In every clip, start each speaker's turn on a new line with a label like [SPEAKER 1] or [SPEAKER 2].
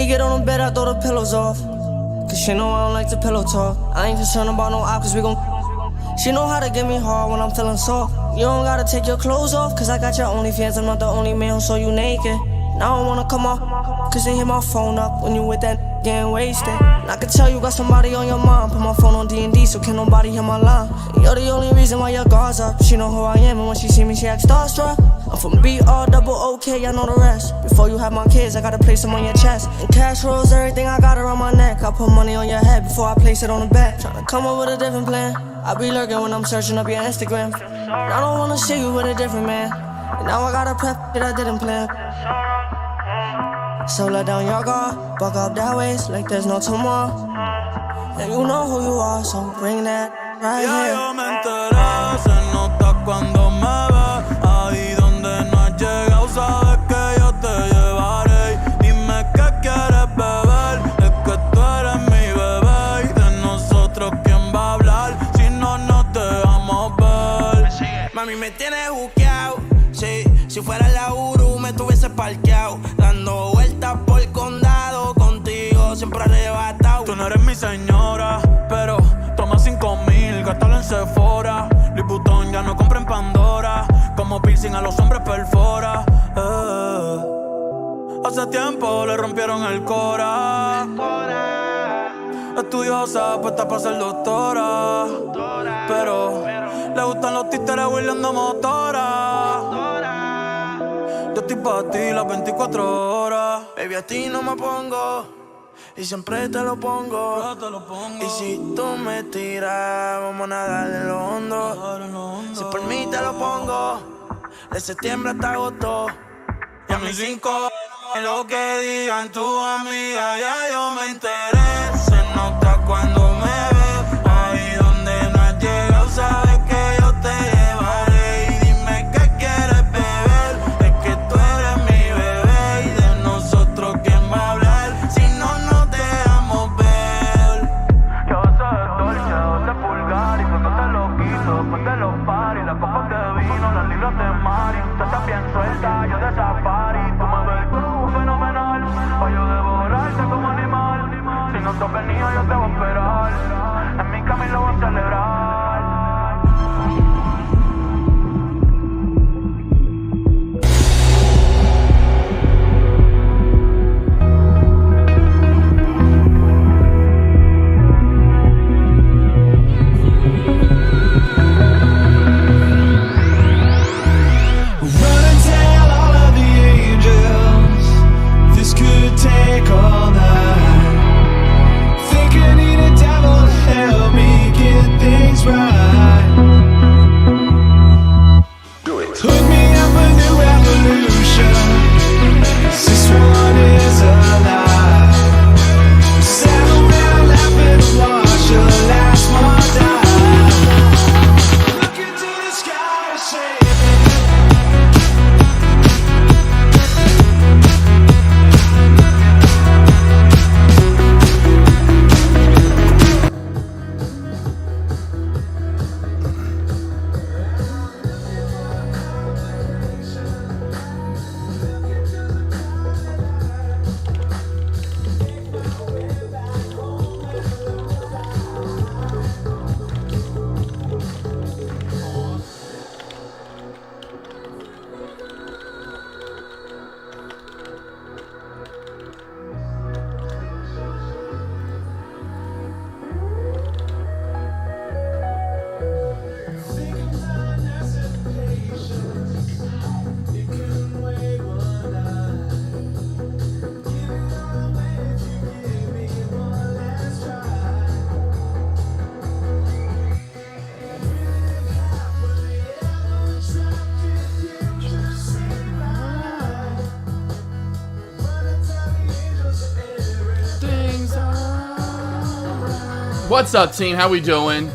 [SPEAKER 1] get on the bed, I throw the pillows off. Cause she know I don't like to pillow talk. I ain't concerned about no op, cause we gon' She know how to get me hard when I'm feeling soft. You don't gotta take your clothes off, cause I got your OnlyFans. I'm not the only man who saw you naked. Now I don't wanna come off, cause they hit my phone up when you with that getting wasted. And I can tell you got somebody on your mind. Put my phone on D&D so can nobody hear my line. You're the only reason why your guard's up. She know who I am, and when she see me, she act starstruck. I'm from BR-OK, I know the rest. Before you have my kids, I gotta place them on your chest. And cash rolls, everything I got around my neck. I put money on your head before I place it on the bed. Tryna come up with a different plan. I be lurking when I'm searching up your Instagram. And I don't wanna see you with a different man. And now I gotta prep that I didn't plan. So let down your guard, buck up that waist like there's no tomorrow. And you know who you are, so bring that right here.
[SPEAKER 2] Yo me enteré, se nota cuando me ves. Ahí donde no has llegado, sabes que yo te llevaré. Dime qué quieres beber, es que tú eres mi bebé. Y de nosotros, ¿quién va a hablar? Si no nos dejamos ver.
[SPEAKER 3] Mami, me tienes buqueado, sí. Si fuera la Uru, me tuviese parqueado. Dando vueltas por el condado, contigo siempre arrebatado.
[SPEAKER 2] Tú no eres mi señora, pero toma 5,000, gástalo en Sephora. Louis Vuitton ya no compra en Pandora. Como piercing a los hombres perfora. Hace tiempo le rompieron el cora. Estudiosa, puesta para ser doctora. Pero le gustan los títeres huirleando motora. Yo estoy pa' ti las 24 horas.
[SPEAKER 3] Baby, a ti no me pongo y siempre te lo pongo. Y si tú me tiras, vamos a nadar en lo hondo. Si por mí te lo pongo, de septiembre hasta agosto.
[SPEAKER 2] Y a mis 5, en lo que digan tu amiga, ya yo me enteré. Se nota cuando me ves. Ahí donde no has llegado, sabes que yo te llevaré. Y dime qué quieres beber, es que tú eres mi bebé. Y de nosotros, ¿quién va a hablar? Si no nos dejamos ver.
[SPEAKER 4] Yo soy Dolce, de pulgar y cuando te lo quito, después de los paris, las copas de vino, las libras de Mari. Tú estás bien suelta, yo de safari. Tú me ves fenomenal, pa' yo devorarte como animal. Si no te has venido, yo te voy a esperar. En mi camino lo voy a celebrar.
[SPEAKER 5] Take all night. Think I need a devil to help me get things right. Do it. Put me up a new revolution. This one is alive. Settle down, laugh and watch your last one die. Look into the sky to say.
[SPEAKER 6] What's up, team? How we doing?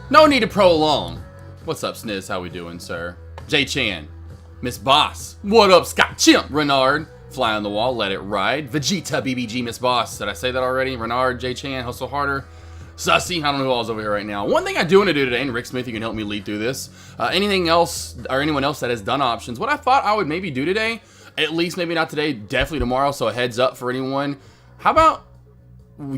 [SPEAKER 6] No need to prolong. What's up, Sniz? How we doing, sir? J Chan, Miss Boss. What up, Scott Chimp? Renard, Fly on the Wall, Let It Ride. Vegeta, BBG, Miss Boss. Did I say that already? Renard, J Chan, Hustle Harder. Sussy, I don't know who all's over here right now. One thing I do want to do today, and Rick Smith, you can help me lead through this. Anything else, or anyone else that has done options, what I thought I would maybe do today, At least maybe not today, definitely tomorrow. So a heads up for anyone. How about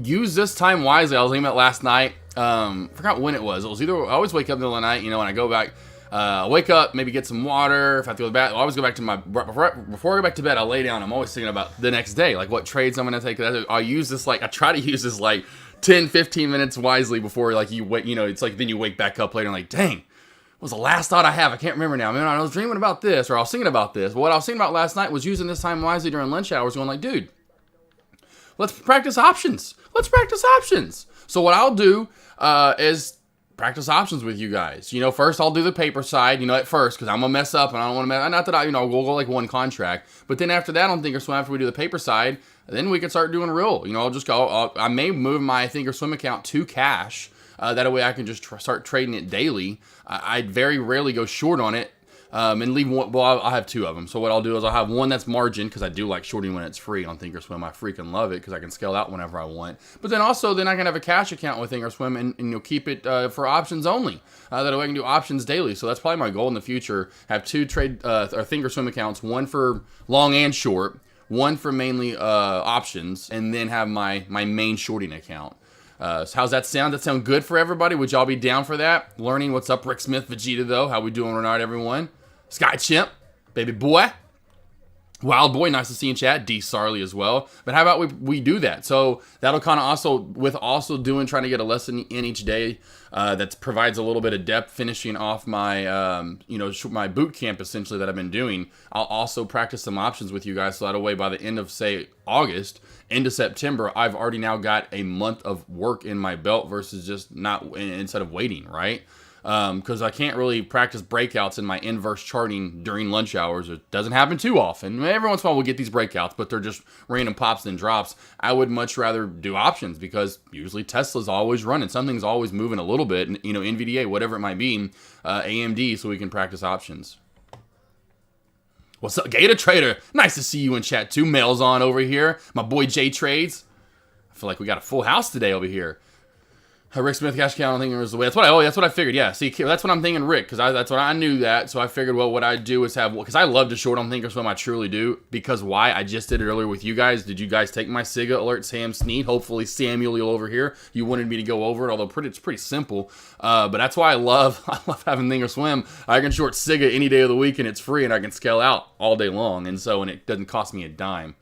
[SPEAKER 6] use this time wisely? I was thinking about last night. Forgot when it was. It was either I always wake up in the middle of the night, you know, and I go back. I wake up, maybe get some water. If I have to go to bed, I always go back to my before I go back to bed. I lay down. I'm always thinking about the next day, like what trades I'm gonna take. I use this I try to use this 10, 15 minutes wisely before you wait. You know, it's like then you wake back up later and dang, what was the last thought I have? I can't remember now. Man, I was dreaming about this or I was thinking about this. But what I was thinking about last night was using this time wisely during lunch hours, going dude, let's practice options. Let's practice options. So what I'll do is practice options with you guys. You know, first I'll do the paper side, you know, at first, because I'm going to mess up and I don't want to mess. Not that we'll go one contract. But then after that, on Thinkorswim, after we do the paper side, then we can start doing real. You know, I'll just go, I may move my Thinkorswim account to cash. That way I can just start trading it daily. I very rarely go short on it. And leave one. Well, I'll have two of them. So what I'll do is I'll have one that's margin because I do like shorting when it's free on Thinkorswim. I freaking love it because I can scale out whenever I want. But then also then I can have a cash account with Thinkorswim and you'll keep it for options only. That way I can do options daily. So that's probably my goal in the future. Have two trade or Thinkorswim accounts, one for long and short, one for mainly options, and then have my main shorting account. So how's that sound? That sound good for everybody? Would y'all be down for that? Learning what's up, Rick Smith, Vegeta though. How we doing tonight, everyone? Sky Chimp, baby boy, Wild Boy, nice to see you in chat. D Sarley as well. But how about we do that? So that'll kind of also trying to get a lesson in each day that provides a little bit of depth. Finishing off my my boot camp essentially that I've been doing. I'll also practice some options with you guys. So that way by the end of say August into September, I've already now got a month of work in my belt versus just not instead of waiting, right? Because I can't really practice breakouts in my inverse charting during lunch hours. It doesn't happen too often. Every once in a while we'll get these breakouts, but they're just random pops and drops. I would much rather do options because usually Tesla's always running. Something's always moving a little bit, you know, NVDA, whatever it might be, AMD, so we can practice options. What's up, Gator Trader? Nice to see you in chat too. Mail's on over here. My boy J Trades. I feel like we got a full house today over here. Rick Smith cash account, I think it was the way. That's what I figured. Yeah, see, that's what I'm thinking, Rick, because that's what I knew that. So I figured, well, what I'd do is because I love to short on Thinkorswim, I truly do. Because why? I just did it earlier with you guys. Did you guys take my SIGA alert, Sam Sneed? Hopefully, Samuel, you'll over here. You wanted me to go over it, although it's pretty simple. But that's why I love having Thinkorswim. I can short SIGA any day of the week, and it's free, and I can scale out all day long, and it doesn't cost me a dime.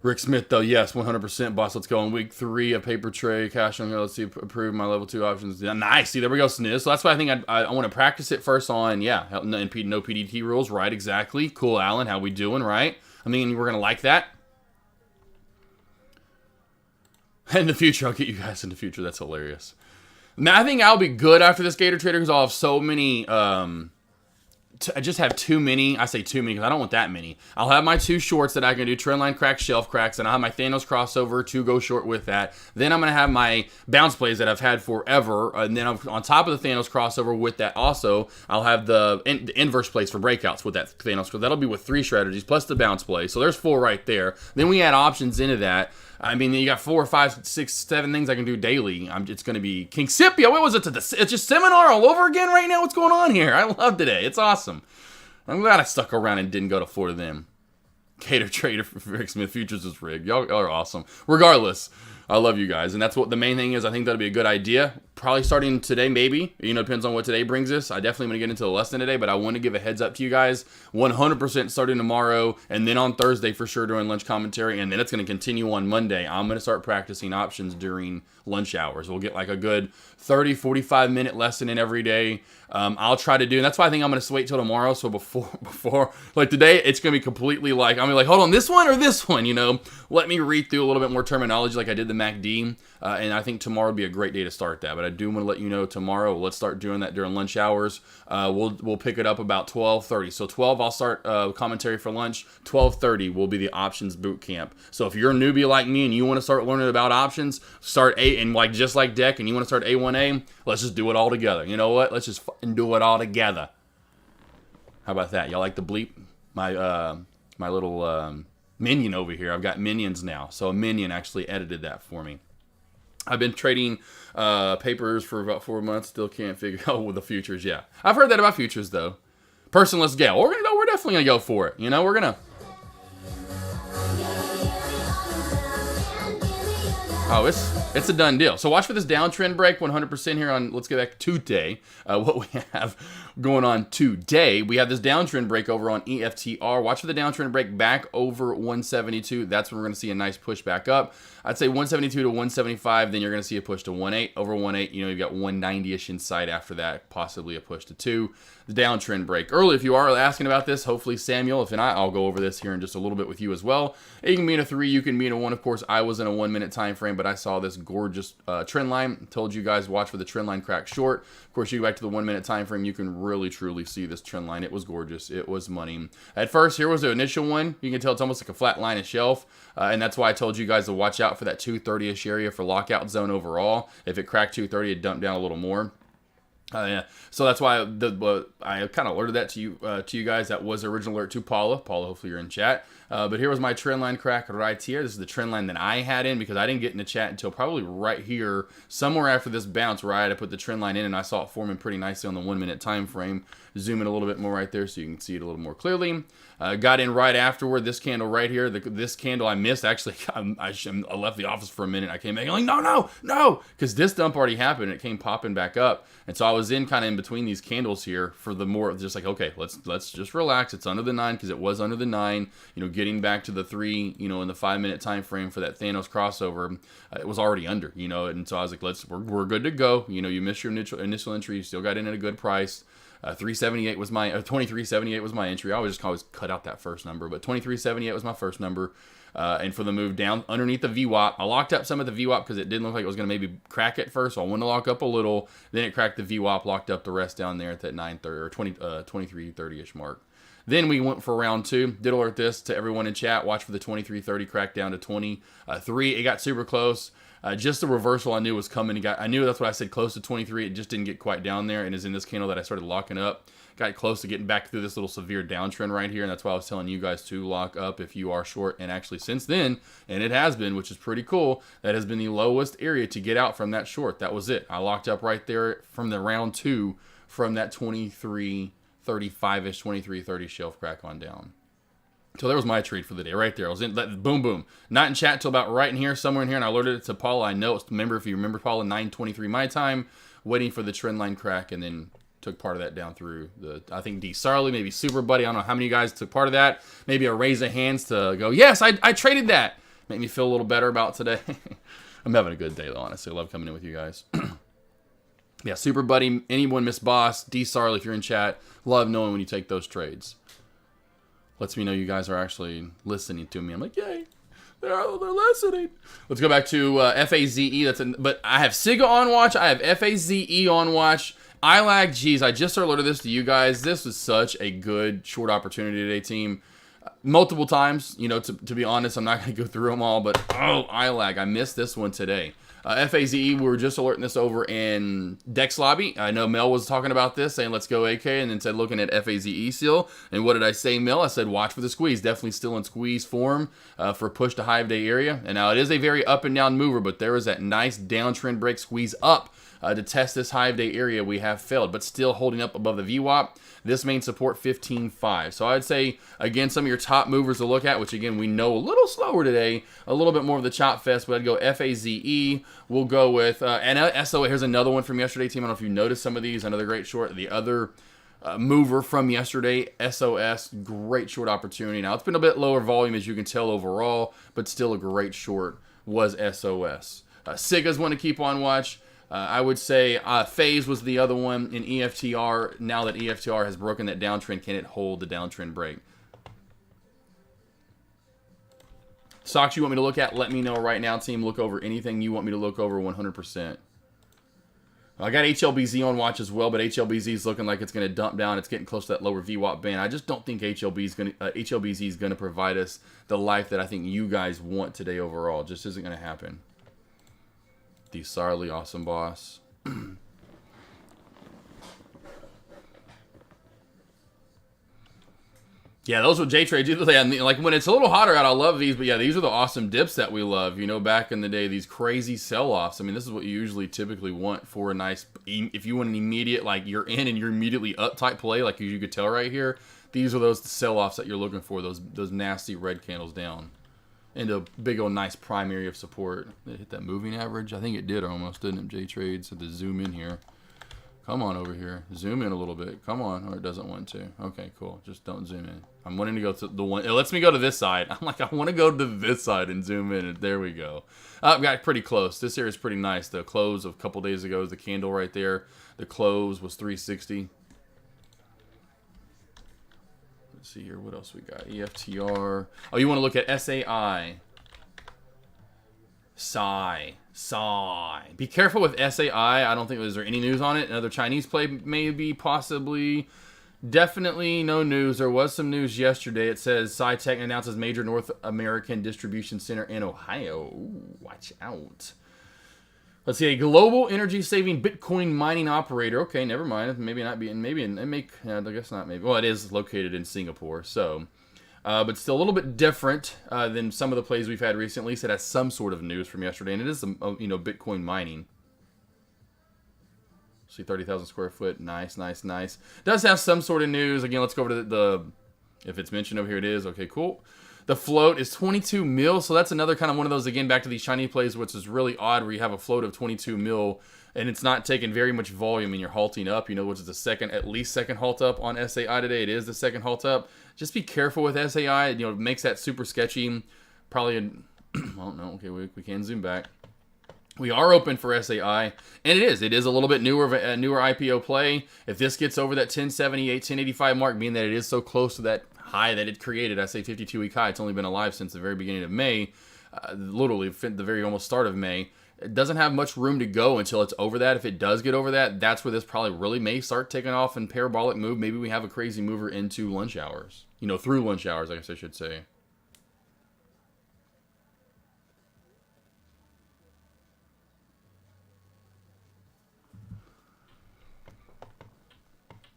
[SPEAKER 6] Rick Smith, though, yes, 100%, boss. Let's go on week 3, a paper tray, cash on. Let's see, approve my level 2 options. Yeah, nice. See, there we go, Sniz. So that's why I think I want to practice it first on, no PDT rules, right? Exactly. Cool, Alan. How we doing, right? I mean, we're going to like that. In the future, I'll get you guys in the future. That's hilarious. Now, I think I'll be good after this Gator Trader because I'll have so many. I just have too many. I say too many because I don't want that many. I'll have my 2 shorts that I can do, trend line cracks, shelf cracks, and I'll have my Thanos crossover to go short with that. Then I'm going to have my bounce plays that I've had forever, and then on top of the Thanos crossover with that also, I'll have the inverse plays for breakouts with that Thanos. So that'll be with 3 strategies plus the bounce play. So there's 4 right there. Then we add options into that. I mean, you got 4, 5, 6, 7 things I can do daily. It's going to be King Scipio. What was it? It's just seminar all over again right now. What's going on here? I love today. It's awesome. I'm glad I stuck around and didn't go to 4 of them. Gator Trader for Rick Smith Futures is rigged. Y'all are awesome. Regardless, I love you guys. And that's what the main thing is. I think that'll be a good idea. Probably starting today, maybe. You know, depends on what today brings us. I definitely want to get into the lesson today, but I want to give a heads up to you guys. 100% starting tomorrow, and then on Thursday for sure during lunch commentary, and then it's going to continue on Monday. I'm going to start practicing options during lunch hours. We'll get like a good 30, 45-minute lesson in every day. I'll try to do, and that's why I think I'm going to wait till tomorrow. So before like today, it's going to be completely like, I'm going to be like, hold on, this one or this one, you know? Let me read through a little bit more terminology like I did the MACD. And I think tomorrow would be a great day to start that. But I do want to let you know tomorrow, let's start doing that during lunch hours. We'll pick it up about 12:30. So 12, I'll start commentary for lunch. 12:30 will be the options boot camp. So if you're a newbie like me and you want to start learning about options, start just like deck, and you want to start A1A, let's just do it all together. You know what? Let's just fucking do it all together. How about that? Y'all like the bleep? My little minion over here. I've got minions now. So a minion actually edited that for me. I've been trading papers for about 4 months. Still can't figure out with the futures. Yeah, I've heard that about futures though. Personless Gale. We're definitely going to go for it. You know, we're going to... Oh, it's a done deal. So watch for this downtrend break 100% here on, let's get back to today. What we have going on today, we have this downtrend break over on EFTR. Watch for the downtrend break back over 172. That's when we're going to see a nice push back up. I'd say 172 to 175, then you're going to see a push to 1.8. Over 1.8, you know, you've got 190-ish in sight after that, possibly a push to 2. The downtrend break. Early, if you are asking about this, hopefully Samuel, if not, I'll go over this here in just a little bit with you as well. You can be in a 3, you can be in a 1. Of course, I was in a 1-minute time frame, but I saw this gorgeous trend line. Told you guys watch for the trend line crack short. Of course, you go back to the 1-minute time frame, you can really, truly see this trend line. It was gorgeous. It was money. At first, here was the initial one. You can tell it's almost like a flat line of shelf, and that's why I told you guys to watch out for that 230-ish area for lockout zone overall. If it cracked 230, it'd dump down a little more. Yeah, so that's why I kind of alerted that to you guys. That was the original alert to Paula. Paula, hopefully you're in chat. But here was my trend line crack right here. This is the trend line that I had in because I didn't get in the chat until probably right here, somewhere after this bounce where I had to put the trend line in, and I saw it forming pretty nicely on the 1-minute time frame. Zoom in a little bit more right there so you can see it a little more clearly. Got in right afterward. This candle right here, this candle I missed. Actually, I left the office for a minute. I came back like, no, because this dump already happened. And it came popping back up, and so I was in kind of in between these candles here for the more just like, okay, let's just relax. It's under the 9 because it was under the 9. You know, getting back to the 3, you know, in the 5-minute time frame for that Thanos crossover, it was already under, you know, and so I was like, we're good to go. You know, you missed your initial entry, you still got in at a good price. 378 was my 2378 was my entry. I always cut out that first number, but 2378 was my first number. And for the move down underneath the VWAP, I locked up some of the VWAP because it didn't look like it was going to maybe crack it first, so I wanted to lock up a little. Then it cracked the VWAP, locked up the rest down there at that 930 or 2330-ish mark. Then we went for round 2. Did alert this to everyone in chat. Watch for the 2330 crack down to 23. It got super close. Just the reversal I knew was coming. I knew that's what I said, close to 23. It just didn't get quite down there, and is in this candle that I started locking up. Got close to getting back through this little severe downtrend right here, and that's why I was telling you guys to lock up if you are short. And actually since then, and it has been, which is pretty cool, that has been the lowest area to get out from that short. That was it. I locked up right there from the round 2 from that 2335-ish, 2330 shelf crack on down. So there was my treat for the day right there. I was in, boom, boom. Not in chat till about right in here, somewhere in here, and I alerted it to Paula. I know, if you remember Paula, 9:23 my time, waiting for the trend line crack, and then took part of that down through the, I think D Sarley, maybe Super Buddy. I don't know how many of you guys took part of that. Maybe a raise of hands to go, yes, I traded that. Make me feel a little better about today. I'm having a good day, though, honestly. I love coming in with you guys. Yeah, Super Buddy, anyone, Miss Boss, D Sarley, if you're in chat, love knowing when you take those trades. Lets me know you guys are actually listening to me. I'm like, yay, they're listening. Let's go back to FAZE. But I have SIGA on watch. I have FAZE on watch. ILAG, geez, I just alerted this to you guys. This was such a good short opportunity today, team. Multiple times, you know, to be honest, I'm not going to go through them all, but ILAG, I missed this one today. FAZE, we were just alerting this over in Dex Lobby. I know Mel was talking about this, saying let's go AK, and then said looking at FAZE still. And what did I say, Mel? I said watch for the squeeze. Definitely still in squeeze form for push to high of day area. And now it is a very up and down mover, but there is that nice downtrend break squeeze up to test this high of day area. We have failed, but still holding up above the VWAP. This main support 15.5. So I'd say, again, some of your top movers to look at, which again, we know a little slower today, a little bit more of the chop fest, but I'd go FAZE. We'll go with, and SO, here's another one from yesterday, team. I don't know if you noticed some of these, another great short. The other mover from yesterday, SOS, great short opportunity. Now, it's been a bit lower volume, as you can tell overall, but still a great short was SOS. SIGA's one to keep on watch. I would say Phase was the other one in EFTR. Now that EFTR has broken that downtrend, can it hold the downtrend break? Stocks you want me to look at, let me know right now, team. Look over anything you want me to look over 100%. I got HLBZ on watch as well, but HLBZ is looking like it's going to dump down. It's getting close to that lower VWAP band. I just don't think HLBZ is going to provide us the life that I think you guys want today overall. It just isn't going to happen. D Sarley, awesome boss. Yeah, those were J trades. Like when it's a little hotter out, I love these. But yeah, these are the awesome dips that we love. You know, back in the day, these crazy sell-offs. I mean, this is what you usually typically want for a nice. If you want an immediate, like you're in and you're immediately up type play, like you could tell right here. These are those sell-offs that you're looking for. Those nasty red candles down into a big old nice prime area of support. Did it hit that moving average? I think it did almost, didn't it? J trades. So to zoom in here. Come on over here. Zoom in a little bit. Come on. Or it doesn't want to. Okay, cool. Just don't zoom in. I'm wanting to go to the one. It lets me go to this side. I'm like, I want to go to this side and zoom in. And there we go. Got pretty close. This here is pretty nice. The close of a couple days ago is the candle right there. The close was 360. Let's see here. What else we got? EFTR. Oh, you want to look at SAI. Sigh. Be careful with SAI. I don't think there any news on it. Another Chinese play, maybe, possibly. Definitely no news. There was some news yesterday. It says SciTech announces major North American distribution center in Ohio. Ooh, watch out. Let's see, a global energy-saving Bitcoin mining operator. Okay, never mind. Maybe not being. I guess not. Maybe. Well, it is located in Singapore, so. But still a little bit different than some of the plays we've had recently. So it has some sort of news from yesterday, and it is, Bitcoin mining. See, 30,000 square foot. Nice. Does have some sort of news. Again, let's go over to the if it's mentioned over here, it is. Okay, cool. The float is 22 mil, so that's another kind of one of those, again, back to these Chinese plays, which is really odd, where you have a float of 22 mil, and it's not taking very much volume, and you're halting up, which is the at least second halt up on SAI today. It is the second halt up. Just be careful with SAI. It makes that super sketchy. Probably, I don't know. Okay, we can zoom back. We are open for SAI, and it is. It is a little bit newer IPO play. If this gets over that 1078, 1085 mark, meaning that it is so close to that high that it created, I say 52-week high. It's only been alive since the very beginning of May, literally the very almost start of May. It doesn't have much room to go until it's over that. If it does get over that, that's where this probably really may start taking off in parabolic move. Maybe we have a crazy mover into lunch hours. Through lunch hours, I guess I should say.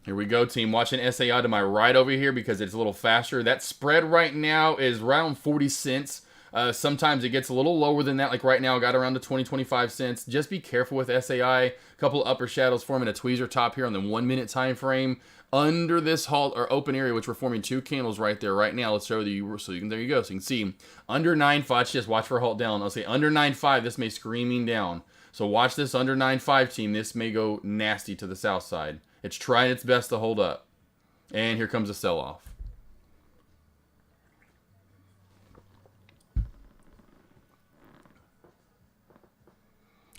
[SPEAKER 6] Here we go, team. Watching SAI to my right over here because it's a little faster. That spread right now is around 40 cents. Sometimes it gets a little lower than that. Like right now, I got around to 20-25 cents. Just be careful with SAI. A couple of upper shadows forming a tweezer top here on the 1 minute time frame. Under this halt or open area, which we're forming two candles right there right now. Let's show you. So you can, there you go. So you can see under 9.5. Just watch for a halt down. I'll say under 9.5. This may screaming down. So watch this under 9.5, team. This may go nasty to the south side. It's trying its best to hold up. And here comes a sell-off.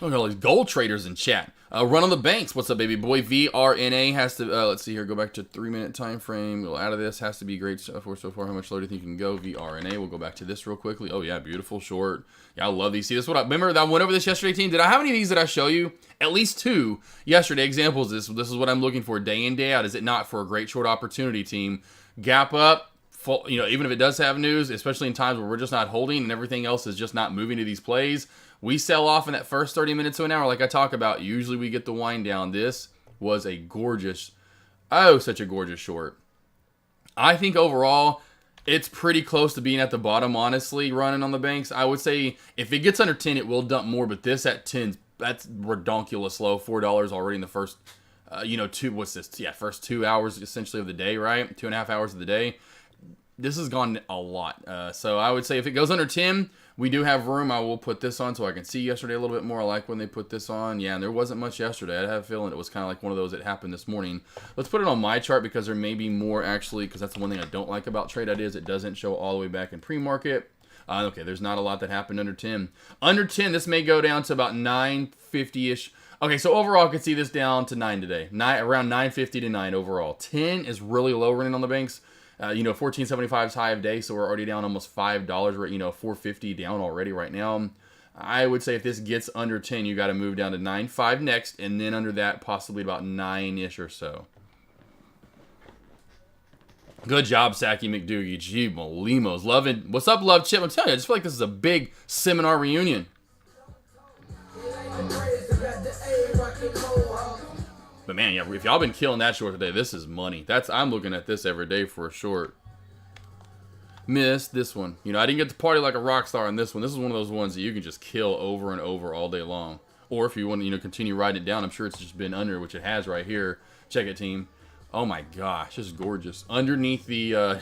[SPEAKER 6] Look at all these gold traders in chat. Run on the banks. What's up, baby boy? VRNA has to, let's see here, go back to 3 minute time frame. Go out of this. Has to be great so far. How much lower do you think you can go? VRNA. We'll go back to this real quickly. Oh, yeah, beautiful short. Yeah, I love these. See, this is what I remember. I went over this yesterday, team. Did I have any of these that I show you? At least two yesterday examples. This is what I'm looking for day in, day out. Is it not for a great short opportunity, team? Gap up. Full, even if it does have news, especially in times where we're just not holding and everything else is just not moving to these plays, we sell off in that first 30 minutes to an hour like I talk about. Usually we get the wind down. This was a gorgeous, such a gorgeous short. I think overall, it's pretty close to being at the bottom, honestly, running on the banks. I would say if it gets under 10, it will dump more, but this at 10, that's redonkulous low. $4 already in the first, first 2 hours essentially of the day, right? 2.5 hours of the day. This has gone a lot. So I would say if it goes under 10, we do have room. I will put this on so I can see yesterday a little bit more. I like when they put this on. Yeah, and there wasn't much yesterday. I have a feeling it was kind of like one of those that happened this morning. Let's put it on my chart because there may be more actually, because that's the one thing I don't like about trade ideas. It doesn't show all the way back in pre-market. Okay, there's not a lot that happened under 10. Under 10, this may go down to about 950-ish. Okay, so overall, I could see this down to 9 today. Around 950 to 9 overall. 10 is really low running on the banks. 1475 is high of day, so we're already down almost $5. We're at, 450 down already right now. I would say if this gets under 10, you got to move down to 9.5 next, and then under that, possibly about 9-ish or so. Good job, Saki McDoogie. Gee, Malimos. Loving. What's up, Love Chip? I'm telling you, I just feel like this is a big seminar reunion. But man, yeah, if y'all been killing that short today, this is money. I'm looking at this every day for a short. missed this one. You know, I didn't get to party like a rock star on this one. This is one of those ones that you can just kill over and over all day long. Or if you want to, you know, continue riding it down, I'm sure it's just been under, which it has right here. Check it, team. Oh my gosh, this is gorgeous. Underneath the,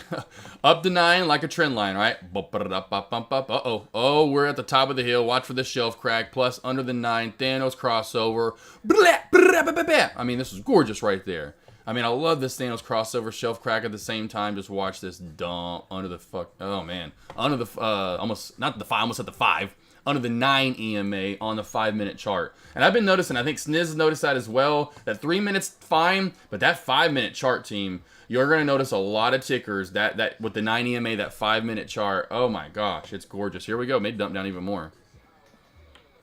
[SPEAKER 6] up the 9 like a trend line, right? Uh-oh. Oh, we're at the top of the hill. Watch for the shelf crack. Plus, under the 9, Thanos crossover. I mean, this is gorgeous right there. I mean, I love this Thanos crossover shelf crack at the same time. Just watch this dump under the fuck. Oh, man. Under the, almost, not the 5, almost at the 5. Under the 9 EMA on the 5-minute chart. And I've been noticing, I think Sniz has noticed that as well, that 3 minutes, fine, but that 5-minute chart, team, you're going to notice a lot of tickers that with the 9 EMA, that 5-minute chart. Oh my gosh, it's gorgeous. Here we go. Maybe dump down even more.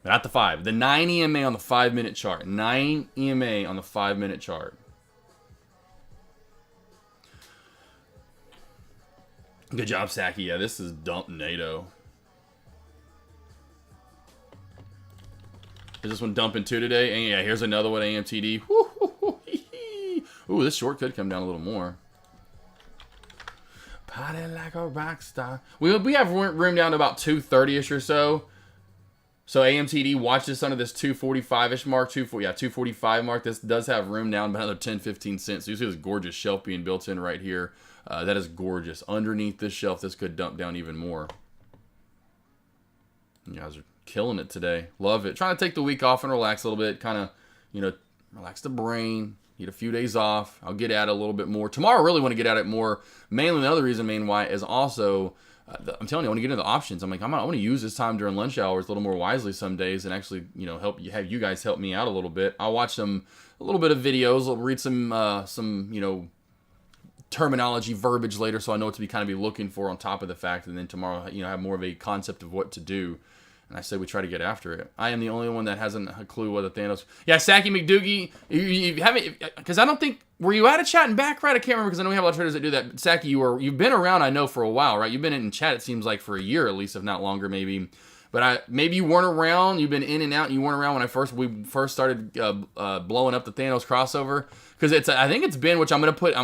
[SPEAKER 6] But not the 5. The 9 EMA on the 5-minute chart. 9 EMA on the 5-minute chart. Good job, Saki. Yeah, this is dump NATO. Is this one dumping 2 today? And yeah, here's another one, AMTD. Ooh, this short could come down a little more. Party like a rock star. We have room down to about 230-ish or so. So AMTD, watch this under this 245-ish mark. 245 mark. This does have room down by another 10, 15 cents. So you see this gorgeous shelf being built in right here. That is gorgeous. Underneath this shelf, this could dump down even more. You guys are killing it today. Love it. Trying to take the week off and relax a little bit. Kind of, you know, relax the brain. Need a few days off. I'll get at it a little bit more. Tomorrow, I really want to get at it more. Mainly, the other reason, why, is also, I'm telling you, I want to get into the options. I'm like, I want to use this time during lunch hours a little more wisely some days and actually, you know, have you guys help me out a little bit. I'll watch a little bit of videos. I'll read some, you know, terminology, verbiage later so I know what to be looking for on top of the fact. And then tomorrow, you know, have more of a concept of what to do. And I say we try to get after it. I am the only one that hasn't a clue what the Thanos... Yeah, Saki McDoogie, you haven't... Because I don't think... Were you out of chat and back, right? I can't remember because I know we have a lot of traders that do that. But Saki, you've been around, I know, for a while, right? You've been in chat, it seems like, for a year at least, if not longer, maybe. But maybe you weren't around. You've been in and out. And you weren't around when we first started blowing up the Thanos crossover. Because I think it's been, which I'm gonna put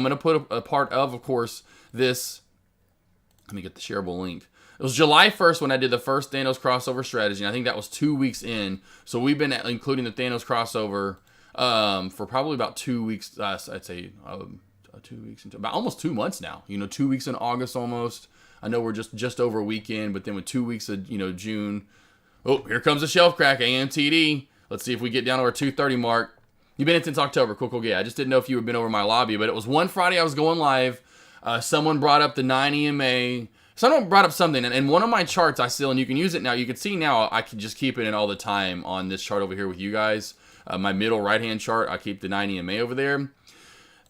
[SPEAKER 6] a part of course, this... Let me get the shareable link. It was July 1st when I did the first Thanos crossover strategy. And I think that was 2 weeks in. So we've been including the Thanos crossover for probably about 2 weeks. I'd say 2 weeks into about almost 2 months now. You know, 2 weeks in August almost. I know we're just over a weekend, but then with 2 weeks of June. Oh, here comes the shelf crack, AMTD. Let's see if we get down to our 230 mark. You've been in since October. Cool. Yeah, I just didn't know if you had been over my lobby, but it was one Friday I was going live. Someone brought up the 9 EMA. Someone brought up something, and one of my charts I still, and you can use it now. You can see now I can just keep it in all the time on this chart over here with you guys. My middle right-hand chart, I keep the 9 EMA over there.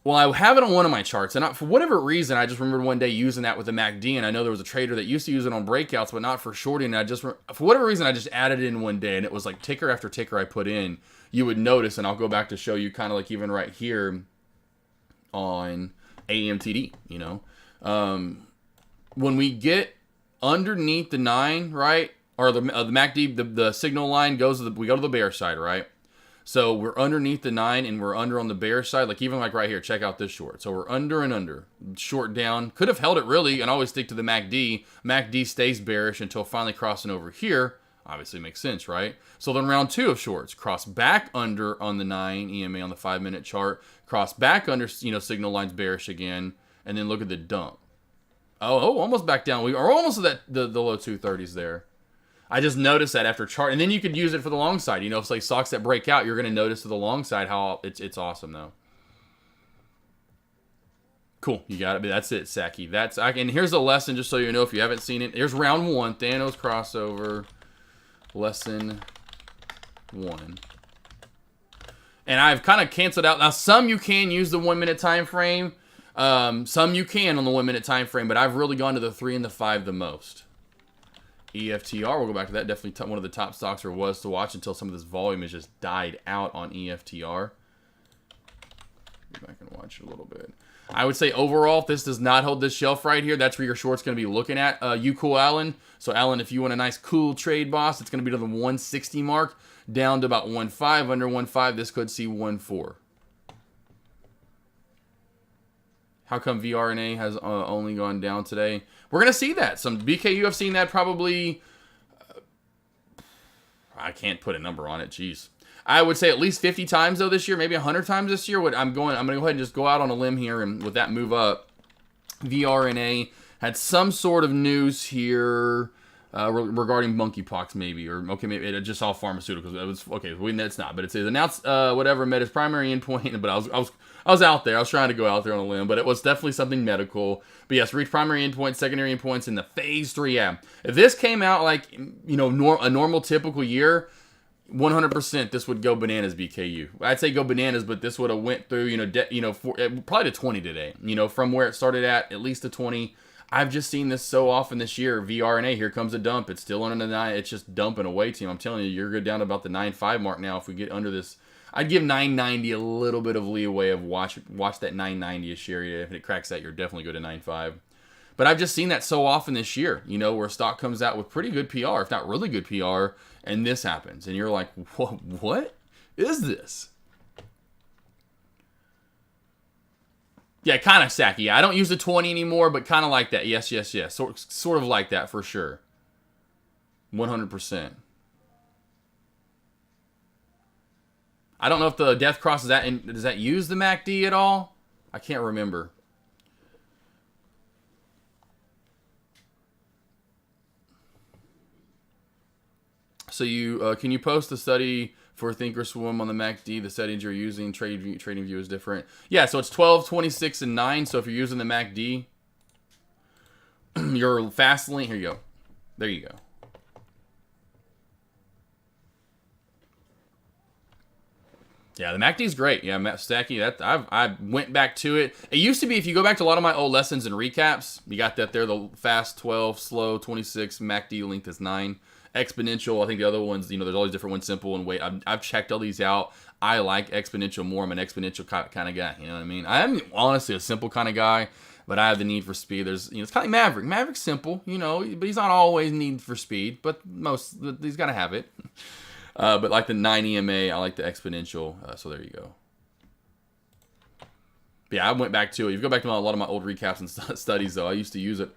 [SPEAKER 6] Well, I have it on one of my charts, and for whatever reason, I just remembered one day using that with the MACD, and I know there was a trader that used to use it on breakouts, but not for shorting, and for whatever reason, I just added it in one day, and it was like ticker after ticker I put in. You would notice, and I'll go back to show you kind of like even right here on AMTD, you know. When we get underneath the 9, right, or the MACD, the signal line we go to the bear side, right? So we're underneath the 9 and we're under on the bear side, like even like right here, check out this short. So we're under and under, short down. Could have held it really and always stick to the MACD. MACD stays bearish until finally crossing over here. Obviously makes sense, right? So then round 2 of shorts, cross back under on the 9 EMA on the 5-minute chart, cross back under, signal lines bearish again, and then look at the dump. Oh, almost back down. We are almost at the low 230s there. I just noticed that after chart. And then you could use it for the long side. If it's like stocks that break out, you're going to notice to the long side how it's awesome, though. Cool. You got it. That's it, Saki. And here's a lesson, just so you know if you haven't seen it. Here's round 1, Thanos crossover. Lesson 1. And I've kind of canceled out. Now, some you can use the 1 minute time frame. Some you can on the 1 minute time frame, but I've really gone to the 3 and the 5 the most. EFTR, we'll go back to that. Definitely one of the top stocks there was to watch until some of this volume has just died out on EFTR. Go back and watch it a little bit. I would say overall, if this does not hold this shelf right here, that's where your short's going to be looking at. You cool, Alan. So, Alan, if you want a nice cool trade, boss, it's going to be to the 160 mark, down to about 1.5. Under 1.5, this could see 1.4. How come VRNA has only gone down today? We're going to see that. Some BKU, I've seen that probably... I can't put a number on it. Jeez. I would say at least 50 times, though, this year. Maybe 100 times this year. I'm going to go ahead and just go out on a limb here. And with that move up, VRNA had some sort of news here regarding monkeypox, maybe. Or, okay, maybe it's just all pharmaceuticals. It was, okay, it's not. But it says announced whatever met its primary endpoint. But I was out there. I was trying to go out there on a limb, but it was definitely something medical. But yes, reach primary endpoints, secondary endpoints in the phase 3. Yeah, if this came out like a normal typical year, 100% this would go bananas. BKU, I'd say go bananas, but this would have went through probably to 20 today. From where it started at least to 20. I've just seen this so often this year. VRNA, here comes a dump. It's still under the 9. It's just dumping away, team. I'm telling you, you're good down to about the 9.5 mark now. If we get under this. I'd give 990 a little bit of leeway of watch that 990-ish area. If it cracks that, you're definitely good to 9.5. But I've just seen that so often this year, where stock comes out with pretty good PR, if not really good PR, and this happens. And you're like, what is this? Yeah, kind of sacky. I don't use the 20 anymore, but kind of like that. Yes. Sort of like that for sure. 100%. I don't know if the Death Cross does that use the MACD at all? I can't remember. So can you post the study for Thinkorswim on the MACD? The settings you're using, trading view is different. Yeah, so it's 12, 26, and 9. So if you're using the MACD, your fast link, here you go. There you go. Yeah, the MACD is great. Yeah, Stacky, I went back to it. It used to be, if you go back to a lot of my old lessons and recaps, you got that there, the fast 12, slow 26, MACD length is 9. Exponential, I think the other ones, there's all these different ones, simple and weight. I've checked all these out. I like exponential more. I'm an exponential kind of guy, you know what I mean? I am honestly a simple kind of guy, but I have the need for speed. There's, it's kind of like Maverick. Maverick's simple, but he's not always need for speed, but he's got to have it. But like the 9 EMA, I like the exponential. So there you go. But yeah, I went back to it. If you go back to a lot of my old recaps and studies, though, I used to use it.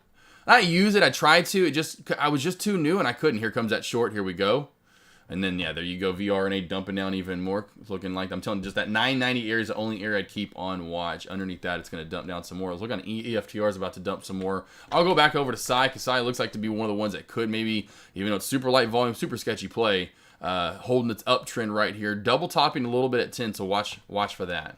[SPEAKER 6] I use it. I tried to. I was just too new, and I couldn't. Here comes that short. Here we go. And then, yeah, there you go. VRNA dumping down even more. It's looking like, I'm telling you, just that 990 area is the only area I'd keep on watch. Underneath that, it's going to dump down some more. I was looking at EFTR is about to dump some more. I'll go back over to Psy, because Psy looks like to be one of the ones that could maybe, even though it's super light volume, super sketchy play, holding its uptrend right here. Double topping a little bit at 10, so watch for that.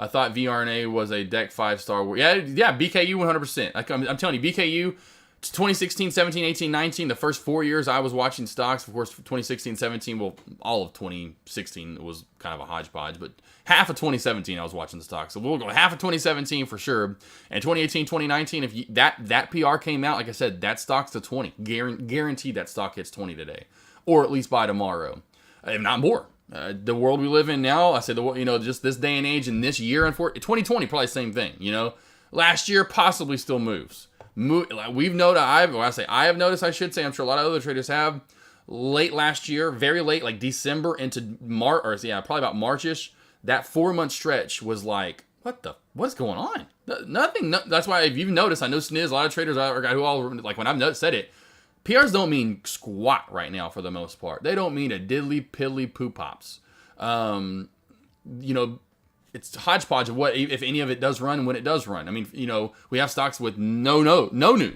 [SPEAKER 6] I thought VRNA was a deck 5-star. Yeah, BKU 100%. I'm telling you, BKU, 2016, 17, 18, 19, the first 4 years I was watching stocks. Of course, 2016, 17, well, all of 2016 was kind of a hodgepodge, but half of 2017 I was watching the stocks. So we'll go half of 2017 for sure. And 2018, 2019, if that PR came out, like I said, that stock's to 20. Guaranteed that stock hits 20 today, or at least by tomorrow, if not more. The world we live in now, I say just this day and age and this year, 2020 probably the same thing. Last year possibly still moves. We've noticed. I have noticed. I should say. I'm sure a lot of other traders have. Late last year, very late, like December into March, probably about Marchish. That 4-month stretch was like, what's going on? Nothing. That's why if you've noticed, I know Sniz, a lot of traders who all like when I've said it. PRs don't mean squat right now for the most part. They don't mean a diddly piddly poo pops. It's hodgepodge of what, if any of it does run and when it does run. I mean, we have stocks with no news.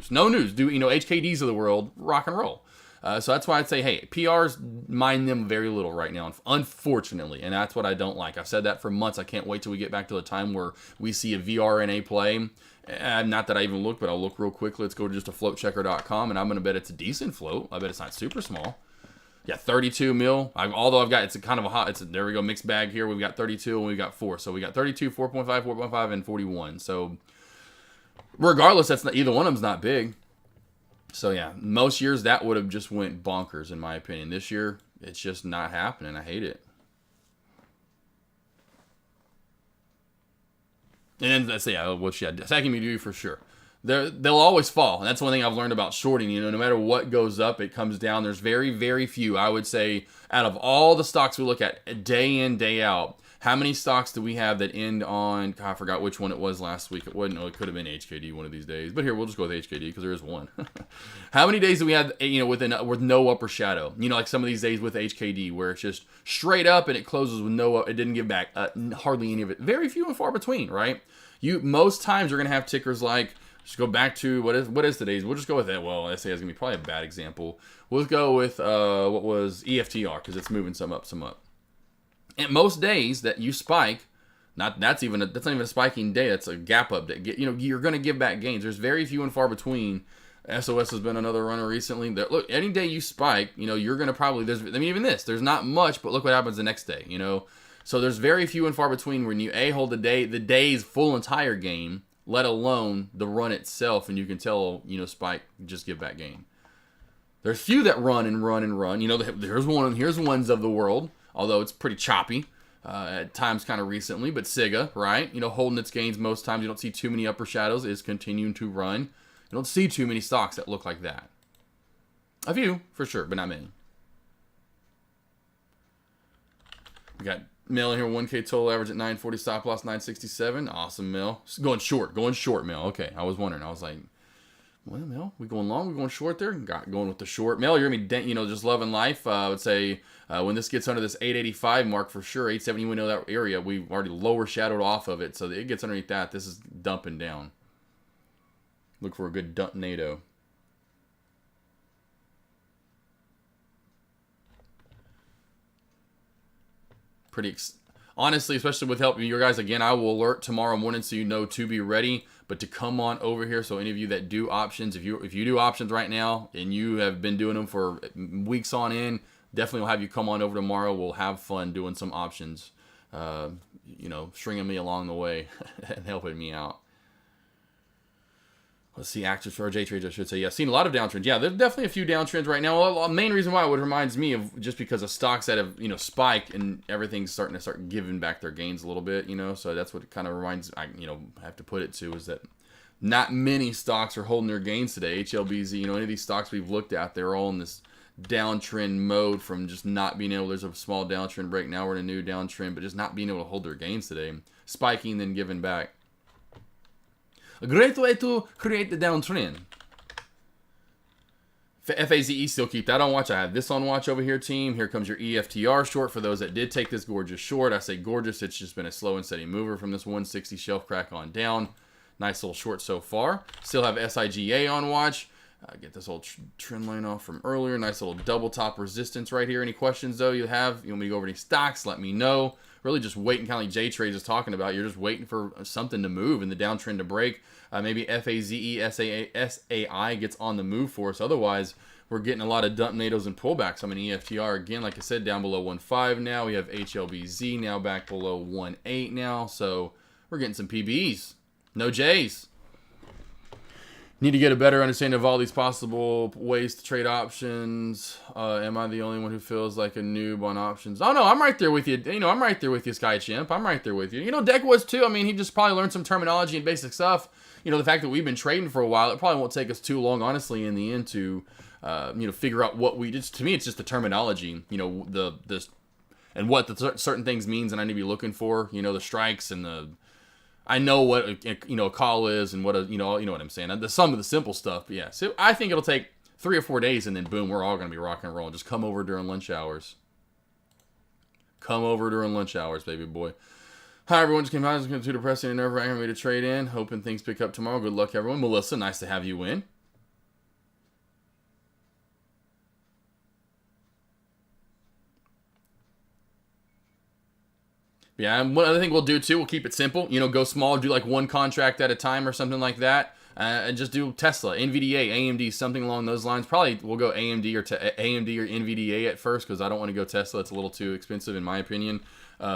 [SPEAKER 6] Do, HKDs of the world rock and roll. So that's why I'd say, hey, PRs mind them very little right now, unfortunately. And that's what I don't like. I've said that for months. I can't wait till we get back to the time where we see a VRNA play. Not that I even look, but I'll look real quick. Let's go to just a floatchecker.com, and I'm going to bet it's a decent float. I bet it's not super small. Yeah, 32 mil. Although I've got, it's a kind of a there we go, mixed bag here. We've got 32 and we've got 4. So we got 32, 4.5, 4.5, and 41. So regardless, either one of them's not big. So yeah, most years that would have just went bonkers in my opinion. This year, it's just not happening. I hate it. And then let's say, second do for sure. They'll always fall. And that's one thing I've learned about shorting. No matter what goes up, it comes down. There's very, very few, I would say, out of all the stocks we look at day in, day out, How many stocks do we have that end on, God, I forgot which one it was last week. It wasn't, it could have been HKD one of these days. But here, we'll just go with HKD because there is one. How many days do we have, with no upper shadow? Like some of these days with HKD where it's just straight up and it closes with no, it didn't give back hardly any of it. Very few and far between, right? Most times you're going to have tickers like, just go back to, what is today's? We'll just go with that. Well, SA is going to be probably a bad example. We'll go with, what was EFTR because it's moving some up, some up. And most days that you spike, that's not even a spiking day. That's a gap up day. You're going to give back gains. There's very few and far between. SOS has been another runner recently. Look, any day you spike, you're going to probably, even this, there's not much, but look what happens the next day, So there's very few and far between when you hold the day's full entire game, let alone the run itself, and you can tell, spike, just give back gain. There's few that run and run and run. Here's ones of the world. Although it's pretty choppy at times kind of recently. But SIGA, right? Holding its gains most times. You don't see too many upper shadows. Is continuing to run. You don't see too many stocks that look like that. A few, for sure, but not many. We got Mill in here, 1K total average at 940, stop loss 967. Awesome, Mill. Going short, Mill. Okay, I was wondering. I was like, well, Mel, we going long, we going short there? Going with the short. Mel, you're going to be, just loving life. I would say when this gets under this 885 mark for sure, 870, we know that area, we've already lower shadowed off of it. So it gets underneath that. This is dumping down. Look for a good dump-nado. Honestly, especially with helping you guys, again, I will alert tomorrow morning so to be ready. But to come on over here, so any of you that do options, if you do options right now and you have been doing them for weeks on end, definitely will have you come on over tomorrow. We'll have fun doing some options, stringing me along the way and helping me out. Let's see, actors for J trades, I should say. Yeah, seen a lot of downtrends. Yeah, there's definitely a few downtrends right now. Well, the main reason why it reminds me of just because of stocks that have, spiked and everything's starting to start giving back their gains a little bit, So that's what it kind of reminds, I have to put it to, is that not many stocks are holding their gains today. HLBZ, any of these stocks we've looked at, they're all in this downtrend mode from just not being able, there's a small downtrend break, now we're in a new downtrend, but just not being able to hold their gains today. Spiking, then giving back. A great way to create the downtrend. FAZE still keep that on watch. I have this on watch over here, team. Here comes your EFTR short for those that did take this gorgeous short. I say gorgeous. It's just been a slow and steady mover from this 160 shelf crack on down. Nice little short so far. Still have SIGA on watch. Get this old trend line off from earlier. Nice little double top resistance right here. Any questions, though, you want me to go over any stocks, let me know. Really just waiting, kind of like J-Trades is talking about. You're just waiting for something to move and the downtrend to break. Maybe FAZE, SAI gets on the move for us. Otherwise, we're getting a lot of dump NATOs and pullbacks. I'm in EFTR again, like I said, down below 1.5 now. We have HLBZ now back below 1.8 now. So we're getting some PBs. No J's. Need to get a better understanding of all these possible ways to trade options. Am I the only one who feels like a noob on options? Oh, no, I'm right there with you. I'm right there with you, Sky Chimp. I'm right there with you. Deck was too. I mean, he just probably learned some terminology and basic stuff. The fact that we've been trading for a while, it probably won't take us too long, honestly, in the end to, figure out what we just, to me, it's just the terminology, and what the certain things means and I need to be looking for, the strikes and I know what a call is and what you know what I'm saying. Some of the simple stuff, but yeah. So I think it'll take 3 or 4 days, and then boom, we're all gonna be rocking and rolling. Just come over during lunch hours. Come over during lunch hours, baby boy. Hi everyone, just came out. It's going to too depressing and nerve-wracking for me to trade in. Hoping things pick up tomorrow. Good luck, everyone. Melissa, nice to have you in. Yeah, and one other thing we'll do too, we'll keep it simple. Go small, do like one contract at a time or something like that. And just do Tesla, NVDA, AMD, something along those lines. Probably we'll go AMD or NVDA at first because I don't want to go Tesla. It's a little too expensive in my opinion.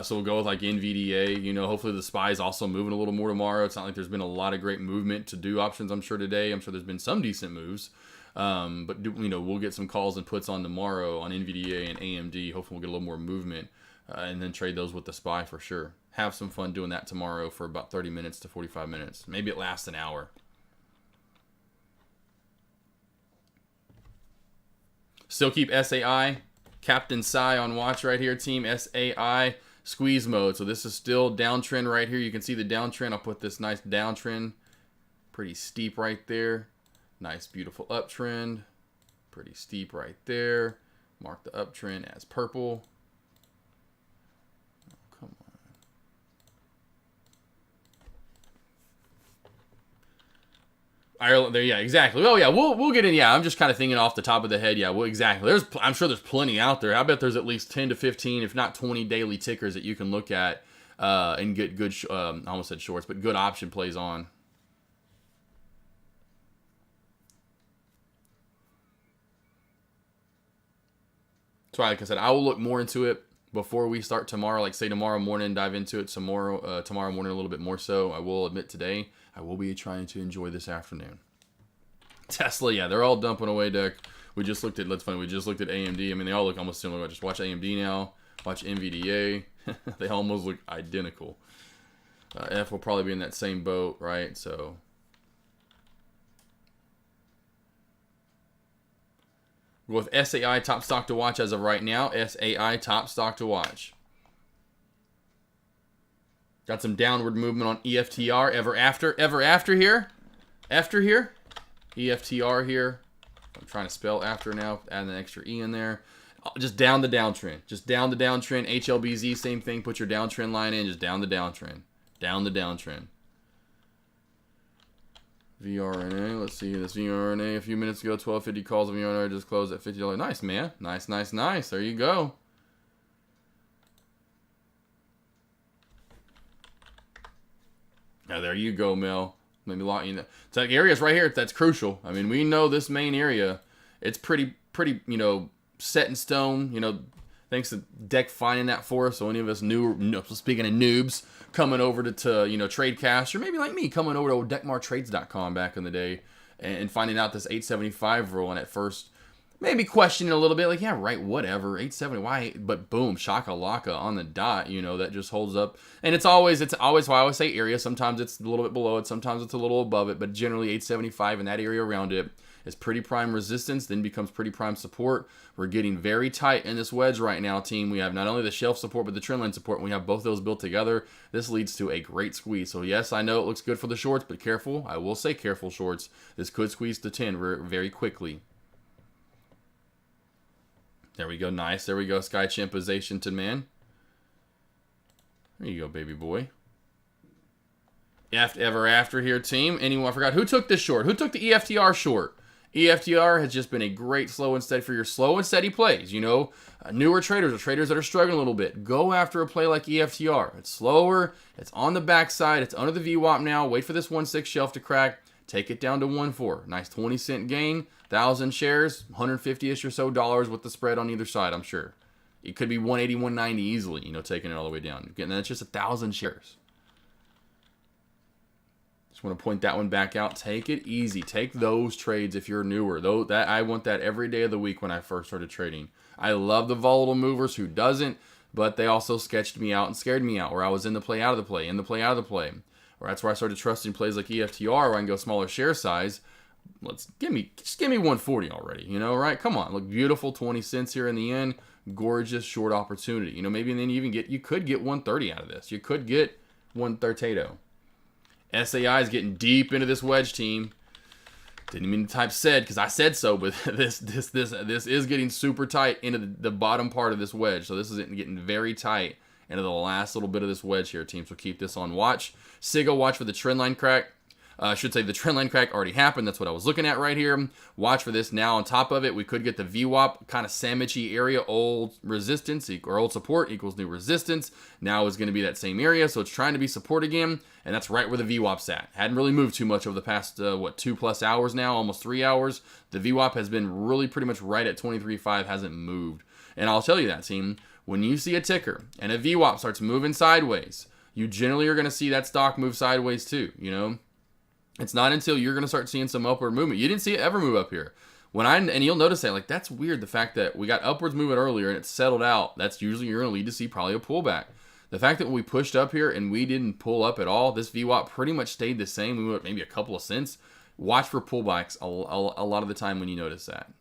[SPEAKER 6] So we'll go with like NVDA. Hopefully the SPY is also moving a little more tomorrow. It's not like there's been a lot of great movement to do options, I'm sure, today. I'm sure there's been some decent moves. But we'll get some calls and puts on tomorrow on NVDA and AMD. Hopefully we'll get a little more movement. And then trade those with the SPY for sure. Have some fun doing that tomorrow for about 30 minutes to 45 minutes. Maybe it lasts an hour. Still keep SAI. Captain Sai on watch right here, team. SAI. squeeze mode. So this is still downtrend right here. You can see the downtrend. I'll put this nice downtrend. Pretty steep right there. Nice, beautiful uptrend. Pretty steep right there. Mark the uptrend as purple. Oh, come on. Ireland, there, yeah, exactly. Oh yeah, we'll get in. Yeah, I'm just kind of thinking off the top of the head. Yeah, well, exactly. I'm sure there's plenty out there. I bet there's at least 10 to 15, if not 20, daily tickers that you can look at and get good. I almost said shorts, but good option plays on. So, like I said, I will look more into it before we start tomorrow. Like say tomorrow morning, dive into it tomorrow morning a little bit more. So I will admit today I will be trying to enjoy this afternoon. Tesla, yeah, they're all dumping away, Dick. We just looked at. That's funny. We just looked at AMD. I mean, they all look almost similar. Just watch AMD now. Watch NVDA. They almost look identical. F will probably be in that same boat, right? So. We'll go with SAI top stock to watch as of right now. SAI top stock to watch. Got some downward movement on EFTR. Ever after here. After here. EFTR here. I'm trying to spell after now. Add an extra E in there. Just down the downtrend. Just down the downtrend. HLBZ, same thing. Put your downtrend line in. Just down the downtrend. Down the downtrend. VRNA, let's see this VRNA a few minutes ago, 1250 calls of VRNA just closed at $50. Nice, man. Nice, nice, nice. There you go. Now, there you go, Mel. Let me lock you in. So that area's right here. That's crucial. I mean, we know this main area. It's pretty, you know, set in stone. You know, thanks to Deck finding that for us. So any of us speaking of noobs, coming over to you know, TradeCash, or maybe like me, coming over to deckmartrades.com back in the day and finding out this 875 rule, and at first maybe questioning a little bit, like, yeah, right, whatever, 870, why? But boom, shaka-laka on the dot, you know, that just holds up. And it's always why I always say area. Sometimes it's a little bit below it, sometimes it's a little above it, but generally 875 and that area around it is pretty prime resistance, then becomes pretty prime support. We're getting very tight in this wedge right now, team. We have not only the shelf support, but the trend line support. When we have both those built together, this leads to a great squeeze. So yes, I know it looks good for the shorts, but careful. I will say careful, shorts. This could squeeze to 10 very quickly. There we go. Nice. There we go. Sky Chimpization to man. There you go, baby boy. Ever after here, team. Anyone? I forgot. Who took this short? Who took the EFTR short? EFTR has just been a great slow and steady for your slow and steady plays. You know, newer traders or traders that are struggling a little bit. Go after a play like EFTR. It's slower. It's on the backside. It's under the VWAP now. Wait for this 1.6 shelf to crack. Take it down to 1.4. Nice 20-cent gain. 1,000 shares. 150-ish or so dollars with the spread on either side, I'm sure. It could be 180, 190 easily, you know, taking it all the way down. And that's just 1,000 shares. Just want to point that one back out. Take it easy. Take those trades if you're newer. I want that every day of the week when I first started trading. I love the volatile movers. Who doesn't? But they also sketched me out and scared me out, where I was in the play, out of the play, in the play, out of the play. Or that's where I started trusting plays like EFTR, where I can go smaller share size. Just give me 140 already, you know, right? Come on, look, beautiful 20 cents here in the end. Gorgeous short opportunity, you know. Maybe and then you could get 130 out of this. You could get 130. SAI is getting deep into this wedge, team. Didn't mean to type said because I said so, but this is getting super tight into the bottom part of this wedge. So this is getting very tight into the last little bit of this wedge here, team. So keep this on watch. Sigo, watch for the trend line crack. I should say the trend line crack already happened. That's what I was looking at right here. Watch for this now. On top of it, we could get the VWAP kind of sandwichy area. Old resistance or old support equals new resistance. Now is going to be that same area. So it's trying to be support again. And that's right where the VWAP's at. Hadn't really moved too much over the past, 2+ hours now, almost 3 hours. The VWAP has been really pretty much right at 23.5, hasn't moved. And I'll tell you that, team. When you see a ticker and a VWAP starts moving sideways, you generally are going to see that stock move sideways too, you know. It's not until you're going to start seeing some upward movement. You didn't see it ever move up here. And you'll notice that, like, that's weird, the fact that we got upwards movement earlier and it settled out. That's usually you're going to lead to see probably a pullback. The fact that when we pushed up here and we didn't pull up at all, this VWAP pretty much stayed the same. We went maybe a couple of cents. Watch for pullbacks a lot of the time when you notice that.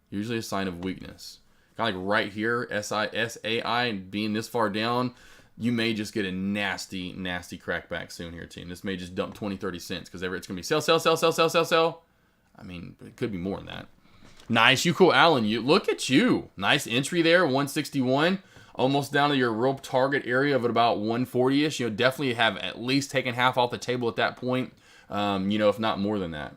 [SPEAKER 6] Usually a sign of weakness. kind of like right here, SAI, and being this far down, you may just get a nasty, nasty crackback soon here, team. This may just dump 20, 30 cents because it's going to be sell, sell, sell, sell, sell, sell, sell. I mean, it could be more than that. Nice, you cool, Allen. You look at you. Nice entry there, 161. Almost down to your real target area of about 140-ish. You know, definitely have at least taken half off the table at that point. You know, if not more than that.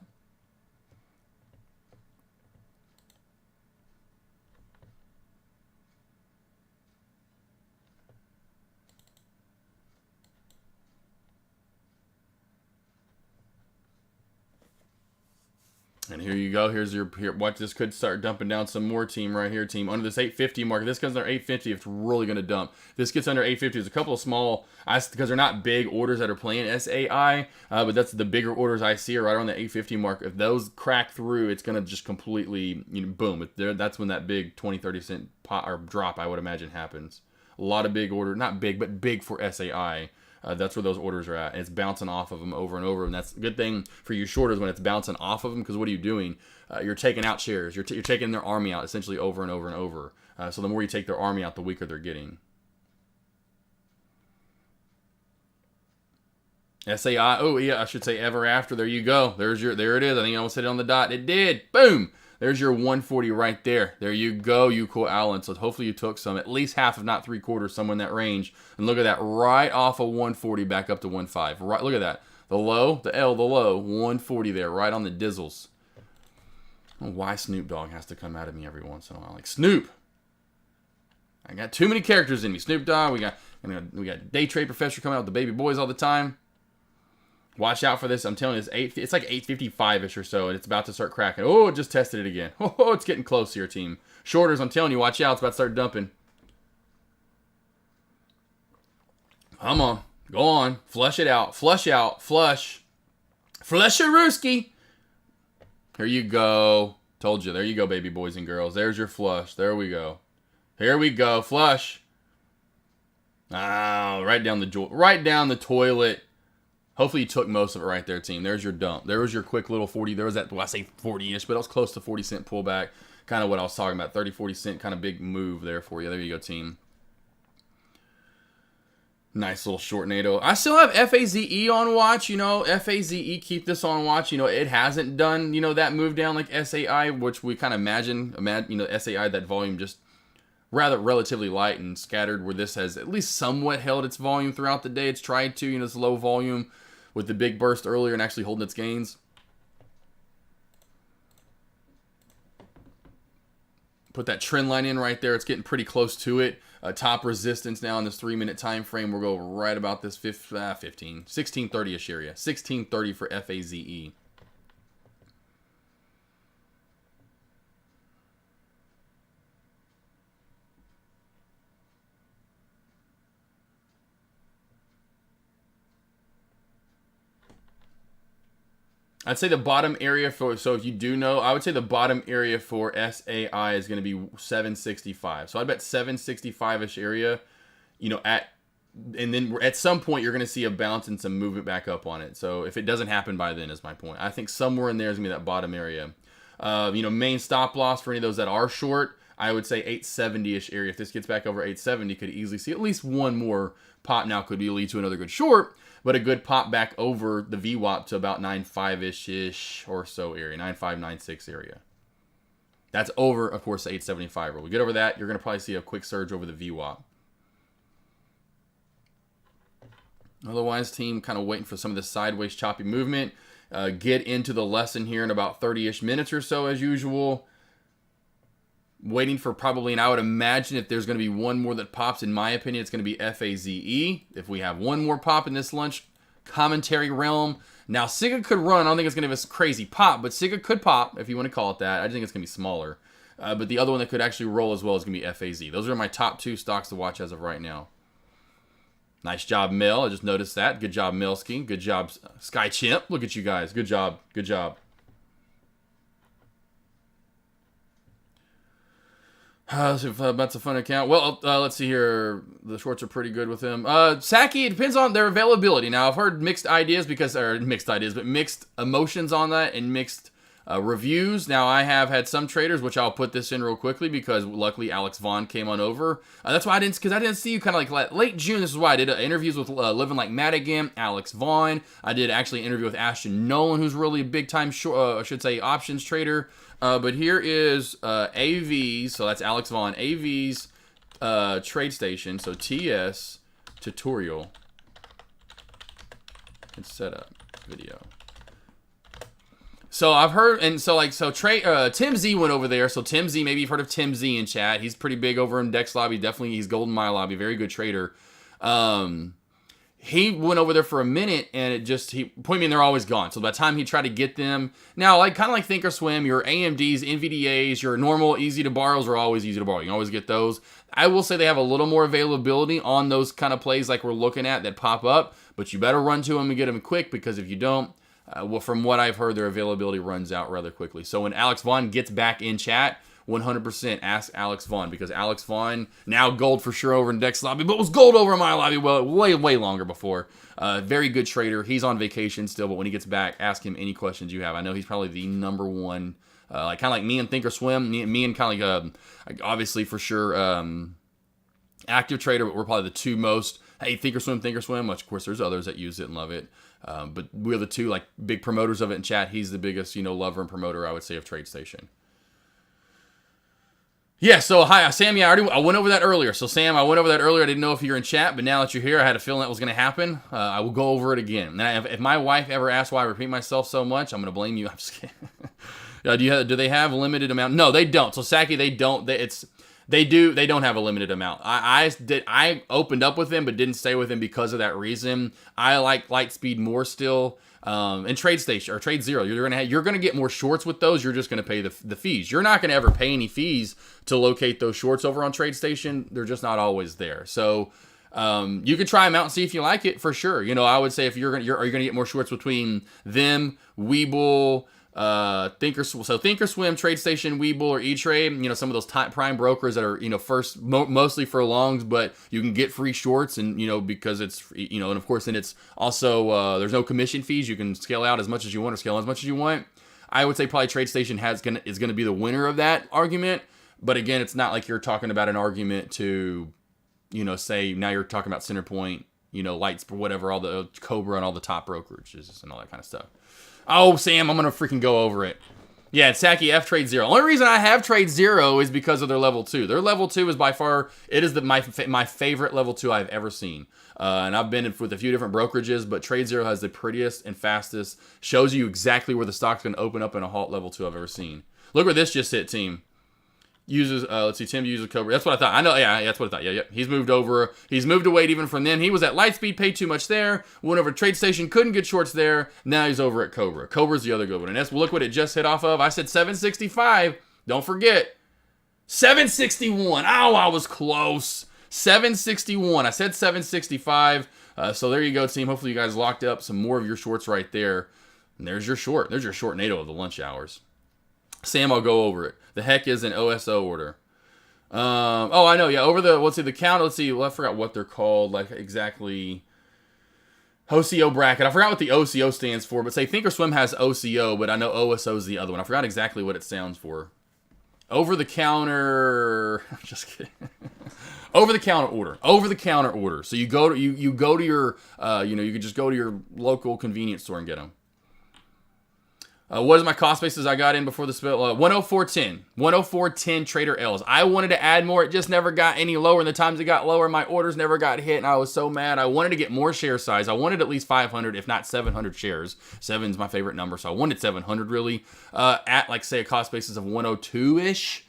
[SPEAKER 6] And here you go. Here's your watch. This could start dumping down some more, team, right here, team. Under this 850 mark. If this comes under 850, it's really going to dump. If this gets under 850, there's a couple of small, because they're not big orders that are playing SAI, but that's the bigger orders I see are right around the 850 mark. If those crack through, it's going to just completely, you know, boom. That's when that big 20, 30 cent pot or drop, I would imagine, happens. A lot of big order, not big, but big for SAI. That's where those orders are at. And it's bouncing off of them over and over. And that's a good thing for you shorters when it's bouncing off of them, because what are you doing? You're taking out shares. You're taking their army out essentially over and over and over. So the more you take their army out, the weaker they're getting. SAI. Oh, yeah, I should say ever after. There you go. There it is. I think I almost hit it on the dot. It did. Boom. There's your 140 right there. There you go, you cool Allen. So hopefully you took some, at least half, if not 3/4, somewhere in that range. And look at that, right off of 140 back up to 1.5. Right, look at that. The low, the L, the low, 140 there, right on the dizzles. I don't know why Snoop Dogg has to come out of me every once in a while. Like, Snoop! I got too many characters in me. Snoop Dogg, we got Day Trade Professor coming out with the baby boys all the time. Watch out for this. I'm telling you, it's like 855-ish or so, and it's about to start cracking. Oh, it just tested it again. Oh, it's getting close here, team. Shorters, I'm telling you, watch out. It's about to start dumping. Come on. Go on. Flush it out. Flush out. Flush. Flush your rooski. Here you go. Told you. There you go, baby boys and girls. There's your flush. There we go. Here we go. Flush. Ah, right down the toilet. Hopefully you took most of it right there, team. There's your dump. There was your quick little 40. There was that, well, I say 40-ish, but it was close to 40 cent pullback. Kind of what I was talking about. 30, 40 cent kind of big move there for you. There you go, team. Nice little short NATO. I still have FAZE on watch. You know, FAZE, keep this on watch. You know, it hasn't done, you know, that move down like SAI, which we kind of imagine, you know, SAI, that volume just rather relatively light and scattered, where this has at least somewhat held its volume throughout the day. It's tried to, you know, it's low volume with the big burst earlier and actually holding its gains. Put that trend line in right there. It's getting pretty close to it. Top resistance now in this 3-minute time frame. We'll go right about this 1630-ish area. 1630 for FAZE. I'd say the bottom area for, so if you do know, I would say the bottom area for SAI is going to be 765. So I bet 765-ish area, you know, and then at some point you're going to see a bounce and some movement back up on it. So if it doesn't happen by then is my point. I think somewhere in there is going to be that bottom area. You know, main stop loss for any of those that are short, I would say 870-ish area. If this gets back over 870, could easily see at least one more pop. Now could lead to another good short, but a good pop back over the VWAP to about 9.5-ish or so area, 9.5, 9.6 area. That's over, of course, the 875 rule. We get over that, you're going to probably see a quick surge over the VWAP. Otherwise, team, kind of waiting for some of the sideways choppy movement. Get into the lesson here in about 30-ish minutes or so, as usual. Waiting for probably, and I would imagine if there's going to be one more that pops, in my opinion, it's going to be FAZE. If we have one more pop in this lunch commentary realm. Now, SIGA could run. I don't think it's going to give us a crazy pop, but SIGA could pop, if you want to call it that. I think it's going to be smaller. But the other one that could actually roll as well is going to be FAZ. Those are my top 2 stocks to watch as of right now. Nice job, Mel. I just noticed that. Good job, Melski. Good job, Sky Chimp. Look at you guys. Good job. Good job. That's a fun account. Well, let's see here. The shorts are pretty good with him. Saki, it depends on their availability. Now, I've heard mixed emotions on that and mixed Reviews. Now, I have had some traders, which I'll put this in real quickly because luckily Alex Vaughn came on over. That's why I didn't see you kind of like late June. This is why I did interviews with Living Like Madigan, Alex Vaughn. I did actually an interview with Ashton Nolan, who's really a big time, I should say, options trader. But here is AV's, so that's Alex Vaughn, AV's trade station, so TS tutorial and setup video. So I've heard, and so Tim Z went over there. So Tim Z, maybe you've heard of Tim Z in chat. He's pretty big over in Dex Lobby. Definitely, he's Golden Mile Lobby. Very good trader. He went over there for a minute, and he point me, and they're always gone. So by the time he tried to get them, now kind of like Thinkorswim, your AMDs, NVDAs, your normal easy to borrows are always easy to borrow. You can always get those. I will say they have a little more availability on those kind of plays like we're looking at that pop up, but you better run to them and get them quick, because if you don't, well, from what I've heard, their availability runs out rather quickly. So when Alex Vaughn gets back in chat, 100% ask Alex Vaughn, because Alex Vaughn, now gold for sure over in Dex Lobby, but was gold over in my lobby way longer before. Very good trader. He's on vacation still, but when he gets back, ask him any questions you have. I know he's probably the number one, kind of like me and Thinkorswim, me and kind of like obviously for sure active trader, but we're probably the two most, hey, Thinkorswim, which of course there's others that use it and love it. But we're the two like big promoters of it in chat. He's the biggest, lover and promoter, I would say, of TradeStation. Yeah, so hi, Sam. Yeah, I went over that earlier. So Sam, I went over that earlier. I didn't know if you're in chat, but now that you're here, I had a feeling that was going to happen. I will go over it again. And if my wife ever asks why I repeat myself so much, I'm going to blame you. I'm just kidding. Do they have a limited amount? No, they don't. So Saki, they don't. They do. They don't have a limited amount. I opened up with them, but didn't stay with them because of that reason. I like Lightspeed more still. And TradeStation or TradeZero, you're gonna get more shorts with those. You're just gonna pay the fees. You're not gonna ever pay any fees to locate those shorts over on TradeStation. They're just not always there. So you can try them out and see if you like it for sure. I would say if are you gonna get more shorts between them, Webull, Thinkorswim, TradeStation, Webull, or E-Trade, some of those top prime brokers that are, first mostly for longs, but you can get free shorts, and because it's, and of course then it's also there's no commission fees. You can scale out as much as you want or scale as much as you want. I would say probably TradeStation is gonna be the winner of that argument, but again, it's not like you're talking about an argument to, say now you're talking about Centerpoint, Lights, whatever, all the Cobra and all the top brokerages and all that kind of stuff. Oh, Sam, I'm going to freaking go over it. Yeah, it's Saki F TradeZero. Only reason I have TradeZero is because of their level 2. Their level 2 is by far, it is my favorite level 2 I've ever seen. And I've been with a few different brokerages, but TradeZero has the prettiest and fastest, shows you exactly where the stock's going to open up in a halt level 2 I've ever seen. Look where this just hit, team. Uses, let's see, Tim uses Cobra. That's what I thought. I know, yeah, that's what I thought. Yeah. He's moved over. He's moved away even from them. He was at Lightspeed, paid too much there. Went over to TradeStation, couldn't get shorts there. Now he's over at Cobra. Cobra's the other good one. And that's, look what it just hit off of. I said 765. Don't forget. 761. Oh, I was close. 761. I said 765. So there you go, team. Hopefully you guys locked up some more of your shorts right there. And there's your short. There's your short NATO of the lunch hours. Sam, I'll go over it. The heck is an OSO order? Oh, I know. Yeah, over the, let's see, the count. Let's see. Well, I forgot what they're called. Like exactly. OCO bracket. I forgot what the OCO stands for, but say Thinkorswim has OCO, but I know OSO is the other one. I forgot exactly what it stands for. Over the counter. Just kidding. Over the counter order. Over the counter order. So you go to you go to your you can just go to your local convenience store and get them. What is my cost basis I got in before the split? 104.10. 104.10 Trader L's. I wanted to add more. It just never got any lower. And the times it got lower, my orders never got hit. And I was so mad. I wanted to get more share size. I wanted at least 500, if not 700 shares. 7's my favorite number. So I wanted 700 really. At like say a cost basis of 102-ish.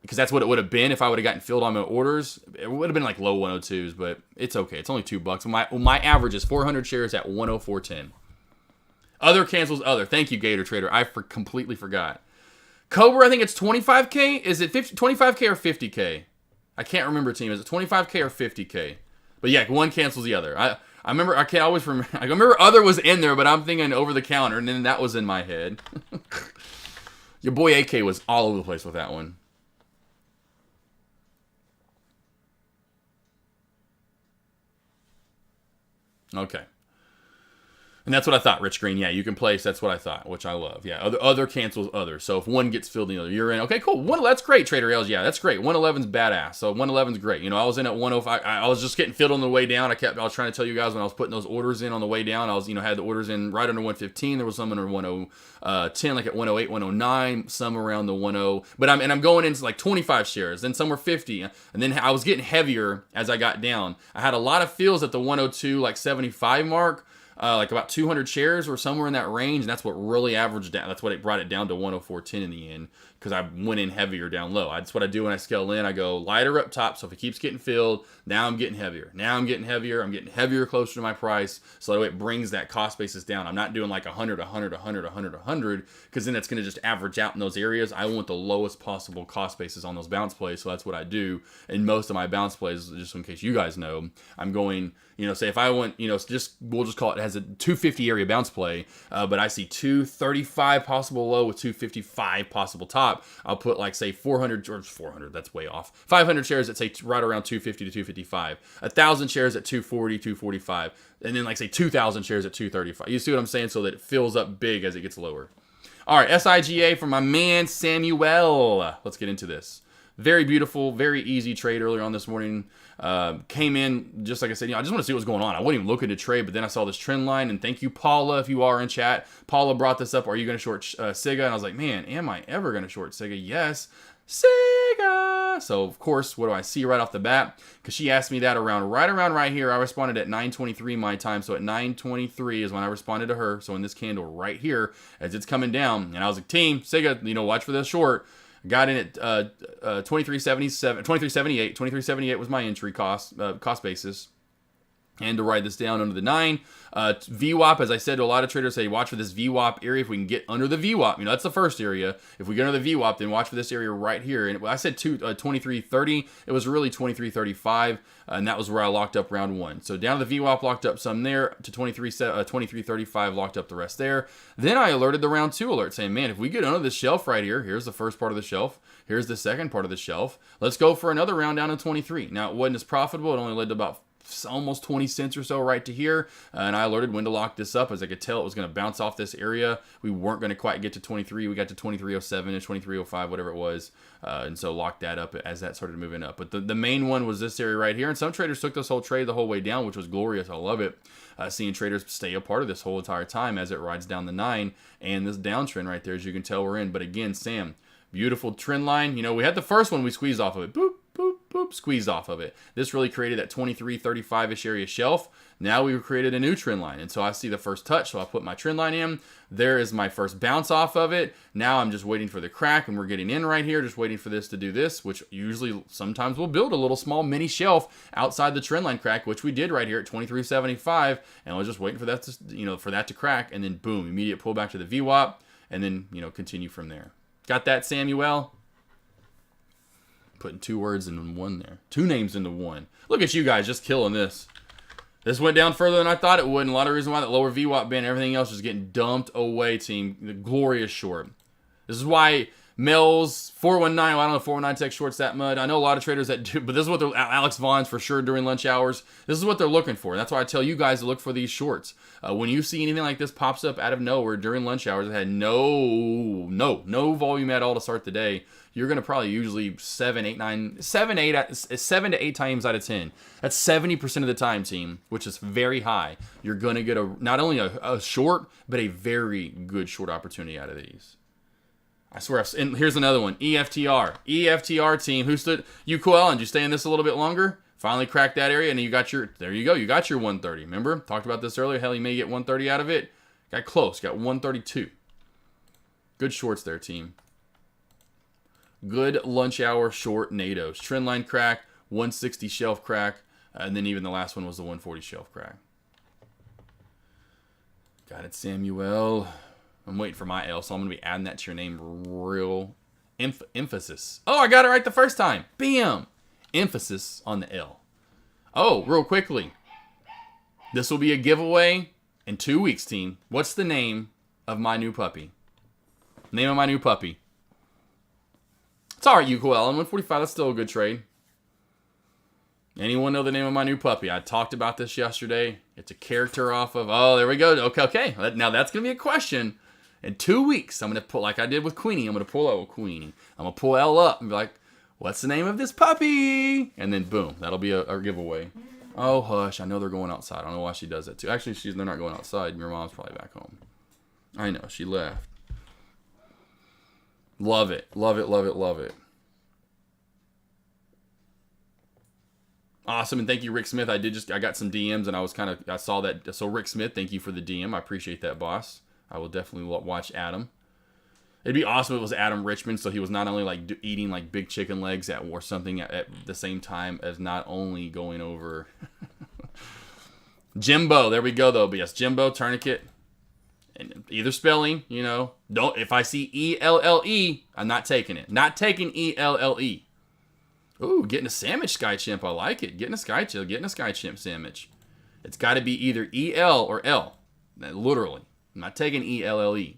[SPEAKER 6] Because that's what it would have been if I would have gotten filled on my orders. It would have been like low 102s, but it's okay. It's only $2. My average is 400 shares at 104.10. Other cancels other. Thank you, Gator Trader. I completely forgot. Cobra, I think it's 25K. Is it 25K or 50K? I can't remember, team. Is it 25K or 50K? But yeah, one cancels the other. I remember. I can't always remember. I remember other was in there, but I'm thinking over the counter, and then that was in my head. Your boy AK was all over the place with that one. Okay. And that's what I thought, Rich Green. Yeah, you can place. That's what I thought, which I love. Yeah, other cancels other. So if one gets filled, the other, you're in. Okay, cool. That's great, Trader Ales. Yeah, that's great. 111's badass. So 111's great. I was in at 105. I was just getting filled on the way down. I was trying to tell you guys when I was putting those orders in on the way down. I was, had the orders in right under 115. There was some under 10, like at 108, 109. Some around the 10. But I'm going into like 25 shares. Then some were 50. And then I was getting heavier as I got down. I had a lot of fills at the 102, like 75 mark. Like about 200 shares or somewhere in that range, and that's what really averaged down. That's what it brought it down to 104.10 in the end, because I went in heavier down low. That's what I do when I scale in. I go lighter up top, so if it keeps getting filled, now I'm getting heavier. Now I'm getting heavier. I'm getting heavier closer to my price, so that way it brings that cost basis down. I'm not doing like 100, 100, 100, 100, 100, because then it's going to just average out in those areas. I want the lowest possible cost basis on those bounce plays, so that's what I do. And most of my bounce plays, just in case you guys know, I'm going, say if I went, we'll just call it has a 250 area bounce play, but I see 235 possible low with 255 possible top. I'll put like say 400 or 400. That's way off. 500 shares at say right around 250 to 255. 1,000 shares at 240, 245, and then like say 2,000 shares at 235. You see what I'm saying? So that it fills up big as it gets lower. All right, SIGA from my man Samuel. Let's get into this. Very beautiful, very easy trade earlier on this morning. Came in, just like I said, I just want to see what's going on. I wasn't even looking to trade, but then I saw this trend line, and thank you, Paula, if you are in chat. Paula brought this up. Are you going to short SIGA? And I was like, man, am I ever going to short SIGA? Yes, SIGA. So, of course, what do I see right off the bat? Because she asked me that right here. I responded at 9:23 my time. So at 9:23 is when I responded to her. So in this candle right here, as it's coming down, and I was like, team, SIGA, watch for this short. Got in at 2377, 2378. 2378 was my entry cost basis. And to ride this down under the 9. VWAP, as I said to a lot of traders, say watch for this VWAP area. If we can get under the VWAP, that's the first area. If we get under the VWAP, then watch for this area right here. And I said 2330. It was really 2335, and that was where I locked up round 1. So down to the VWAP, locked up some there to 2335, locked up the rest there. Then I alerted the round 2 alert, saying, man, if we get under this shelf right here, here's the first part of the shelf. Here's the second part of the shelf. Let's go for another round down to 23. Now, it wasn't as profitable. It only led to about almost 20 cents or so right to here, and I alerted when to lock this up, as I could tell it was going to bounce off this area. We weren't going to quite get to 23. We got to 2307 and 2305, whatever it was, and so locked that up as that started moving up. But the main one was this area right here, and some traders took this whole trade the whole way down, which was glorious. I love it. Seeing traders stay a part of this whole entire time as it rides down the 9, and this downtrend right there, as you can tell, we're in. But again, Sam, beautiful trend line. We had the first one, we squeezed off of it. Boop, boop, boop, squeezed off of it. This really created that 2335-ish area shelf. Now we've created a new trend line. And so I see the first touch, so I put my trend line in. There is my first bounce off of it. Now I'm just waiting for the crack, and we're getting in right here, just waiting for this to do this, which usually sometimes will build a little small mini shelf outside the trend line crack, which we did right here at 2375. And I was just waiting for that to, for that to crack, and then boom, immediate pullback to the VWAP, and then, continue from there. Got that, Samuel? Putting 2 words in one there. 2 names into one. Look at you guys just killing this. This went down further than I thought it would. And a lot of reason why that lower VWAP band, everything else is getting dumped away, team. The glorious short. This is why Mel's 419, well, I don't know if 419 tech shorts that mud. I know a lot of traders that do, but this is what they're, Alex Vaughn's for sure during lunch hours. This is what they're looking for. That's why I tell you guys to look for these shorts. When you see anything like this pops up out of nowhere during lunch hours, it had no volume at all to start the day. You're going to probably usually 7 to 8 times out of 10. That's 70% of the time, team, which is very high. You're going to get not only a short, but a very good short opportunity out of these. I swear. And here's another one. EFTR team. Who stood? You, Coel, you stay in this a little bit longer? Finally cracked that area, and you got your, there you go. You got your 130. Remember? Talked about this earlier. Hell, you may get 130 out of it. Got close. Got 132. Good shorts there, team. Good lunch hour short NATOs. Trend line crack, 160 shelf crack, and then even the last one was the 140 shelf crack. Got it, Samuel. I'm waiting for my L, so I'm going to be adding that to your name real emphasis. Oh, I got it right the first time. Bam! Emphasis on the L. Oh, real quickly. This will be a giveaway in 2 weeks, team. What's the name of my new puppy? Name of my new puppy. It's all right, Yuko Allen. 145, that's still a good trade. Anyone know the name of my new puppy? I talked about this yesterday. It's a character off of... Oh, there we go. Okay. Now that's going to be a question. In 2 weeks, I'm going to pull... Like I did with Queenie. I'm going to pull out with Queenie. I'm going to pull Elle up and be like, what's the name of this puppy? And then boom. That'll be a giveaway. Oh, hush. I know they're going outside. I don't know why she does that too. Actually, they're not going outside. Your mom's probably back home. I know. She left. Love it. Love it. Love it. Love it. Awesome, and thank you, Rick Smith. I got some DMs, and I saw that. So Rick Smith, thank you for the DM. I appreciate that, boss. I will definitely watch Adam. It'd be awesome if it was Adam Richmond, so he was not only like eating like big chicken legs or something at the same time as not only going over Jimbo. There we go, though. But yes, Jimbo Tourniquet, and either spelling, don't. If I see ELLE, I'm not taking it. Not taking ELLE. Ooh, getting a sandwich Sky Chimp. I like it. Getting a Sky Chimp sandwich. It's got to be either EL or L. Literally. I'm not taking ELLE.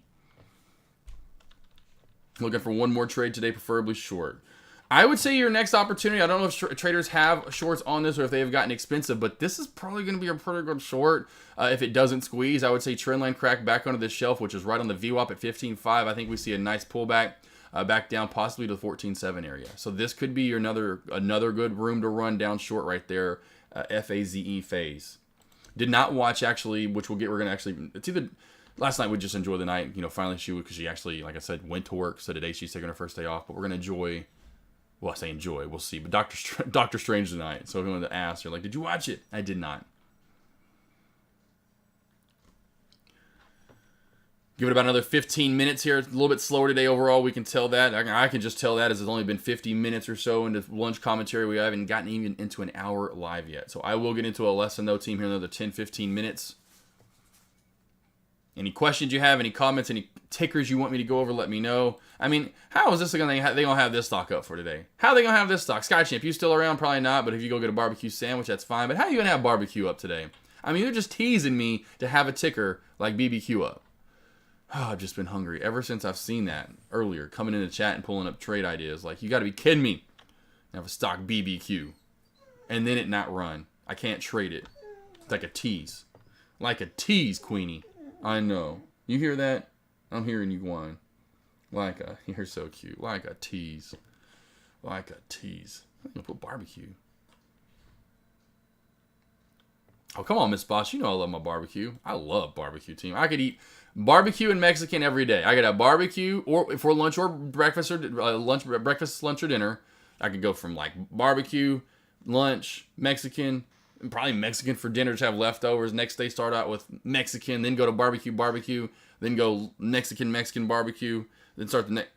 [SPEAKER 6] Looking for one more trade today, preferably short. I would say your next opportunity, I don't know if traders have shorts on this or if they have gotten expensive, but this is probably going to be a pretty good short if it doesn't squeeze. I would say trendline crack back onto the shelf, which is right on the VWAP at 15.5. I think we see a nice pullback. Back down possibly to the 14.7 area. So this could be your another good room to run down short right there. FAZE phase. Did not watch actually, which we're going to actually, it's either, last night we just enjoyed the night, finally because she actually, like I said, went to work. So today she's taking her first day off, but we're going to enjoy, well, I say enjoy, we'll see. But Doctor Strange tonight. So if you wanted to ask, you're like, did you watch it? I did not. Give it about another 15 minutes here. It's a little bit slower today overall. We can tell that. I can just tell that as it's only been 50 minutes or so into lunch commentary. We haven't gotten even into an hour live yet. So I will get into a lesson, though, team, here in another 10, 15 minutes. Any questions you have, any comments, any tickers you want me to go over, let me know. I mean, how is this going to have this stock up for today? How are they going to have this stock? Sky Champ, you still around? Probably not, but if you go get a barbecue sandwich, that's fine. But how are you going to have barbecue up today? I mean, you're just teasing me to have a ticker like BBQ up. Oh, I've just been hungry ever since I've seen that earlier, coming into chat and pulling up trade ideas. Like, you got to be kidding me. Have a stock BBQ. And then it not run. I can't trade it. It's like a tease. Like a tease, Queenie. I know. You hear that? I'm hearing you whine. You're so cute. Like a tease. Like a tease. I'm going to put barbecue. Oh, come on, Miss Boss. You know I love my barbecue. I love barbecue, team. I could eat barbecue and Mexican every day. I could have barbecue or for lunch or breakfast or breakfast, lunch, or dinner. I could go from like barbecue, lunch, Mexican, and probably Mexican for dinner. Just have leftovers. Next day start out with Mexican, then go to barbecue, then go Mexican barbecue, then start the next.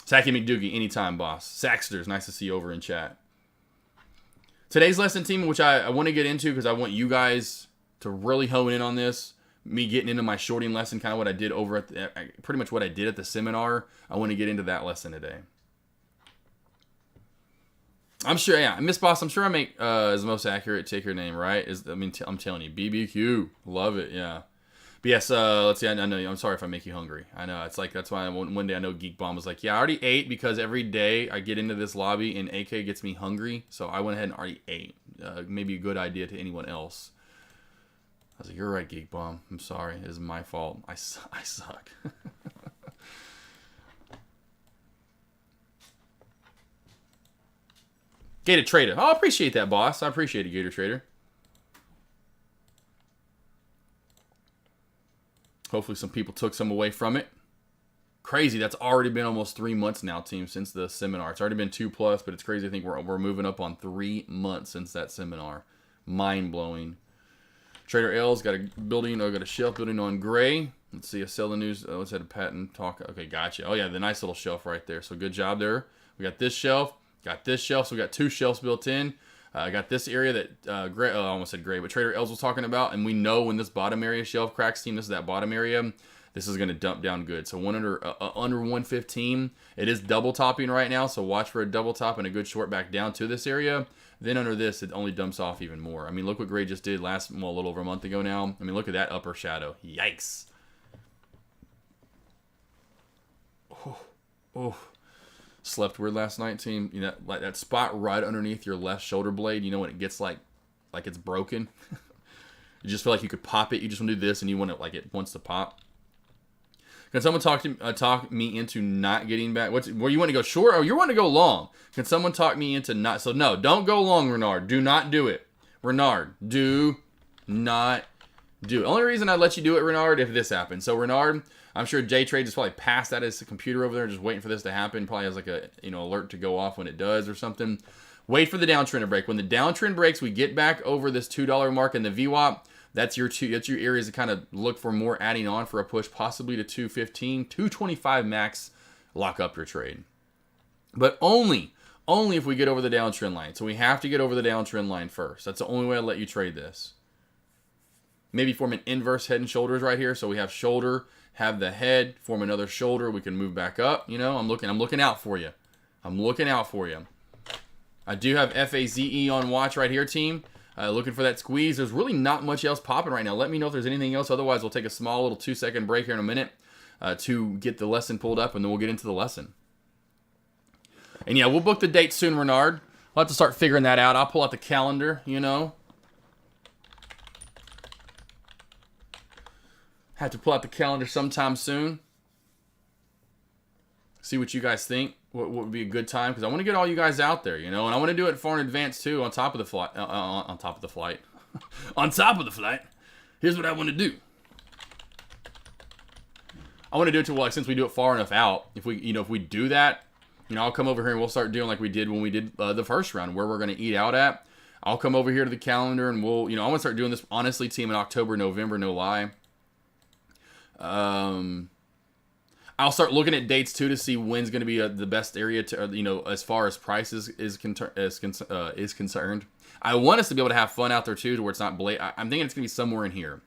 [SPEAKER 6] Sacky McDoogie, anytime, boss. Saxters, nice to see you over in chat. Today's lesson, team, which I want to get into because I want you guys to really hone in on this. Me getting into my shorting lesson, kind of what I did over at pretty much what I did at the seminar. I want to get into that lesson today. I'm sure, yeah, Miss Boss, I'm sure I make as the most accurate ticker name, right? I'm telling you, BBQ, love it, yeah. But yes, let's see, I know, I'm sorry if I make you hungry. I know, it's like, that's why one day I know Geek Bomb was like, yeah, I already ate because every day I get into this lobby and AK gets me hungry, so I went ahead and already ate. Maybe a good idea to anyone else. I was like, you're right, Geek Bomb. I'm sorry, it is my fault. I suck. Gator Trader. Oh, I appreciate that, boss. I appreciate it, Gator Trader. Hopefully some people took some away from it. Crazy. That's already been almost 3 months now, team, since the seminar. It's already been 2+, but it's crazy. I think we're moving up on 3 months since that seminar. Mind-blowing. Trader L's got a building, got a shelf building on gray. Let's see, a selling news. Let's have a patent talk. Okay, gotcha. Oh, yeah, the nice little shelf right there. So good job there. We got this shelf. Got this shelf, so we got 2 shelves built in. I got this area that Gray, I almost said Gray, but Trader Els was talking about, and we know when this bottom area shelf cracks, team, this is that bottom area, this is going to dump down good. So under 115, it is double topping right now, so watch for a double top and a good short back down to this area. Then under this, it only dumps off even more. I mean, look what Gray just did a little over a month ago now. I mean, look at that upper shadow. Yikes. Oh. slept weird last night, team. You know, like that spot right underneath your left shoulder blade. You know when it gets like it's broken. You just feel like you could pop it. You just want to do this, and you want it like it wants to pop. Can someone talk me into not getting back? Where you want to go short? Or you want to go long? Can someone talk me into not? So no, don't go long, Renard. Do not do it, Renard. Do not do it. Only reason I'd let you do it, Renard, if this happens. So Renard, I'm sure J Trades is probably passed at his computer over there, just waiting for this to happen. Probably has like a alert to go off when it does or something. Wait for the downtrend to break. When the downtrend breaks, we get back over this $2 mark in the VWAP. That's your areas to kind of look for more adding on for a push, possibly to 215, 225 max. Lock up your trade, but only if we get over the downtrend line. So we have to get over the downtrend line first. That's the only way I'll let you trade this. Maybe form an inverse head and shoulders right here. So we have shoulder, have the head, form another shoulder. We can move back up. You know, I'm looking out for you. I'm looking out for you. I do have FAZE on watch right here, team. Looking for that squeeze. There's really not much else popping right now. Let me know if there's anything else. Otherwise, we'll take a small little 2-second break here in a minute to get the lesson pulled up, and then we'll get into the lesson. And yeah, we'll book the date soon, Renard. We'll have to start figuring that out. I'll pull out the calendar, you know. Have to pull out the calendar sometime soon. See what you guys think. What would be a good time? Because I want to get all you guys out there, you know. And I want to do it far in advance, too, on top of the flight. On top of the flight. On top of the flight. Here's what I want to do. I want to do it to, like, since we do it far enough out. If we do that, I'll come over here and we'll start doing like we did when we did the first round, where we're going to eat out at. I'll come over here to the calendar and we'll, I want to start doing this, honestly, team, in October, November, no lie. I'll start looking at dates too to see when's going to be the best area to, as far as prices is concerned. I want us to be able to have fun out there too, to where it's not I'm thinking it's going to be somewhere in here.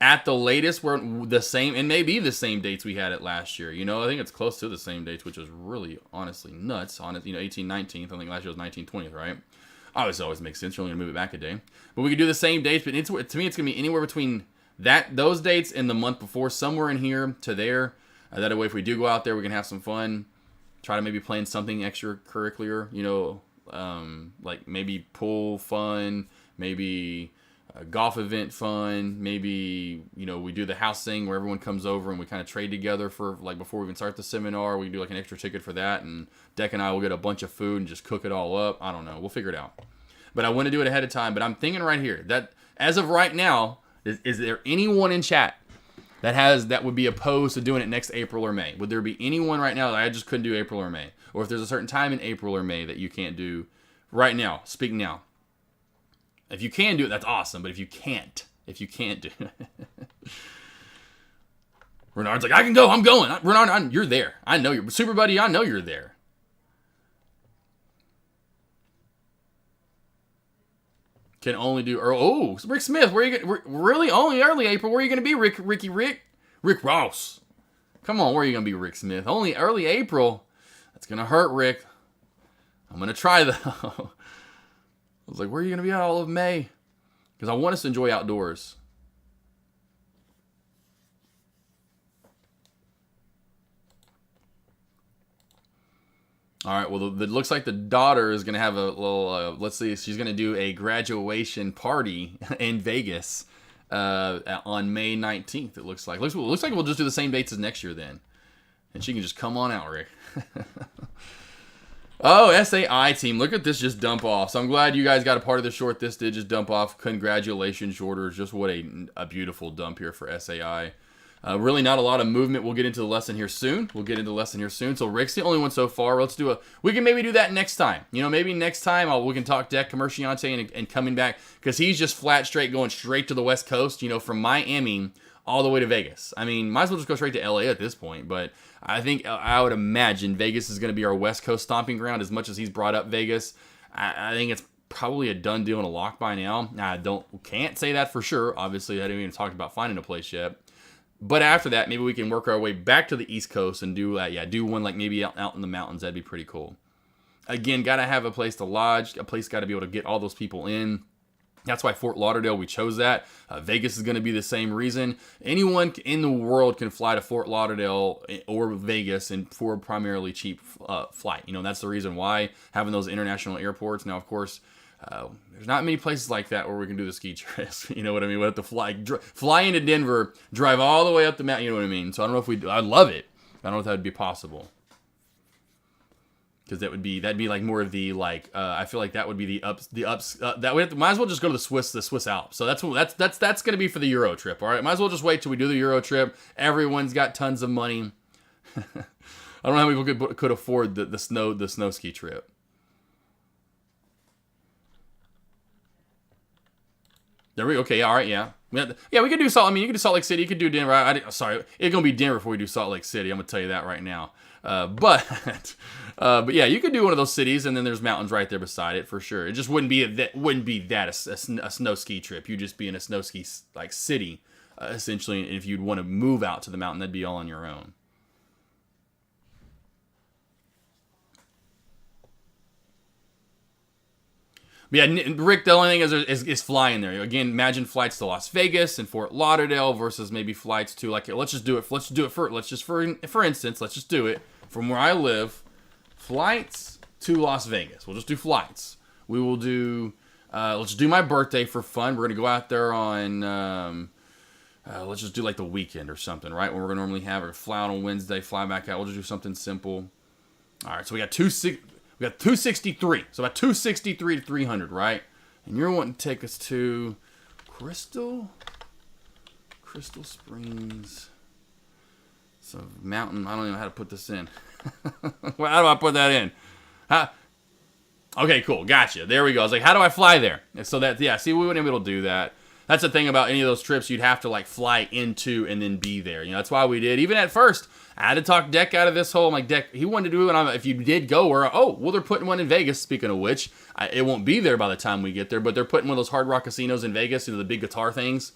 [SPEAKER 6] At the latest, we're the same, and maybe the same dates we had it last year. I think it's close to the same dates, which is really, honestly, nuts. 18, 19th. I think last year was 19, 20th, right? Obviously, always makes sense. You're only going to move it back a day. But we could do the same dates, but to me, it's going to be anywhere between those dates and the month before, somewhere in here to there. That way, if we do go out there, we can have some fun. Try to maybe plan something extracurricular, like maybe pool fun, maybe a golf event fun, maybe, we do the house thing where everyone comes over and we kind of trade together for, like, before we even start the seminar. We do, like, an extra ticket for that, and Deck and I will get a bunch of food and just cook it all up. I don't know. We'll figure it out. But I want to do it ahead of time. But I'm thinking right here that, as of right now, is there anyone in chat that would be opposed to doing it next April or May? Would there be anyone right now that I just couldn't do April or May? Or if there's a certain time in April or May that you can't do right now, speak now. If you can do it, that's awesome. But if you can't do it. Renard's like, I can go, I'm going. Renard, you're there. I know you're Super Buddy, I know you're there. Can only do Rick Smith. Where are you really only early April? Where are you going to be, Rick Ross? Come on, where are you going to be, Rick Smith? Only early April. That's going to hurt, Rick. I'm going to try though. I was like, where are you going to be all of May? Because I want us to enjoy outdoors. All right, well, it looks like the daughter is going to have a little, let's see, she's going to do a graduation party in Vegas on May 19th, it looks like. Looks like we'll just do the same dates as next year then. And she can just come on out, Rick. Oh, SAI team, look at this just dump off. So I'm glad you guys got a part of the short. This did just dump off. Congratulations, shorters. Just what a beautiful dump here for SAI. Really not a lot of movement. We'll get into the lesson here soon. So Rick's the only one so far. We can maybe do that next time. Maybe next time we can talk Deck Commerciante and coming back, because he's just flat straight going straight to the West Coast, from Miami all the way to Vegas. I mean, might as well just go straight to LA at this point, but I would imagine Vegas is going to be our West Coast stomping ground. As much as he's brought up Vegas, I think it's probably a done deal and a lock by now. Now, can't say that for sure. Obviously, I haven't even talked about finding a place yet. But after that, maybe we can work our way back to the East Coast and do one like maybe out in the mountains. That'd be pretty cool. Again, got to have a place to lodge. A place got to be able to get all those people in. That's why Fort Lauderdale, we chose that. Vegas is going to be the same reason. Anyone in the world can fly to Fort Lauderdale or Vegas and for a primarily cheap flight. You know, that's the reason why having those international airports. Now, of course, there's not many places like that where we can do the ski trips. You know what I mean? We have to fly into Denver, drive all the way up the mountain. You know what I mean? So I don't know if I'd love it. I don't know if that would be possible. Because that'd be like more of the like I feel like that would be the ups that we might as well just go to the Swiss Alps. So that's going to be for the Euro trip. All right, might as well just wait till we do the Euro trip. Everyone's got tons of money. I don't know how people could afford the snow ski trip. There we go. Okay, all right, yeah. Yeah, we could do Salt. I mean, you could do Salt Lake City. You could do Denver. Sorry, it's gonna be Denver before we do Salt Lake City. I'm gonna tell you that right now. But yeah, you could do one of those cities, and then there's mountains right there beside it for sure. It just wouldn't be a snow ski trip. You'd just be in a snow ski like city, essentially. And if you'd want to move out to the mountain, that'd be all on your own. But yeah, Rick, the only thing is flying there. Again, imagine flights to Las Vegas and Fort Lauderdale versus maybe flights to let's just do it for instance, let's just do it from where I live. Flights to Las Vegas. We'll just do flights. We will do. Let's do my birthday for fun. We're gonna go out there on. Let's just do like the weekend or something, right? When we're gonna normally have or fly out on Wednesday, fly back out. We'll just do something simple. All right, so we got 263. So about 263 to 300, right? And you're wanting to take us to Crystal Springs. So mountain. I don't even know how to put this in. Well, how do I put that in? Okay, cool. Gotcha. There we go. I was like, how do I fly there? And so that, yeah, see, we wouldn't be able to do that. That's the thing about any of those trips. You'd have to like fly into and then be there. You know, that's why we did. Even at first, I had to talk Deck out of this whole. I'm like, Deck, he wanted to do it. And if you did go, they're putting one in Vegas. Speaking of which, it won't be there by the time we get there. But they're putting one of those Hard Rock casinos in Vegas, the big guitar things.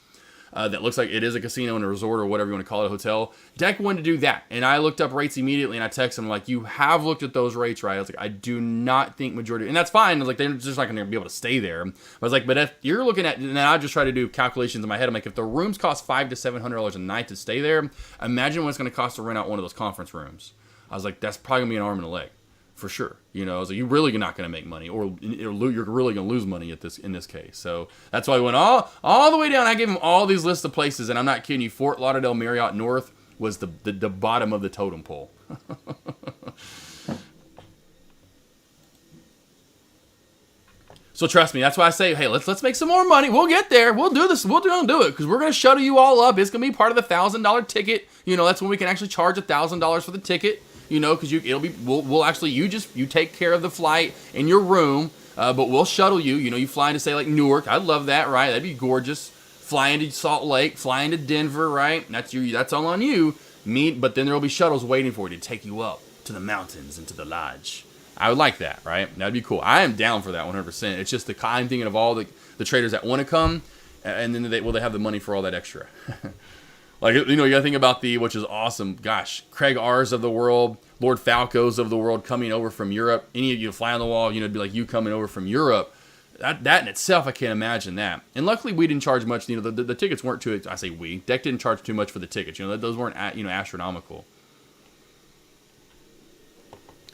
[SPEAKER 6] That looks like it is a casino and a resort or whatever you want to call it, a hotel. Deck wanted to do that. And I looked up rates immediately and I texted him like, you have looked at those rates, right? I was like, I do not think majority, and that's fine. I was like, they're just not going to be able to stay there. I was like, but if you're looking at, and I just try to do calculations in my head. I'm like, if the rooms cost $500 to $700 a night to stay there, imagine what it's going to cost to rent out one of those conference rooms. I was like, that's probably going to be an arm and a leg. For sure, you know, I was like, you're really not going to make money, or you're really going to lose money in this case. So that's why I went all the way down. I gave him all these lists of places, and I'm not kidding you. Fort Lauderdale Marriott North was the bottom of the totem pole. So trust me, that's why I say, hey, let's make some more money. We'll get there. We'll do this. We'll do it because we're going to shuttle you all up. It's going to be part of the $1,000 ticket. You know, that's when we can actually charge $1,000 for the ticket. You know, because we'll actually you take care of the flight in your room, but we'll shuttle you. You know, you fly into say like Newark. I'd love that, right? That'd be gorgeous. Fly into Salt Lake, fly into Denver, right? That's all on you. But then there will be shuttles waiting for you to take you up to the mountains and to the lodge. I would like that, right? That'd be cool. I am down for that 100%. It's just I'm thinking of all the traders that want to come, and then they have the money for all that extra. Like, you know, you gotta think about which is awesome. Gosh, Craig R's of the world, Lord Falco's of the world coming over from Europe. Any of you fly on the wall, you know, it'd be like you coming over from Europe. That in itself, I can't imagine that. And luckily, we didn't charge much. You know, the tickets weren't too. I say we. Deck didn't charge too much for the tickets. You know, those weren't astronomical.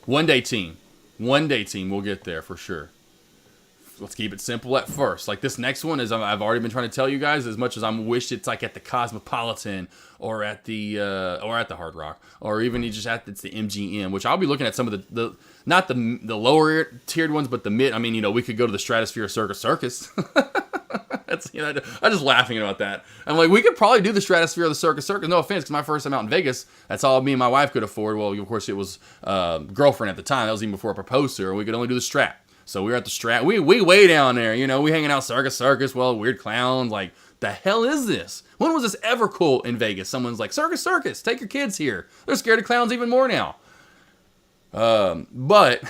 [SPEAKER 6] One day team, we'll get there for sure. Let's keep it simple at first. Like this next one is, I've already been trying to tell you guys, as much as I'm wished it's like at the Cosmopolitan or at the Hard Rock, or even it's the MGM, which I'll be looking at some of the not the lower tiered ones, but the mid. I mean, you know, we could go to the Stratosphere Circus. That's, you know, I'm just laughing about that. I'm like, we could probably do the Stratosphere or the Circus. No offense, because my first time out in Vegas, that's all me and my wife could afford. Well, of course, it was girlfriend at the time. That was even before I proposed to her. We could only do the Strat. So we were at the Strat. We way down there, you know. We hanging out Circus, well, weird clowns. Like, the hell is this? When was this ever cool in Vegas? Someone's like, Circus, take your kids here. They're scared of clowns even more now. But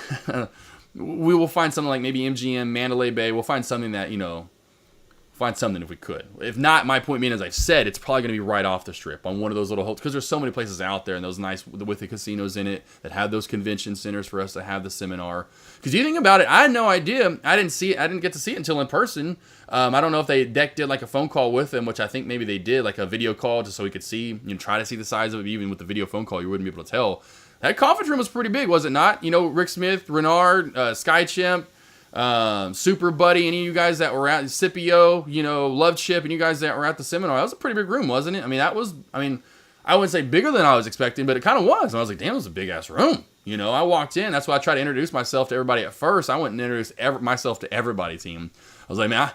[SPEAKER 6] we will find something like maybe MGM, Mandalay Bay. We'll find something that, you know, Find something if we could. If not, my point being, as I said, it's probably going to be right off the strip on one of those little holes, because there's so many places out there and those nice with the casinos in it that have those convention centers for us to have the seminar. Because you think about it, I had no idea. I didn't get to see it until in person. I don't know if Deck did like a phone call with them, which I think maybe they did, like a video call just so we could see, try to see the size of it. Even with the video phone call, you wouldn't be able to tell. That conference room was pretty big, was it not? Rick Smith, Renard, Sky Chimp, Super Buddy, any of you guys that were at Scipio, Love Chip, and you guys that were at the seminar. That was a pretty big room, wasn't it? I wouldn't say bigger than I was expecting, but it kind of was. And I was like, damn, it was a big ass room. I walked in. That's why I tried to introduce myself to everybody at first. I went and introduced myself to everybody, team. I was like, man,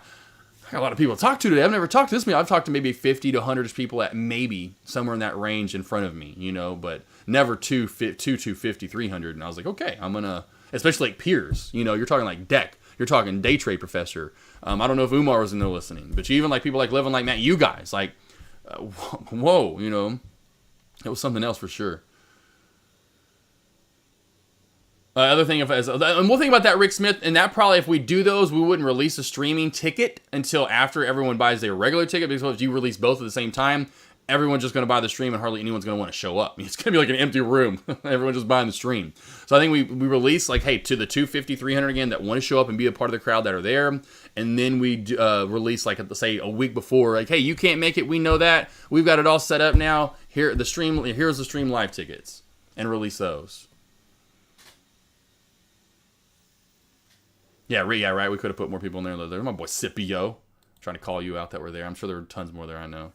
[SPEAKER 6] I got a lot of people to talk to today. I've never talked to this many. I've talked to maybe 50 to 100 people at maybe somewhere in that range in front of me, but never 250, 300. And I was like, okay, I'm going to, especially like peers, you're talking like Deck. You're talking Day Trade Professor. I don't know if Umar was in there listening, but even like people like Living Like Matt, you guys, like, whoa, it was something else for sure. Other thing, and we'll think about that, Rick Smith, and that probably, if we do those, we wouldn't release a streaming ticket until after everyone buys their regular ticket, because if you release both at the same time, everyone's just going to buy the stream and hardly anyone's going to want to show up. It's going to be like an empty room. Everyone's just buying the stream. So I think we release, like, hey, to the 250, 300 again that want to show up and be a part of the crowd that are there. And then we release, like, say, a week before, like, hey, you can't make it. We know that. We've got it all set up now. Here's the stream live tickets. And release those. Yeah, right. We could have put more people in there. There's my boy Scipio. Trying to call you out that were there. I'm sure there were tons more there, I know.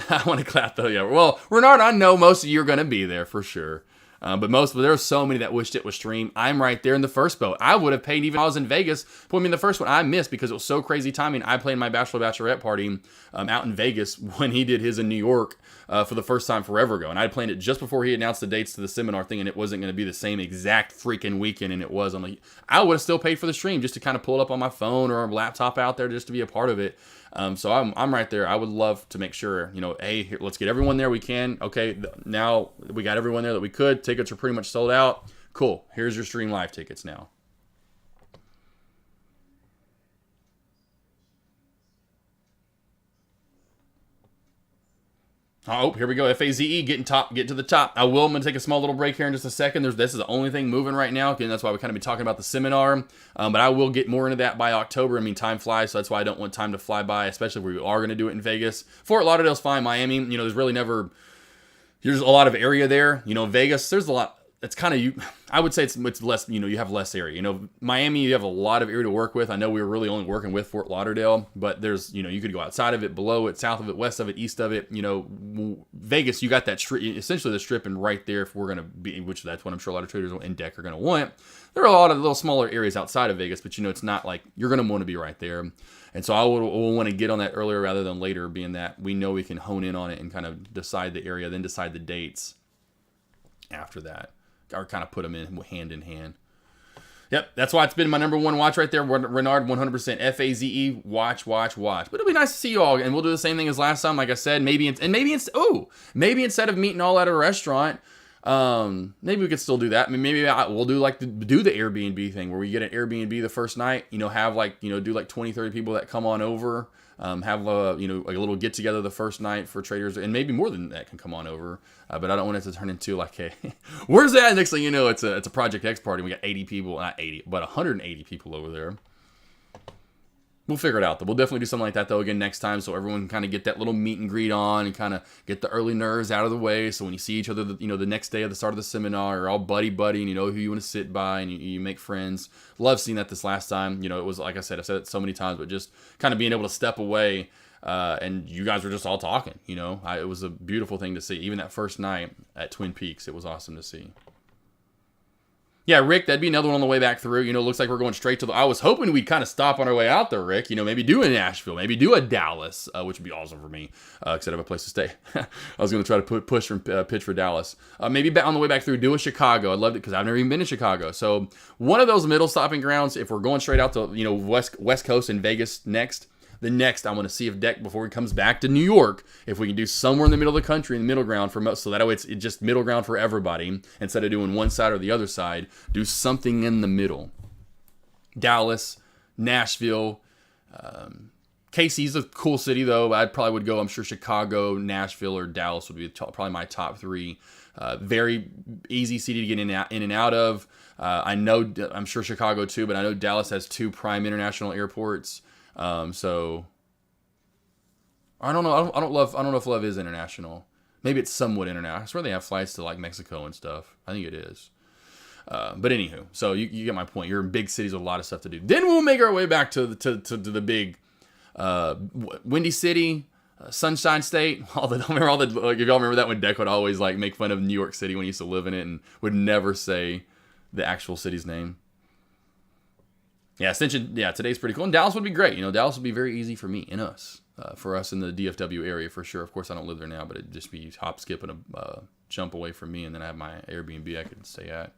[SPEAKER 6] I want to clap though, yeah. Well, Renard, I know most of you are going to be there for sure. But there were so many that wished it was streamed. I'm right there in the first boat. I would have paid even if I was in Vegas. Put me in the first one. I missed because it was so crazy timing. I played my bachelorette party out in Vegas when he did his in New York for the first time forever ago. And I planned it just before he announced the dates to the seminar thing, and it wasn't going to be the same exact freaking weekend, and it was. I would have still paid for the stream just to kind of pull it up on my phone or a laptop out there just to be a part of it. So I'm right there. I would love to make sure, hey, here, let's get everyone there we can. Okay, now we got everyone there that we could. Tickets are pretty much sold out. Cool. Here's your stream live tickets now. Oh, here we go. FAZE getting to the top. I'm going to take a small little break here in just a second. This is the only thing moving right now. Again, that's why we kind of be talking about the seminar. But I will get more into that by October. Time flies, so that's why I don't want time to fly by, especially if we are going to do it in Vegas. Fort Lauderdale's fine. Miami, there's really never. There's a lot of area there. Vegas, there's a lot. It's kind of, I would say it's less, you have less area. Miami, you have a lot of area to work with. I know we were really only working with Fort Lauderdale, but there's, you could go outside of it, below it, south of it, west of it, east of it. Vegas, you got that strip, essentially the strip, and right there, if we're going to be, which that's what I'm sure a lot of traders in Deck are going to want. There are a lot of little smaller areas outside of Vegas, but it's not like you're going to want to be right there. And so I will want to get on that earlier rather than later, being that we know we can hone in on it and kind of decide the area, then decide the dates after that. Or kind of put them in hand. Yep, that's why it's been my number one watch right there. Renard, 100% FAZE, watch. But it'll be nice to see you all, and we'll do the same thing as last time. Like I said, maybe instead of meeting all at a restaurant, maybe we could still do that. Maybe we'll do the Airbnb thing where we get an Airbnb the first night. Have do like 20, 30 people that come on over. Have a little get together the first night for traders, and maybe more than that can come on over. But I don't want it to turn into like, hey, where's that? Next thing you know, it's a Project X party. We got 80 people, not 80, but 180 people over there. We'll figure it out, though. We'll definitely do something like that, though, again next time, so everyone can kind of get that little meet and greet on and kind of get the early nerves out of the way. So when you see each other, the next day at the start of the seminar, you're all buddy, and you know who you want to sit by, and you make friends. Love seeing that this last time. It was, like I said, I've said it so many times, but just kind of being able to step away, and you guys were just all talking, it was a beautiful thing to see. Even that first night at Twin Peaks, it was awesome to see. Yeah, Rick, that'd be another one on the way back through. Looks like we're going straight to I was hoping we'd kind of stop on our way out there, Rick. Maybe do a Nashville, maybe do a Dallas, which would be awesome for me, because I'd have a place to stay. I was going to try to pitch for Dallas. Maybe on the way back through, do a Chicago. I'd love it because I've never even been to Chicago. So one of those middle stopping grounds, if we're going straight out to West Coast and Vegas next. The next, I want to see if Deck, before he comes back to New York, if we can do somewhere in the middle of the country, in the middle ground, so that way it's just middle ground for everybody. Instead of doing one side or the other side, do something in the middle. Dallas, Nashville, KC's a cool city, though. I probably would go, I'm sure Chicago, Nashville, or Dallas would be probably my top three. Very easy city to get in and out of. I'm sure Chicago too, but I know Dallas has 2 prime international airports. So I don't know. I don't know if Love is international. Maybe it's somewhat international. I swear they have flights to like Mexico and stuff. I think it is. But anywho, so you get my point. You're in big cities with a lot of stuff to do. Then we'll make our way back to the big Windy City, Sunshine State. If y'all remember that when Deck would always like make fun of New York City when he used to live in it and would never say the actual city's name. Yeah, Ascension. Yeah, today's pretty cool. And Dallas would be great. Dallas would be very easy for me and us. For us in the DFW area, for sure. Of course, I don't live there now, but it'd just be hop, skip, and a jump away from me, and then I have my Airbnb I could stay at.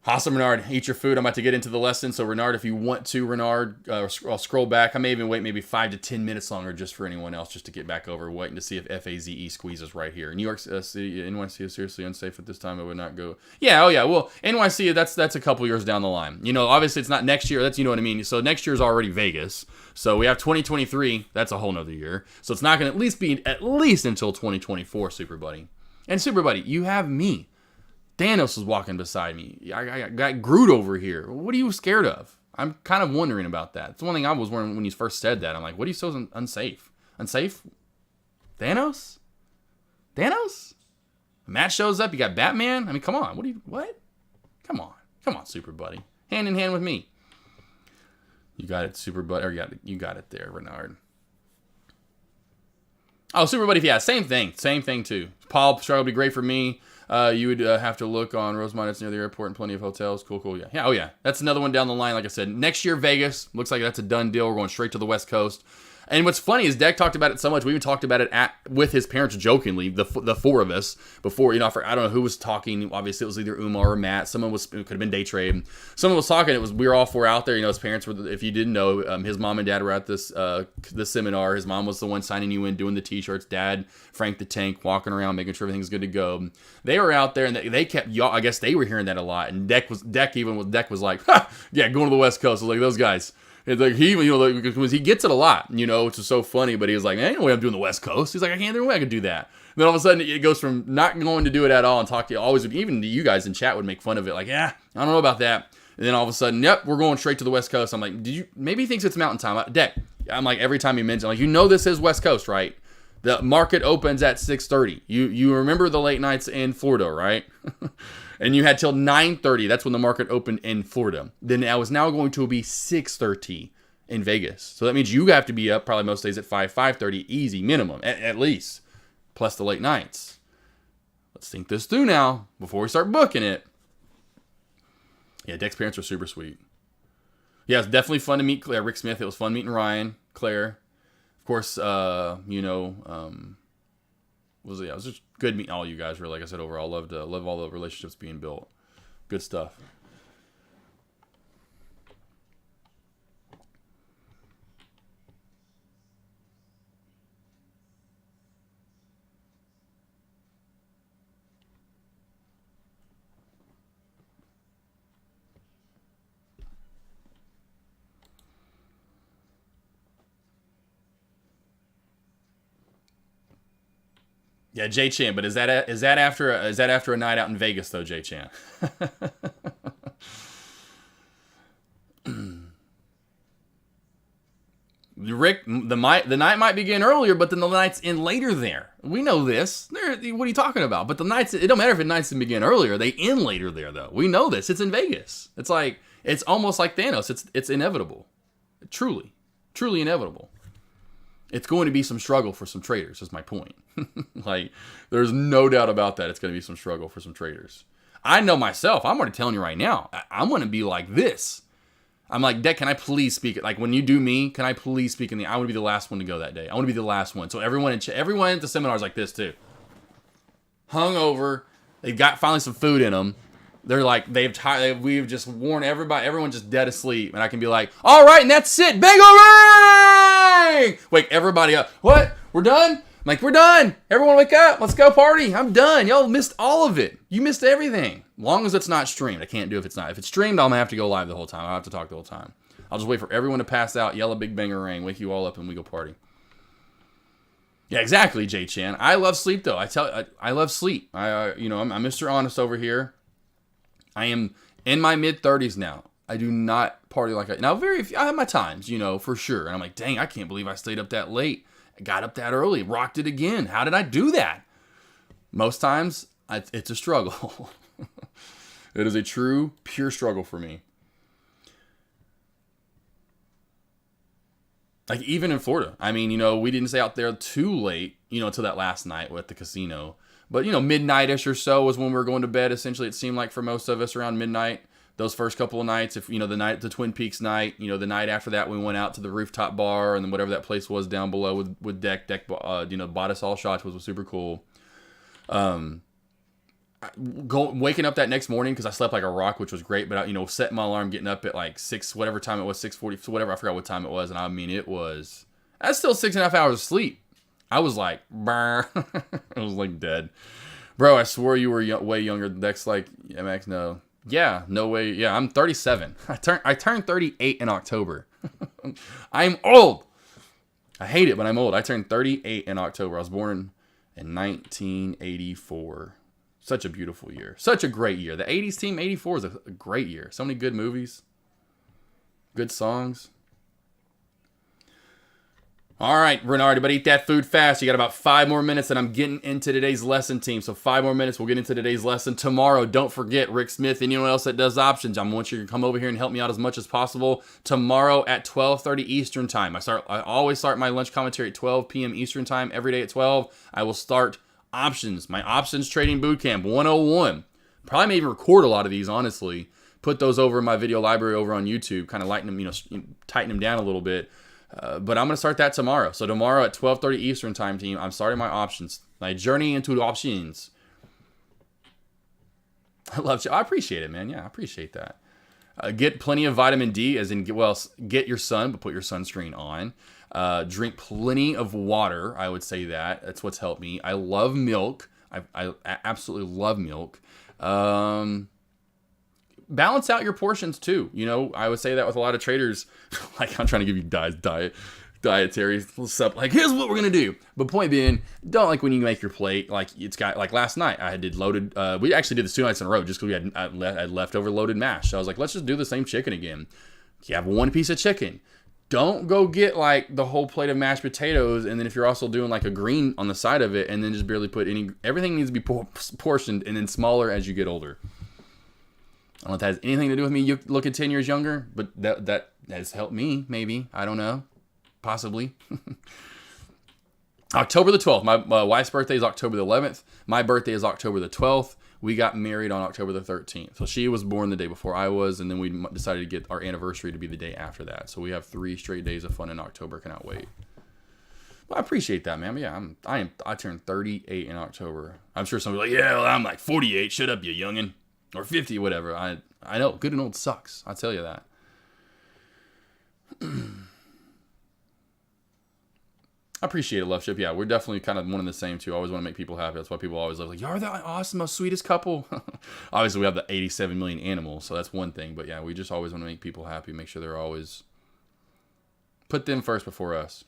[SPEAKER 6] Awesome, Renard. Eat your food. I'm about to get into the lesson. So, Renard, if you want to, I'll scroll back. I may even wait maybe 5 to 10 minutes longer just for anyone else just to get back over, waiting to see if FAZE squeezes right here. New York City, NYC is seriously unsafe at this time. I would not go. Yeah, oh yeah. Well, NYC, that's a couple years down the line. Obviously it's not next year. That's, you know what I mean? So next year is already Vegas. So we have 2023. That's a whole nother year. So it's not going to at least until 2024, Super Buddy. And Super Buddy, you have me. Thanos is walking beside me. I got Groot over here. What are you scared of? I'm kind of wondering about that. It's one thing I was wondering when you first said that. I'm like, what are you so unsafe? Unsafe? Thanos? Matt shows up. You got Batman? I mean, come on. What? Come on, Super Buddy. Hand in hand with me. You got it, Super Buddy. Or you got it there, Renard. Oh, Super Buddy. Yeah, same thing. Same thing, too. Paul, Chicago would be great for me. You would have to look on Rosemont. It's near the airport and plenty of hotels. Cool. Yeah. Oh, yeah. That's another one down the line. Like I said, next year, Vegas. Looks like that's a done deal. We're going straight to the West Coast. And what's funny is Deck talked about it so much. We even talked about it with his parents jokingly, the 4 of us, before, I don't know who was talking. Obviously, it was either Umar or Matt. It could have been Day Trade. Someone was talking. We were all 4 out there. His parents were, if you didn't know, his mom and dad were at this seminar. His mom was the one signing you in, doing the t-shirts. Dad, Frank the Tank, walking around, making sure everything's good to go. They were out there, and they kept, I guess they were hearing that a lot. And Deck was like, ha, yeah, going to the West Coast. I was like, those guys. It's like because he gets it a lot, which is so funny. But he was like, ain't no way I'm doing the West Coast. He's like, I can't, there way I could do that. And then all of a sudden, it goes from not going to do it at all and talk to you always. Even you guys in chat would make fun of it, like, yeah, I don't know about that. And then all of a sudden, yep, we're going straight to the West Coast. I'm like, maybe he thinks it's Mountain Time. Deck. I'm like, every time he mentions, like, this is West Coast, right? The market opens at 6:30. You remember the late nights in Florida, right? And you had till 9:30. That's when the market opened in Florida. Then it was now going to be 6:30 in Vegas. So that means you have to be up probably most days at 5:30, easy, minimum, at least. Plus the late nights. Let's think this through now before we start booking it. Yeah, Deck's parents are super sweet. Yeah, it's definitely fun to meet Claire. Rick Smith, it was fun meeting Ryan, Claire. Of course, it was just good meeting all you guys. Really, like I said, overall, love all the relationships being built. Good stuff. Yeah, Jay Chan, but is that after a night out in Vegas though, Jay Chan? Rick, the night might begin earlier, but then the night's in later there. We know this. What are you talking about? But the nights, it don't matter if the nights begin earlier. They end later there though. We know this. It's in Vegas. It's almost like Thanos. It's inevitable. Truly inevitable. It's going to be some struggle for some traders, is my point. Like, there's no doubt about that. It's going to be some struggle for some traders. I know myself. I'm already telling you right now. I'm going to be like this. I'm like, Deck, can I please speak? Like, when you do me, can I please speak I want to be the last one to go that day. I want to be the last one. So everyone at the seminar is like this, too. Hungover. They've got finally some food in them. They're like, we've just worn everybody. Everyone's just dead asleep. And I can be like, all right, and that's it. Bagel ring! Wake everybody up. What? We're done? I'm like, we're done. Everyone wake up. Let's go party. I'm done. Y'all missed all of it. You missed everything. Long as it's not streamed. I can't do it if it's not. If it's streamed, I'm going to have to go live the whole time. I'll have to talk the whole time. I'll just wait for everyone to pass out, yell a big banger ring, wake you all up, and we go party. Yeah, exactly, Jay Chan. I love sleep though. I love sleep. I'm Mr. Honest over here. I am in my mid-30s now. I do not party like I have my times, for sure. And I'm like, dang, I can't believe I stayed up that late. I got up that early, rocked it again. How did I do that? Most times, it's a struggle. It is a true, pure struggle for me. Like, even in Florida. I mean, we didn't stay out there too late, until that last night at the casino. But, midnight-ish or so was when we were going to bed. Essentially, it seemed like for most of us around midnight. Those first couple of nights, if, the Twin Peaks night, the night after that, we went out to the rooftop bar and then whatever that place was down below with deck, bought us all shots, was super cool. Waking up that next morning because I slept like a rock, which was great, but setting my alarm, getting up at like 6, whatever time it was, 6:40, whatever, I forgot what time it was, and I mean that's still 6.5 hours of sleep. I was like, brr. I was like dead, bro. I swore you were way younger. Dex like, yeah, Max, no, yeah, no way, yeah, I'm 37. I turned 38 in October. I'm old. I hate it, but I'm old. I turned 38 in October. I was born in 1984. Such a beautiful year. Such a great year. The 80s team, 84 is a great year. So many good movies. Good songs. All right, Renard, but eat that food fast. You got about 5 more minutes, and I'm getting into today's lesson, team. So 5 more minutes, we'll get into today's lesson. Tomorrow, don't forget, Rick Smith, anyone else that does options, I want you to come over here and help me out as much as possible. Tomorrow at 12:30 Eastern Time. I always start my lunch commentary at 12 p.m. Eastern Time. Every day at 12, I will start options. My options trading bootcamp 101. Probably may even record a lot of these, honestly. Put those over in my video library over on YouTube, kind of lighten them, tighten them down a little bit. But I'm going to start that tomorrow. So tomorrow at 12:30 Eastern Time, team, I'm starting my options. My journey into options. I love you. I appreciate it, man. Yeah, I appreciate that. Get plenty of vitamin D, as in, get your sun, but put your sunscreen on. Drink plenty of water. I would say that's what's helped me. I love milk. I absolutely love milk. Balance out your portions too. I would say that with a lot of traders. Like, I'm trying to give you dietary stuff. Like, here's what we're gonna do. But point being, don't, like, when you make your plate, like, it's got, like, last night I did loaded. We actually did this 2 nights in a row just because I had leftover loaded mash. So I was like, let's just do the same chicken again. You have one piece of chicken. Don't go get like the whole plate of mashed potatoes, and then if you're also doing like a green on the side of it, and then just barely put any. Everything needs to be portioned and then smaller as you get older. I don't know if that has anything to do with me. You look at 10 years younger, but that has helped me. Maybe, I don't know, possibly. October the 12th. My wife's birthday is October the 11th. My birthday is October the 12th. We got married on October the 13th. So she was born the day before I was, and then we decided to get our anniversary to be the day after that. So we have 3 straight days of fun in October. Cannot wait. Well, I appreciate that, man. But yeah, I turned 38 in October. I'm sure somebody's like, yeah, well, I'm like 48. Shut up, you youngin'. Or 50, whatever. I know, good and old sucks. I'll tell you that. I appreciate it, Love Ship. Yeah, we're definitely kind of one and the same, too. I always want to make people happy. That's why people always love, like, you're the awesome, most sweetest couple. Obviously, we have the 87 million animals, so that's one thing. But, yeah, we just always want to make people happy, make sure they're always... Put them first before us.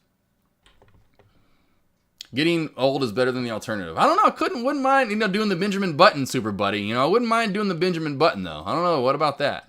[SPEAKER 6] Getting old is better than the alternative. I don't know. Wouldn't mind, doing the Benjamin Button, super buddy. I wouldn't mind doing the Benjamin Button, though. I don't know. What about that?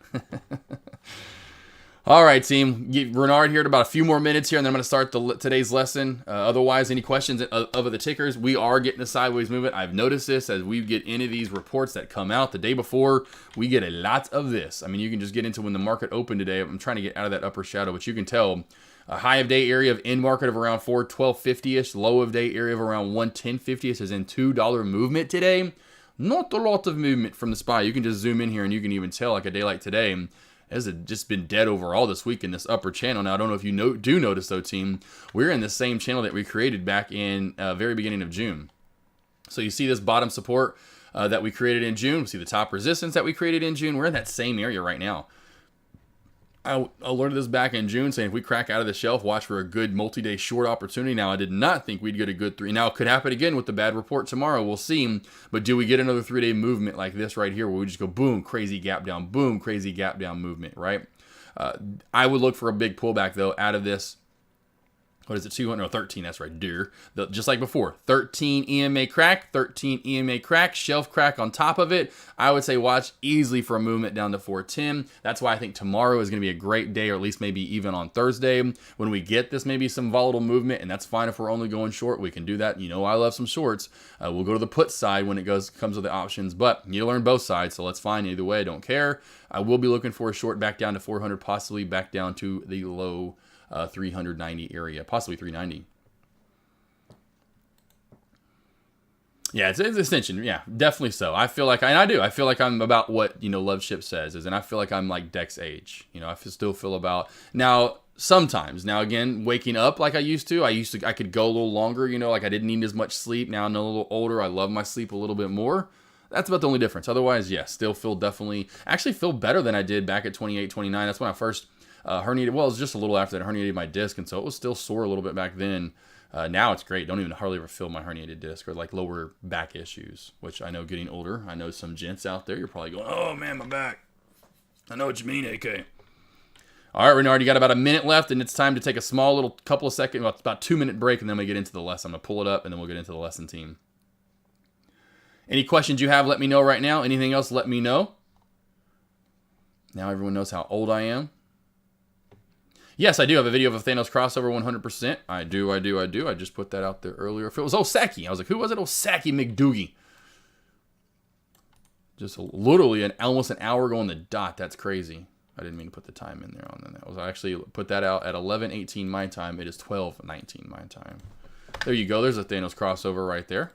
[SPEAKER 6] All right, team. Renard here in about a few more minutes here, and then I'm going to start today's lesson. Otherwise, any questions of the tickers? We are getting a sideways movement. I've noticed this as we get into these reports that come out the day before. We get a lot of this. I mean, you can just get into when the market opened today. I'm trying to get out of that upper shadow, but you can tell a high of day area of end market of around 412.50ish, low of day area of around 110.50ish is in $2 movement today. Not a lot of movement from the SPY. You can just zoom in here and you can even tell, like a day like today, has just been dead overall this week in this upper channel. Now, I don't know if you do notice, though, team, we're in the same channel that we created back in very beginning of June. So you see this bottom support that we created in June. We see the top resistance that we created in June. We're in that same area right now. I alerted this back in June saying if we crack out of the shelf, watch for a good multi-day short opportunity. Now, I did not think we'd get a good 3. Now, it could happen again with the bad report tomorrow. We'll see. But do we get another 3-day movement like this right here where we just go boom, crazy gap down, boom, crazy gap down movement, right? I would look for a big pullback, though, out of this. What is it? 200? No, 13. That's right, dear. Just like before. 13 EMA crack, 13 EMA crack, shelf crack on top of it. I would say watch easily for a movement down to 410. That's why I think tomorrow is going to be a great day, or at least maybe even on Thursday when we get this maybe some volatile movement, and that's fine if we're only going short. We can do that. You know, I love some shorts. We'll go to the put side when it comes with the options, but you learn both sides, so let's fine either way. I don't care. I will be looking for a short back down to 400, possibly back down to the low 390 area, possibly 390. Yeah, it's extension. Yeah, definitely so. I feel like, and I do. I feel like I'm about what, Love Ship says is, and I feel like I'm like Dex age. I still feel about now. Sometimes now again, waking up like I used to. I could go a little longer. Like I didn't need as much sleep. Now I'm a little older. I love my sleep a little bit more. That's about the only difference. Otherwise, yeah, still feel actually feel better than I did back at 28, 29. That's when I first herniated. Well, it was just a little after that I herniated my disc, and so it was still sore a little bit back then. Now it's great. Don't even hardly ever feel my herniated disc or like lower back issues, which I know getting older. I know some gents out there, you're probably going, oh man, my back. I know what you mean, AK. All right, Renard, you got about a minute left, and it's time to take a small little couple of seconds, about 2-minute break, and then we get into the lesson. I'm going to pull it up, and then we'll get into the lesson team. Any questions you have, let me know right now. Anything else, let me know. Now everyone knows how old I am. Yes, I do have a video of a Thanos crossover 100%. I do. I just put that out there earlier. If it was Osaki, I was like, who was it? Osaki McDoogie. Just literally almost an hour ago on the dot. That's crazy. I didn't mean to put the time in there. That was actually put that out at 11:18 my time. It is 12:19 my time. There you go. There's a Thanos crossover right there.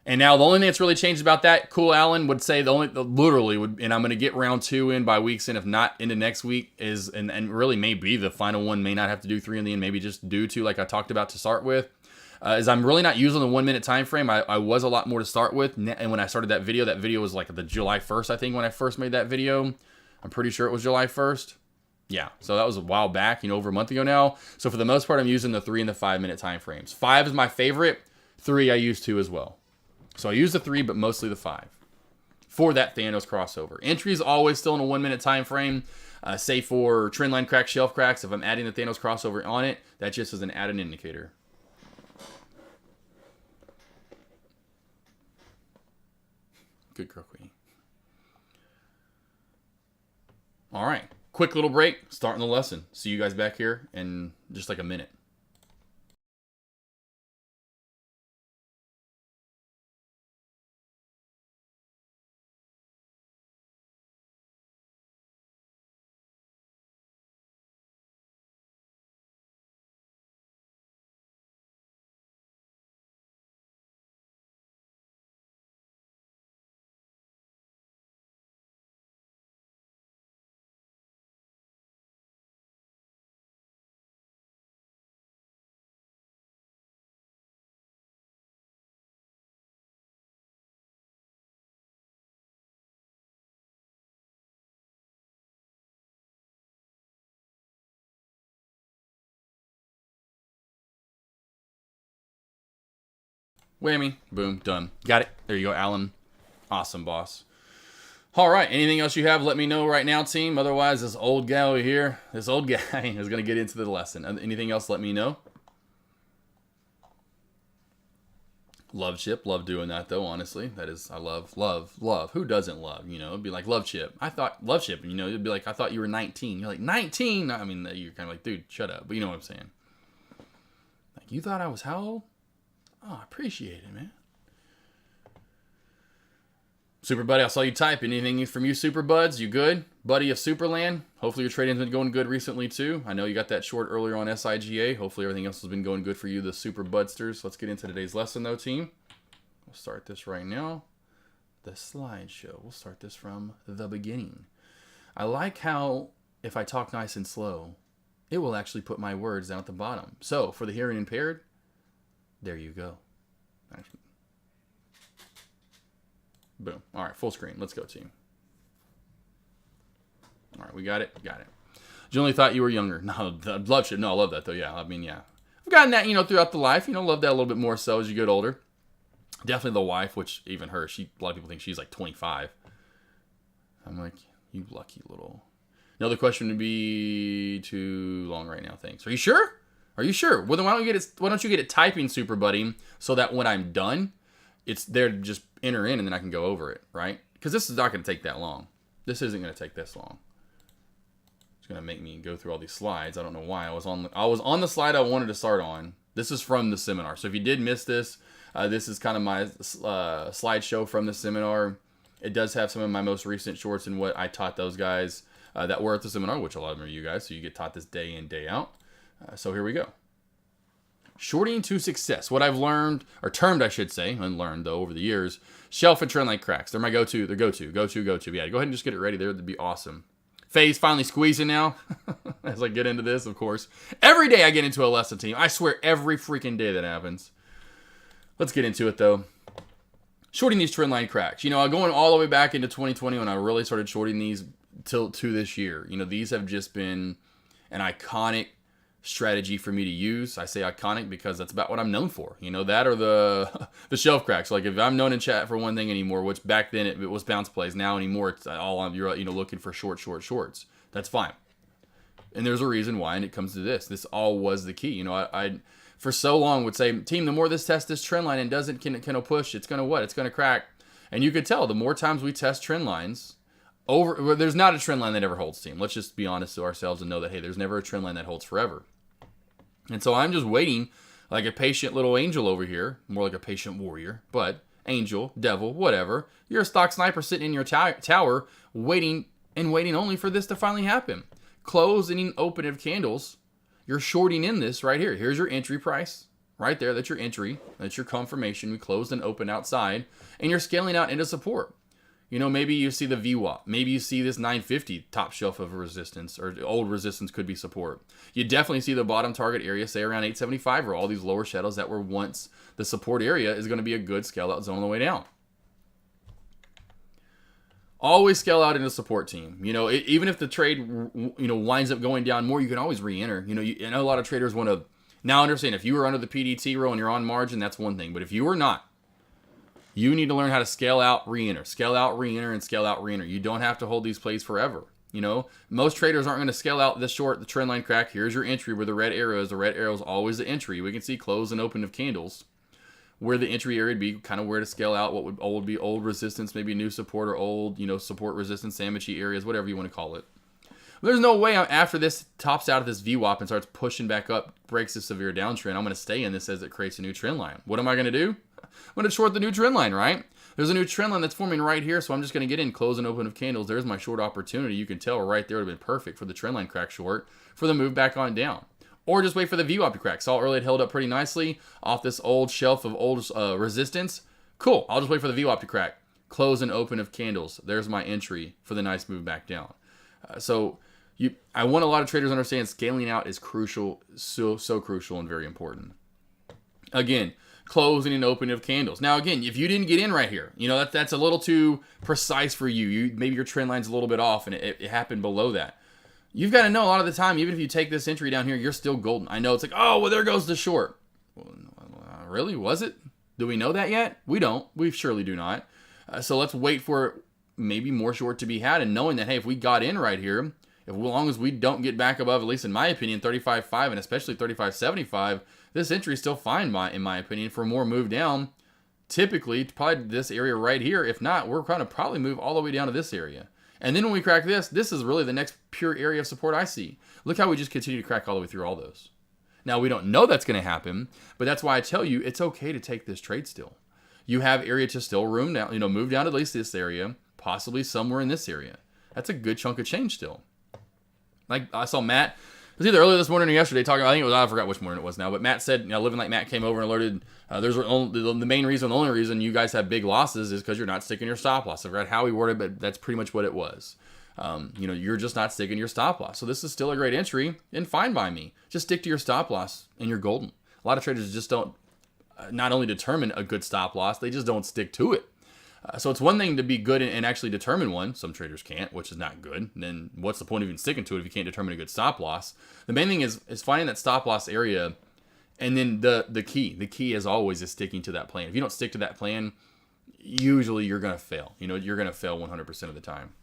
[SPEAKER 6] And now the only thing that's really changed about that, Cool Allen would say literally would, and I'm going to get round 2 in by week's end, if not into next week, is, and really maybe the final one may not have to do 3 in the end, maybe just do 2 like I talked about to start with, is I'm really not using the 1 minute time frame. I was a lot more to start with, and when I started that video was like the July 1st, I think, when I first made that video. I'm pretty sure it was July 1st. Yeah, so that was a while back, over a month ago now. So for the most part, I'm using the 3 and the 5 minute time frames. 5 is my favorite. 3 I use 2 as well. So I use the 3, but mostly the 5 for that Thanos crossover. Entry is always still in a 1 minute time frame, save for trendline cracks, shelf cracks. If I'm adding the Thanos crossover on it, that just is an added indicator. Good girl, Queenie. All right, quick little break, starting the lesson. See you guys back here in just like a minute. Whammy. Boom. Done. Got it. There you go, Alan. Awesome, boss. All right. Anything else you have, let me know right now, team. Otherwise, this old guy over here, this old guy is going to get into the lesson. Anything else, let me know. Love chip. Love doing that, though, honestly. That is, I love. Who doesn't love? It'd be like, love chip. I thought, love chip, it'd be like, I thought you were 19. You're like, 19? I mean, you're kind of like, dude, shut up. But you know what I'm saying. Like, you thought I was how old? Oh, I appreciate it, man. Super Buddy, I saw you type. Anything from you, Super Buds? You good? Buddy of Superland? Hopefully your trading's been going good recently, too. I know you got that short earlier on SIGA. Hopefully everything else has been going good for you, the Super Budsters. Let's get into today's lesson, though, team. We'll start this right now. The slideshow. We'll start this from the beginning. I like how, if I talk nice and slow, it will actually put my words down at the bottom. So, for the hearing impaired, there you go. Boom. All right, full screen. Let's go, team. All right, we got it? Got it. Generally thought you were younger. No, love shit. No, I love that, though. Yeah, I mean, yeah. I've gotten that, throughout the life. Love that a little bit more so as you get older. Definitely the wife, which even her, a lot of people think she's like 25. I'm like, you lucky little. Another question would be too long right now. Thanks. Are you sure? Are you sure? Well, then why don't you get it typing, Super Buddy, so that when I'm done, it's there to just enter in and then I can go over it, right? Because this is not going to take that long. This isn't going to take this long. It's going to make me go through all these slides. I don't know why. I was on the slide I wanted to start on. This is from the seminar. So if you did miss this, this is kind of my slideshow from the seminar. It does have some of my most recent shorts and what I taught those guys that were at the seminar, which a lot of them are you guys. So you get taught this day in, day out. So here we go. Shorting to success. What I've learned, or termed I should say, unlearned though over the years, shelf and trend line cracks. They're my go-to. They're go-to. Yeah, go ahead and just get it ready there. That'd be awesome. Phase finally squeezing now. As I get into this, of course. Every day I get into a lesson team. I swear every freaking day that happens. Let's get into it though. Shorting these trend line cracks. You know, going all the way back into 2020 when I really started shorting these to this year. You know, these have just been an iconic strategy for me to use. I say iconic because that's about what I'm known for. You know, that or the shelf cracks. Like if I'm known in chat for one thing anymore, which back then it was bounce plays. Now anymore it's all on you're looking for shorts. That's fine. And there's a reason why, and it comes to this. This all was the key. You know, I for so long would say, team, the more this tests this trend line and doesn't can push, it's gonna what? It's gonna crack. And you could tell the more times we test trend lines. There's not a trend line that ever holds, team. Let's just be honest to ourselves and know that, hey, there's never a trend line that holds forever. And so I'm just waiting like a patient little angel over here, more like a patient warrior, but angel, devil, whatever. You're a stock sniper sitting in your tower waiting only for this to finally happen. Closing open of candles, you're shorting in this right here. Here's your entry price right there. That's your entry. That's your confirmation. We closed and opened outside, and you're scaling out into support. You know, maybe you see the VWAP. Maybe you see this 950 top shelf of resistance, or old resistance could be support. You definitely see the bottom target area, say around 875, or all these lower shadows that were once the support area is going to be a good scale out zone on the way down. Always scale out into support, team. You know, even if the trade, winds up going down more, you can always re-enter. You know, I know a lot of traders want to now understand if you were under the PDT row and you're on margin, that's one thing. But if you are not, you need to learn how to scale out, re-enter, scale out, re-enter, and scale out, re-enter. You don't have to hold these plays forever. You know, most traders aren't going to scale out this short, the trend line crack. Here's your entry where the red arrow is. The red arrow is always the entry. We can see close and open of candles. Where the entry area would be, kind of where to scale out what would be old resistance, maybe new support or old, support resistance, sandwichy areas, whatever you want to call it. There's no way after this tops out of this VWAP and starts pushing back up, breaks a severe downtrend, I'm going to stay in this as it creates a new trend line. What am I going to do? I'm going to short the new trend line, right? There's a new trend line that's forming right here, so I'm just going to get in, close and open of candles. There's my short opportunity. You can tell right there would have been perfect for the trend line crack short for the move back on down. Or just wait for the VWAP to crack. Saw earlier it held up pretty nicely off this old shelf of old resistance. Cool. I'll just wait for the VWAP to crack. Close and open of candles. There's my entry for the nice move back down. I want a lot of traders to understand scaling out is crucial, so crucial and very important. Again, closing and opening of candles. Now, again, if you didn't get in right here, that's a little too precise for you. Maybe your trend line's a little bit off and it happened below that. You've got to know a lot of the time, even if you take this entry down here, you're still golden. I know it's like, oh, well, there goes the short. Well, really? Was it? Do we know that yet? We don't. We surely do not. So let's wait for maybe more short to be had, and knowing that, hey, if we got in right here, as long as we don't get back above, at least in my opinion, 35.5 and especially 35.75, this entry is still fine, in my opinion, for more move down. Typically, probably this area right here. If not, we're going to probably move all the way down to this area. And then when we crack this is really the next pure area of support I see. Look how we just continue to crack all the way through all those. Now, we don't know that's going to happen, but that's why I tell you it's okay to take this trade still. You have area to still room down, move down to at least this area, possibly somewhere in this area. That's a good chunk of change still. Like I saw Matt, it was either earlier this morning or yesterday talking, I forgot which morning it was now, but Matt said, Living Like Matt came over and alerted, the main reason, the only reason you guys have big losses is because you're not sticking your stop loss. I forgot how he worded it, but that's pretty much what it was. You're just not sticking your stop loss. So this is still a great entry and fine by me. Just stick to your stop loss and you're golden. A lot of traders just don't not only determine a good stop loss, they just don't stick to it. So it's one thing to be good and actually determine one. Some traders can't, which is not good. And then what's the point of even sticking to it if you can't determine a good stop loss? The main thing is finding that stop loss area. And then the key as always is sticking to that plan. If you don't stick to that plan, usually you're going to fail. You're going to fail 100% of the time.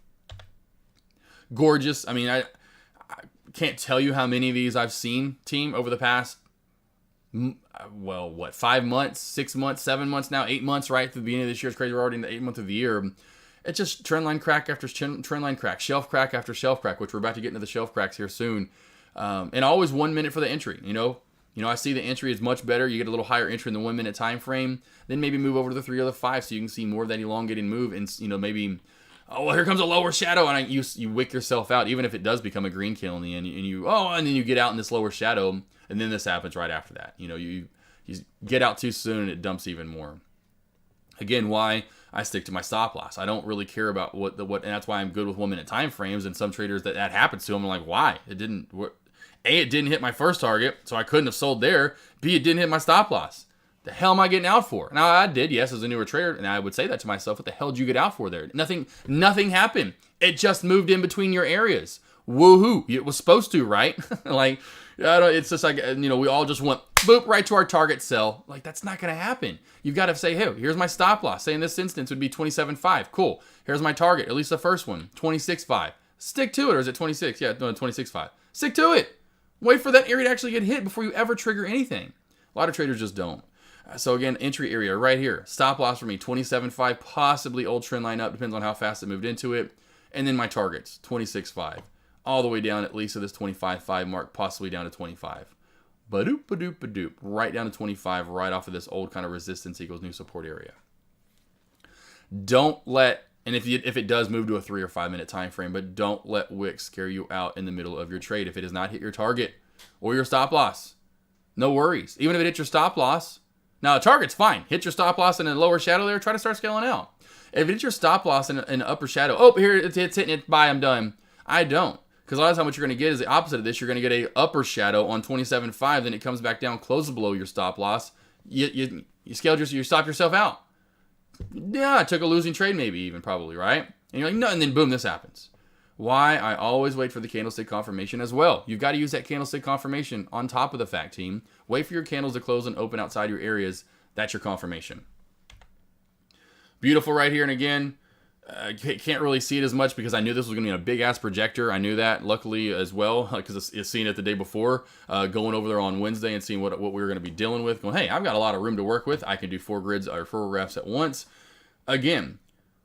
[SPEAKER 6] gorgeous. I mean, I can't tell you how many of these I've seen, team, over the past, 5 months, 6 months, 7 months now, 8 months, right? Through the beginning of this year. It's crazy. We're already in the 8th month of the year. It's just trend line crack after trend line crack, shelf crack after shelf crack, which we're about to get into the shelf cracks here soon. And always 1 minute for the entry, you know. I see the entry is much better. You get a little higher entry in the 1 minute time frame. Then maybe move over to the 3 or the 5 so you can see more of that elongating move. And, maybe, oh, well, here comes a lower shadow. And you wick yourself out, even if it does become a green kill in the end. And then you get out in this lower shadow. And then this happens right after that. You get out too soon and it dumps even more. Again, why I stick to my stop loss. I don't really care about what, and that's why I'm good with 1 minute time frames. And some traders that happens to them, I'm like, why? It didn't hit my first target, so I couldn't have sold there. B, it didn't hit my stop loss. The hell am I getting out for? Now, I did, yes, as a newer trader, and I would say that to myself. What the hell did you get out for there? Nothing happened. It just moved in between your areas. Woohoo. It was supposed to, right? It's just like, we all just went, boop, right to our target sell. Like, that's not going to happen. You've got to say, hey, here's my stop loss. Say in this instance would be 27.5. Cool. Here's my target, at least the first one, 26.5. Stick to it, or is it 26? Yeah, no, 26.5. Stick to it. Wait for that area to actually get hit before you ever trigger anything. A lot of traders just don't. So again, entry area right here. Stop loss for me, 27.5, possibly old trend line up. Depends on how fast it moved into it. And then my targets, 26.5. All the way down at least to this 25.5 mark, possibly down to 25. Ba-doop, ba-doop, ba-doop. Right down to 25, right off of this old kind of resistance equals new support area. Don't let, and if it does move to a 3 or 5 minute time frame, but don't let wicks scare you out in the middle of your trade if it does not hit your target or your stop loss. No worries. Even if it hits your stop loss, now a target's fine. Hit your stop loss in a lower shadow there, try to start scaling out. If it hits your stop loss in an upper shadow, oh, here it's hitting it, bye, I'm done. I don't. Because a lot of times what you're going to get is the opposite of this. You're going to get a upper shadow on 27.5, then it comes back down, closes below your stop loss. You scaled you stop yourself out. Yeah, I took a losing trade maybe even probably, right? And you're like, no, and then boom, this happens. Why? I always wait for the candlestick confirmation as well. You've got to use that candlestick confirmation on top of the fact, team. Wait for your candles to close and open outside your areas. That's your confirmation. Beautiful right here. And again, I can't really see it as much because I knew this was going to be a big-ass projector. I knew that, luckily, as well, because it's seen it the day before, going over there on Wednesday and seeing what we were going to be dealing with. Going, hey, I've got a lot of room to work with. I can do 4 grids or 4 refs at once. Again,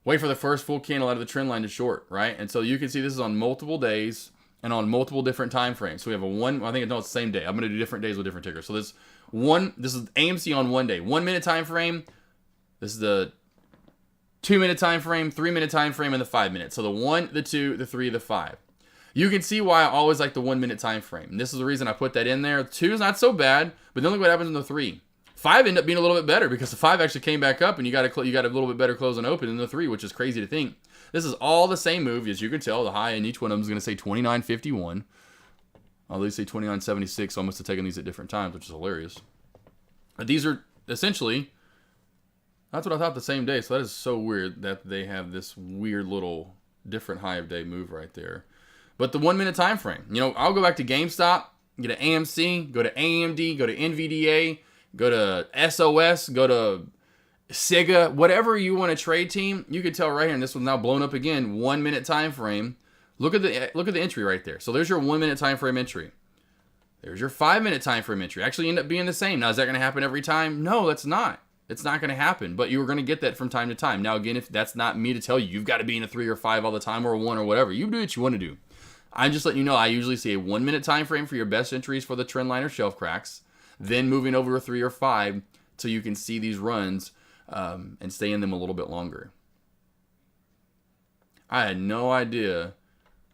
[SPEAKER 6] wait for the first full candle out of the trend line to short, right? And so you can see this is on multiple days and on multiple different time frames. So we have it's the same day. I'm going to do different days with different tickers. So this is AMC on 1 day. 1 minute time frame. This is the 2 minute time frame, 3 minute time frame, and the 5 minutes. So the 1, the 2, the 3, the 5. You can see why I always like the 1 minute time frame. And this is the reason I put that in there. 2 is not so bad, but then look what happens in the 3. 5 ended up being a little bit better because the 5 actually came back up and you got a little bit better close and open than the 3, which is crazy to think. This is all the same move. As you can tell, the high in each one of them is going to say 29.51. I'll at least say 29.76, so I must have taken these at different times, which is hilarious. But these are essentially, that's what I thought the same day. So that is so weird that they have this weird little different high of day move right there. But the 1 minute time frame, I'll go back to GameStop, get an AMC, go to AMD, go to NVDA, go to SOS, go to Sega, whatever you want to trade, team. You can tell right here, and this one's now blown up again. 1 minute time frame. Look at the entry right there. So there's your 1 minute time frame entry. There's your 5 minute time frame entry. Actually end up being the same. Now, is that going to happen every time? No, that's not. It's not going to happen. But you were going to get that from time to time. Now, again, if that's not me to tell you, you've got to be in a 3 or 5 all the time or a 1 or whatever. You do what you want to do. I'm just letting you know I usually see a 1 minute time frame for your best entries for the trend line or shelf cracks. Then moving over to a 3 or 5 so you can see these runs and stay in them a little bit longer. I had no idea.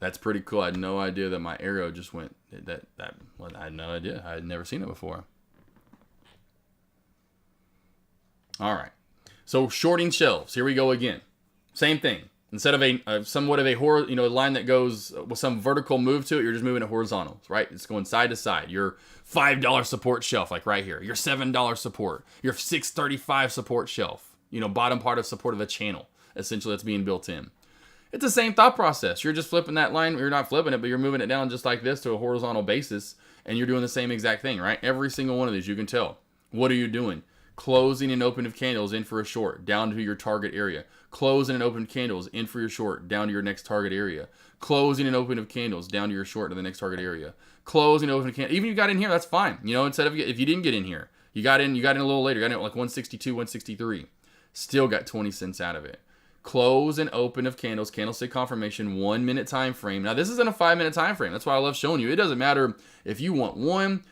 [SPEAKER 6] That's pretty cool. I had no idea that my arrow just went. I had no idea. I had never seen it before. All right. So shorting shelves. Here we go again. Same thing. Instead of a somewhat of a line that goes with some vertical move to it, you're just moving it horizontal, right? It's going side to side. Your $5 support shelf, like right here. Your $7 support. Your $6.35 support shelf. Bottom part of support of a channel. Essentially, that's being built in. It's the same thought process. You're just flipping that line. You're not flipping it, but you're moving it down just like this to a horizontal basis, and you're doing the same exact thing, right? Every single one of these, you can tell. What are you doing? Closing and open of candles in for a short, down to your target area. Closing and open candles in for your short, down to your next target area. Closing and open of candles down to your short to the next target area. Closing and open of candles. Even if you got in here, that's fine. You know, instead of if you didn't get in here, you got in a little later. You got in at like 162, 163. Still got 20 cents out of it. Close and open of candles, candlestick confirmation, 1 minute time frame. Now this isn't a 5 minute time frame. That's why I love showing you. It doesn't matter if you want 1,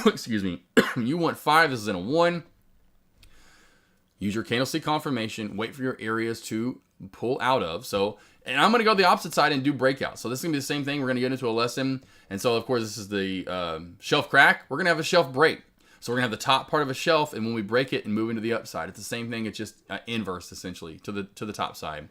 [SPEAKER 6] excuse me, you want 5. This is in a 1. Use your candlestick confirmation. Wait for your areas to pull out of. So, and I'm going to go the opposite side and do breakouts. So this is going to be the same thing. We're going to get into a lesson. And so, of course, this is the shelf crack. We're going to have a shelf break. So we're going to have the top part of a shelf, and when we break it and move into the upside, it's the same thing. It's just inverse, essentially, to the top side.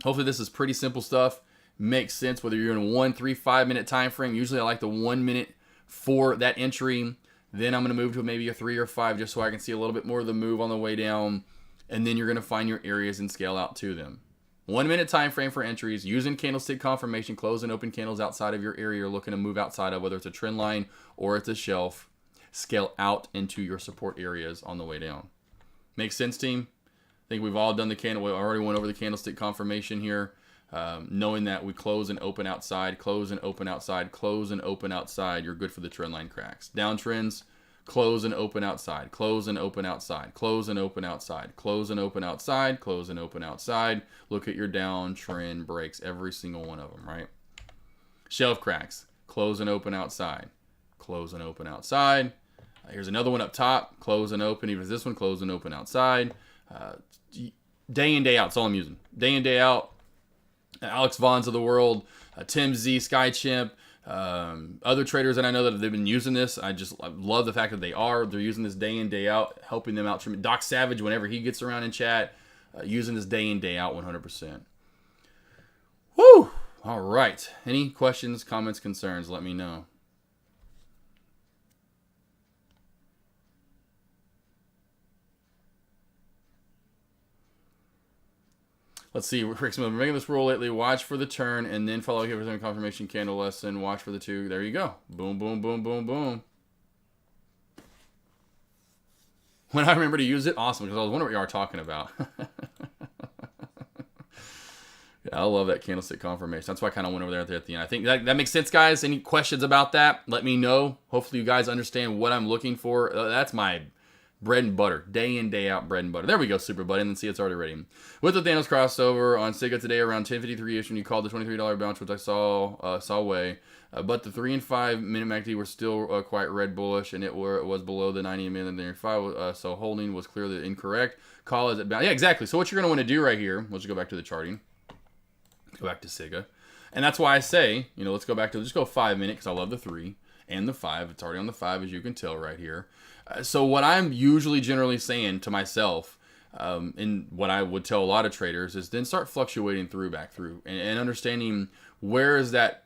[SPEAKER 6] Hopefully this is pretty simple stuff. Makes sense whether you're in a 1, 3, 5 minute time frame. Usually I like the 1 minute for that entry. Then I'm going to move to maybe a 3 or 5 just so I can see a little bit more of the move on the way down. And then you're going to find your areas and scale out to them. 1 minute time frame for entries, using candlestick confirmation, close and open candles outside of your area you're looking to move outside of, whether it's a trend line or it's a shelf. Scale out into your support areas on the way down. Make sense, team? I think we've all done the candle. We already went over the candlestick confirmation here. Knowing that we close and open outside, close and open outside, close and open outside, you're good for the trend line cracks. Downtrends, close and open outside, close and open outside, close and open outside, close and open outside, close and open outside. Look at your downtrend breaks, every single one of them, right? Shelf cracks, close and open outside, close and open outside. Here's another one up top, close and open. Even this one, close and open outside. Day in, day out, that's all I'm using. Day in, day out. Alex Vaughn's of the world, Tim Z, Sky Chimp, other traders that I know that they've been using this. I love the fact that they're using this day in, day out, helping them out. Doc Savage, whenever he gets around in chat, using this day in, day out 100%. Woo! All right. Any questions, comments, concerns? Let me know. Let's see. Rick's been making this rule lately. Watch for the turn and then follow here with a confirmation candle lesson. Watch for the 2. There you go. Boom, boom, boom, boom, boom. When I remember to use it, awesome, because I was wondering what you are talking about. Yeah, I love that candlestick confirmation. That's why I kind of went over there at the end. I think that makes sense, guys. Any questions about that? Let me know. Hopefully you guys understand what I'm looking for. That's my bread and butter. Day in, day out, bread and butter. There we go, Super Buddy. And then see, it's already ready. With the Thanos crossover on Sega today around 10:53ish when you called the $23 bounce, which I saw away. But the 3 and 5 minute MACD were still quite red bullish, and it was below the 90 minute and 5. So holding was clearly incorrect. Call is at bounce. Yeah, exactly. So what you're going to want to do right here, let's go back to the charting. Go back to Sega. And that's why I say, let's go back to, just go 5 minute, because I love the 3 and the 5. It's already on the 5, as you can tell right here. So what I'm usually generally saying to myself, and what I would tell a lot of traders, is then start fluctuating back through, and understanding where is that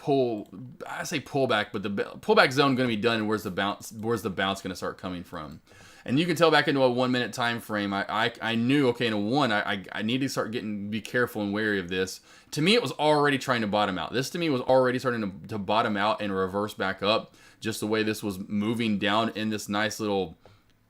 [SPEAKER 6] I say pullback, but the pullback zone going to be done, and where's the bounce going to start coming from. And you can tell back into a 1 minute time frame, I knew, okay, in a 1, I need to start be careful and wary of this. To me, it was already trying to bottom out. This to me was already starting to bottom out and reverse back up, just the way this was moving down in this nice little,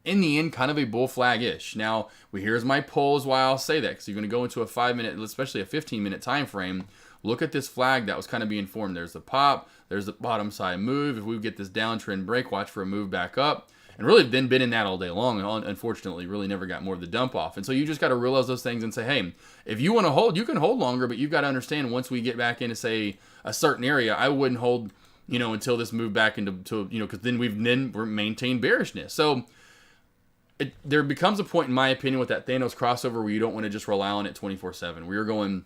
[SPEAKER 6] in the end, kind of a bull flag-ish. Now, here's my polls why I'll say that, because you're going to go into a 5 minute, especially a 15 minute time frame. Look at this flag that was kind of being formed. There's the pop, there's the bottom side move. If we get this downtrend break, watch for a move back up. And really been in that all day long, and unfortunately really never got more of the dump off. And so you just got to realize those things and say, hey, if you want to hold, you can hold longer, but you've got to understand once we get back into, say, a certain area, I wouldn't hold, until this move back into, because then we're maintained bearishness. So there becomes a point, in my opinion, with that Thanos crossover where you don't want to just rely on it 24/7. Where you're going,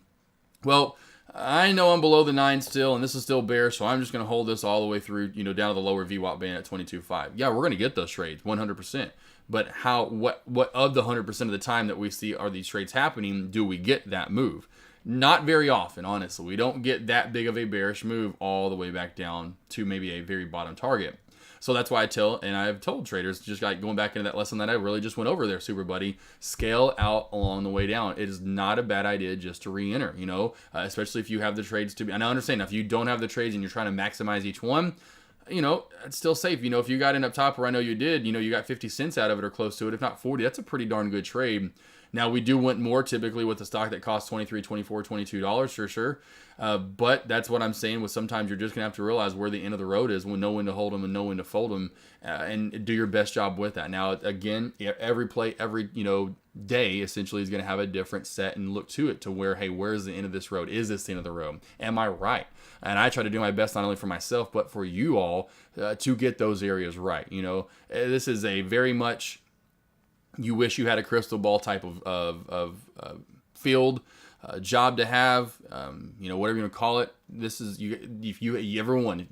[SPEAKER 6] well, I know I'm below the 9 still, and this is still bearish, so I'm just going to hold this all the way through, down to the lower VWAP band at 22.5. Yeah, we're going to get those trades, 100%. But what of the 100% of the time that we see are these trades happening, do we get that move? Not very often, honestly. We don't get that big of a bearish move all the way back down to maybe a very bottom target. So that's why I've told traders, just like going back into that lesson that I really just went over there, Super Buddy, scale out along the way down. It is not a bad idea just to re-enter, especially if you have the trades to be. And I understand if you don't have the trades and you're trying to maximize each one, it's still safe. If you got in up top where I know you did, you got 50 cents out of it or close to it, if not 40, that's a pretty darn good trade. Now, we do want more typically with a stock that costs $23, $24, $22, for sure. But that's what I'm saying with sometimes you're just going to have to realize where the end of the road is, when know when to hold them and know when to fold them, and do your best job with that. Now, again, every play, every, day essentially is going to have a different set and look to it to where, hey, where's the end of this road? Is this the end of the road? Am I right? And I try to do my best not only for myself, but for you all to get those areas right. This is a very much you wish you had a crystal ball type of field, job to have, whatever you want to call it. This is if everyone,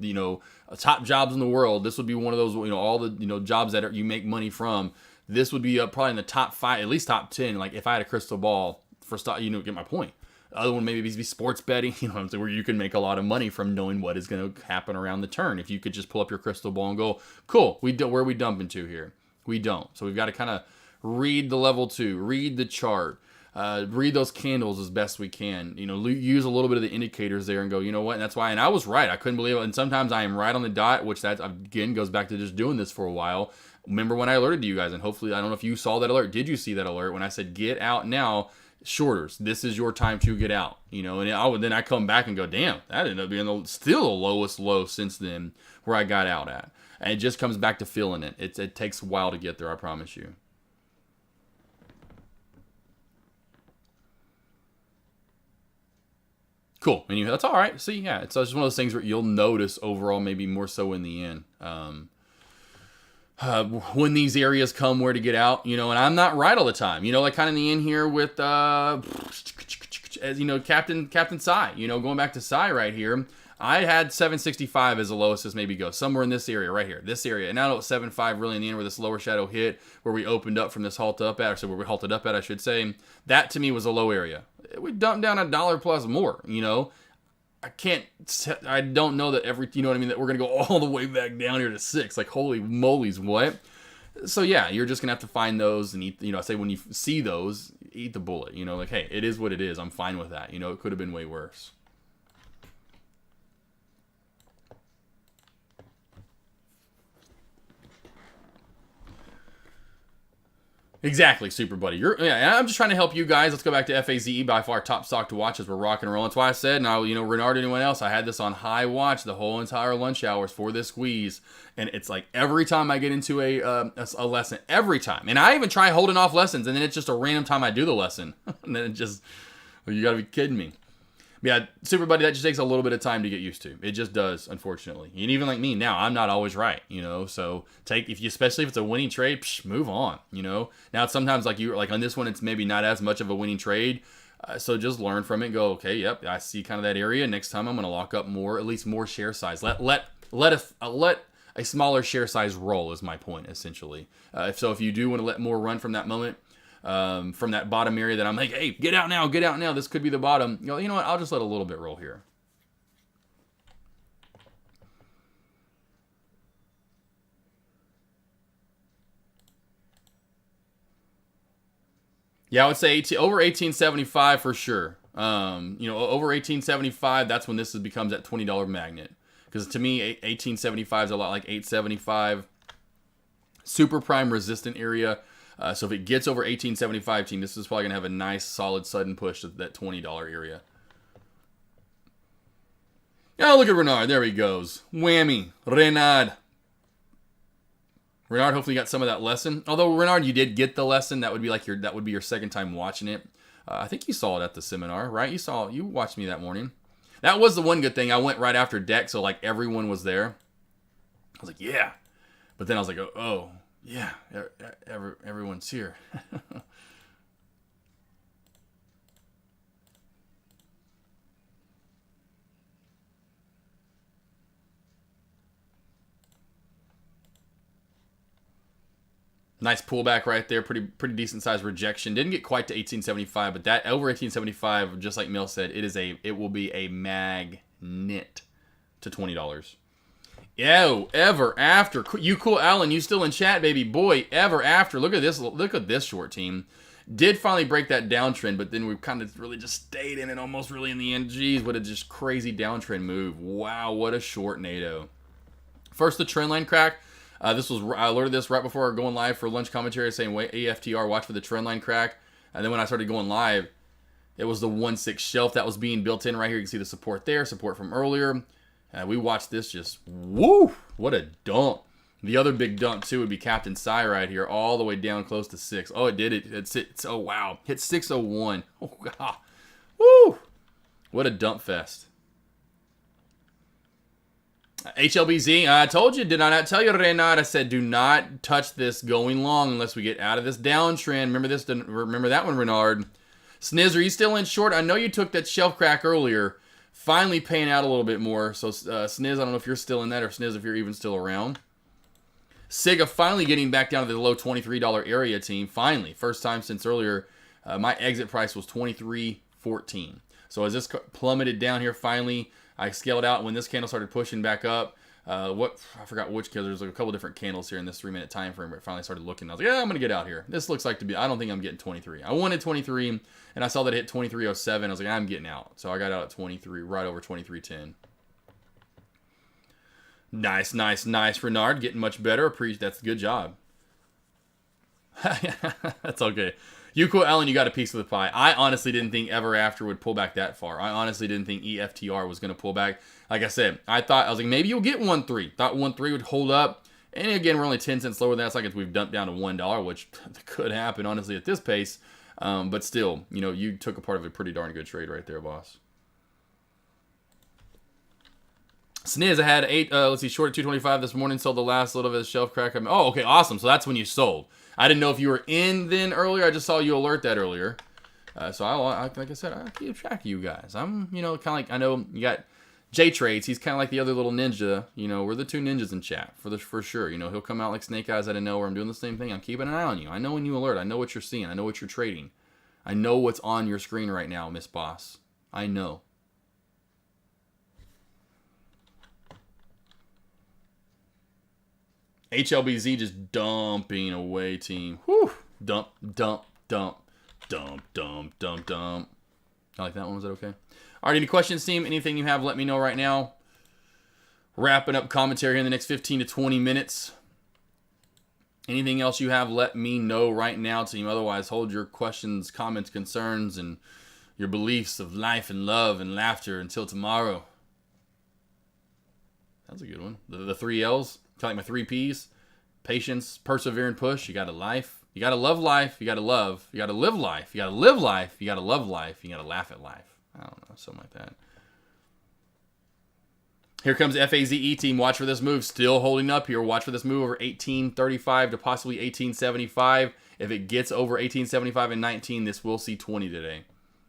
[SPEAKER 6] top jobs in the world, this would be one of those, all the, jobs that you make money from. This would be probably in the top 5, at least top 10. Like if I had a crystal ball for stock, get my point. The other one maybe be sports betting, where you can make a lot of money from knowing what is going to happen around the turn. If you could just pull up your crystal ball and go, cool, where are we dumping to here? We don't. So we've got to kind of read the level 2, read the chart, read those candles as best we can. Use a little bit of the indicators there and go, you know what? And that's why. And I was right. I couldn't believe it. And sometimes I am right on the dot, which that again goes back to just doing this for a while. Remember when I alerted you guys, and hopefully, I don't know if you saw that alert. Did you see that alert when I said get out now? Shorters. This is your time to get out. And then I come back and go, damn, that ended up being still the lowest low since then where I got out at. And it just comes back to feeling it. It takes a while to get there. I promise you. Cool. And that's all right. See, yeah, it's just one of those things where you'll notice overall, maybe more so in the end. When these areas come where to get out, and I'm not right all the time, like kind of in the end here with, as Captain Psy, going back to Psy right here, I had 765 as the lowest as maybe go somewhere in this area right here, this area. And now it's 7.5 really in the end where this lower shadow hit, where we opened up from this halt up at, or so where we halted up at, I should say. That to me was a low area. We dumped down $1 plus more, I don't know that that we're going to go all the way back down here to 6. Like, holy moly's, what? So, yeah, you're just going to have to find those and eat, I say when you see those, eat the bullet. Like, hey, it is what it is. I'm fine with that. It could have been way worse. Exactly, Super Buddy. I'm just trying to help you guys. Let's go back to FAZE, by far top stock to watch as we're rocking and rolling. That's why I said, now, Renard, anyone else, I had this on high watch the whole entire lunch hours for this squeeze. And it's like every time I get into a lesson, every time. And I even try holding off lessons, and then it's just a random time I do the lesson. And then you got to be kidding me. Yeah, Super Buddy, that just takes a little bit of time to get used to. It just does, unfortunately. And even like me now, I'm not always right, So especially if it's a winning trade, move on, Now sometimes like on this one, it's maybe not as much of a winning trade. So just learn from it and go, okay, yep, I see kind of that area. Next time I'm going to lock up at least more share size. Let a smaller share size roll is my point, essentially. If you do want to let more run from that moment, from that bottom area that I'm like, hey, get out now, this could be the bottom. You know what, I'll just let a little bit roll here. Yeah, I would say over 1875 for sure. Over 1875, that's when this becomes that $20 magnet. Because to me, 1875 is a lot like 875. Super prime resistant area. So if it gets over 1875, team, this is probably going to have a nice, solid, sudden push to that $20 area. Oh, look at Renard. There he goes. Whammy. Renard. Renard, hopefully you got some of that lesson. Although, Renard, you did get the lesson. That would be your second time watching it. I think you saw it at the seminar, right? You watched me that morning. That was the one good thing. I went right after deck, so like everyone was there. I was like, yeah. But then I was like, oh. Yeah, everyone's here. Nice pullback right there. Pretty decent sized rejection. Didn't get quite to 1875, but that over 1875, just like Mill said, it will be a magnet to $20. Yo, ever after. You cool, Alan. You still in chat, baby boy. Ever after. Look at this short team. Did finally break that downtrend, but then we've kind of really just stayed in it almost really in the end. Jeez, what a just crazy downtrend move. Wow, what a short NATO. First, the trend line crack. I alerted this right before going live for lunch commentary, saying, wait, AFTR, watch for the trend line crack. And then when I started going live, it was the 1-6 shelf that was being built in right here. You can see the support there, support from earlier. We watched this just, woo, what a dump. The other big dump, too, would be Captain Psy right here, all the way down close to 6. Oh, it did it. It's oh, wow. Hit 601. Oh, God. Woo. What a dump fest. HLBZ, I told you, did I not tell you, Renard? I said, do not touch this going long unless we get out of this downtrend. Remember that one, Renard. Sniz, are you still in short? I know you took that shelf crack earlier. Finally paying out a little bit more. So, Sniz, I don't know if you're still in that, or Sniz, if you're even still around. Siga finally getting back down to the low $23 area, team. Finally. First time since earlier. My exit price was $23.14. So as this plummeted down here, finally, I scaled out. When this candle started pushing back up, I forgot which, because there's like a couple different candles here in this 3-minute time frame where it finally started looking. I was like, yeah, I'm going to get out here. This looks like to be, I don't think I'm getting 23. I wanted 23, and I saw that it hit 23.07. I was like, I'm getting out. So I got out at 23, right over 23.10. Nice, nice, nice, Renard. Getting much better. That's a good job. That's okay. Yuko Allen, you got a piece of the pie. I honestly didn't think Ever After would pull back that far. I honestly didn't think EFTR was going to pull back. Like I said, I was like, maybe you'll get 1.3. Thought 1.3 would hold up. And again, we're only 10 cents lower than that. It's like if we've dumped down to $1, which could happen, honestly, at this pace. But still, you took a part of a pretty darn good trade right there, boss. Sniz, I had 8, short at 225 this morning, sold the last little bit of shelf crack. Oh, okay, awesome. So that's when you sold. I didn't know if you were in then earlier. I just saw you alert that earlier. So like I said, I keep track of you guys. I'm, kind of like, I know you got J Trades. He's kind of like the other little ninja. We're the two ninjas in chat for sure. He'll come out like Snake Eyes out of nowhere. I'm doing the same thing. I'm keeping an eye on you. I know when you alert. I know what you're seeing. I know what you're trading. I know what's on your screen right now, Miss Boss. I know. HLBZ just dumping away, team. Whew. Dump, dump, dump, dump, dump, dump, dump. I like that one. Was that okay? All right, any questions, team? Anything you have, let me know right now. Wrapping up commentary in the next 15 to 20 minutes. Anything else you have, let me know right now, team. Otherwise, hold your questions, comments, concerns, and your beliefs of life and love and laughter until tomorrow. That's a good one. The 3 L's. Kind of like my 3 P's. Patience, persevere, and push. You got to life. You got to love life. You got to love. You got to live life. You got to live life. You got to love life. You got to laugh at life. I don't know. Something like that. Here comes FAZE team. Watch for this move. Still holding up here. Watch for this move over 1835 to possibly 1875. If it gets over 1875 and 19, this will see 20 today.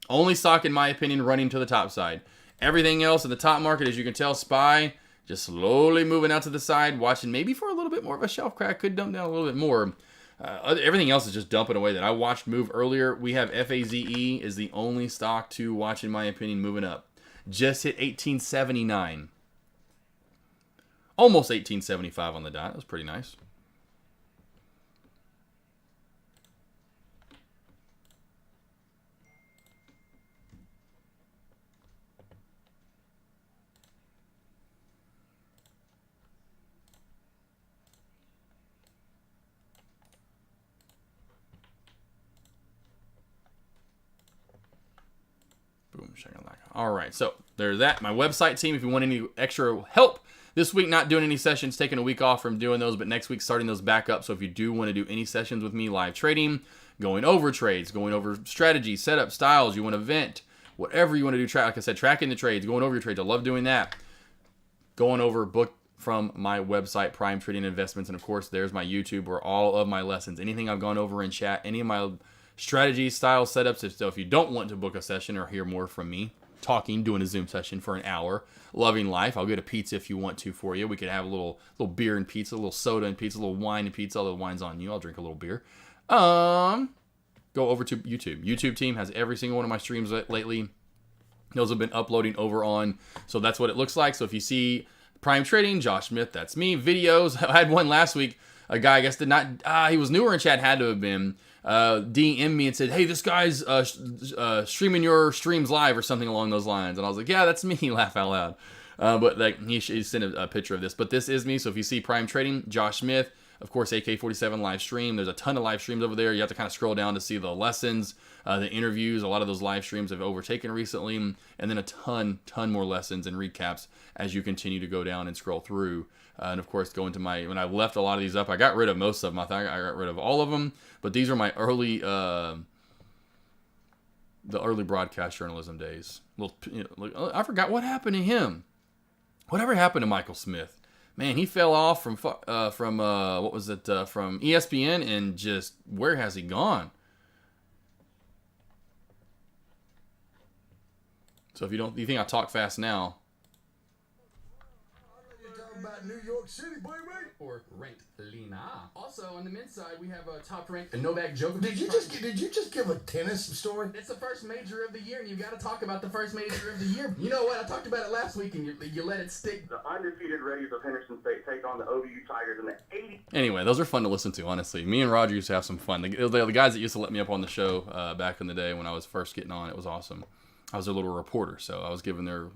[SPEAKER 6] Only stock, in my opinion, running to the top side. Everything else in the top market, as you can tell, SPY, just slowly moving out to the side, watching maybe for a little bit more of a shelf crack. Could dump down a little bit more. Everything else is just dumping away that I watched move earlier. We have FAZE is the only stock to watch, in my opinion, moving up. Just hit 1879. Almost 1875 on the dot. That was pretty nice. Boom, shakalaka. All right, so there's that. My website team, if you want any extra help this week, not doing any sessions, taking a week off from doing those, but next week starting those back up. So if you do want to do any sessions with me, live trading, going over trades, going over strategy, setup, styles, you want to vent, whatever you want to do, like I said, tracking the trades, going over your trades. I love doing that. Going over book from my website, Prime Trading Investments, and of course, there's my YouTube where all of my lessons, anything I've gone over in chat, any of my strategy, style, setups. So if you don't want to book a session or hear more from me, talking, doing a Zoom session for an hour, loving life, I'll get a pizza if you want to for you. We could have a little beer and pizza, a little soda and pizza, a little wine and pizza. All the wine's on you. I'll drink a little beer. Go over to YouTube. YouTube team has every single one of my streams lately. Those have been uploading over on, so that's what it looks like. So if you see Prime Trading, Josh Smith, that's me. Videos, I had one last week. A guy, I guess, did not, he was newer in chat, had to have been, DM me and said, hey, this guy's streaming your streams live or something along those lines. And I was like, yeah, that's me. Laugh out loud. But like he sent a picture of this. But this is me. So if you see Prime Trading, Josh Smith, of course, AK47 live stream. There's a ton of live streams over there. You have to kind of scroll down to see the lessons, the interviews. A lot of those live streams have overtaken recently, and then a ton more lessons and recaps as you continue to go down and scroll through. And of course, go into when I left a lot of these up, I got rid of most of them. I think I got rid of all of them, but these are my early, the early broadcast journalism days. I forgot what happened to him. Whatever happened to Michael Smith? Man, he fell off from what was it, from ESPN, and just, where has he gone? So if you think I talk fast now,
[SPEAKER 7] about New York City, baby.
[SPEAKER 6] or ranked Lena. Also on the men's side, we have a top ranked Novak Djokovic.
[SPEAKER 7] Did you just give a tennis story?
[SPEAKER 6] It's the first major of the year, and you've got to talk about the first major of the year. You know what? I talked about it last week, and you let it stick.
[SPEAKER 8] The undefeated Rays of Henderson State take on the ODU Tigers in the 80s.
[SPEAKER 6] Anyway, those are fun to listen to, honestly. Me and Roger used to have some fun. The guys that used to let me up on the show back in the day when I was first getting on, it was awesome. I was their little reporter, so I was giving their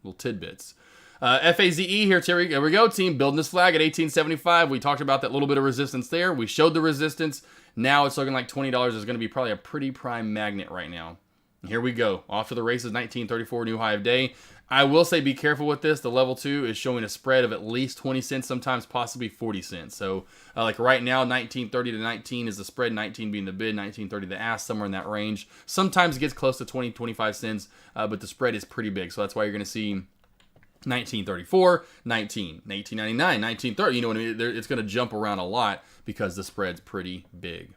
[SPEAKER 6] little tidbits. FAZE here we go, team. Building this flag at 1875. We talked about that little bit of resistance there. We showed the resistance. Now it's looking like $20 is going to be probably a pretty prime magnet right now. Here we go. Off to the races, 1934, new high of day. I will say be careful with this. The level 2 is showing a spread of at least 20 cents, sometimes possibly 40 cents. So like right now, 1930 to 19 is the spread, 19 being the bid, 1930 the ask, somewhere in that range. Sometimes it gets close to 20, 25 cents, but the spread is pretty big. So that's why you're going to see 1934, 1899, 1930. You know what I mean? It's going to jump around a lot because the spread's pretty big.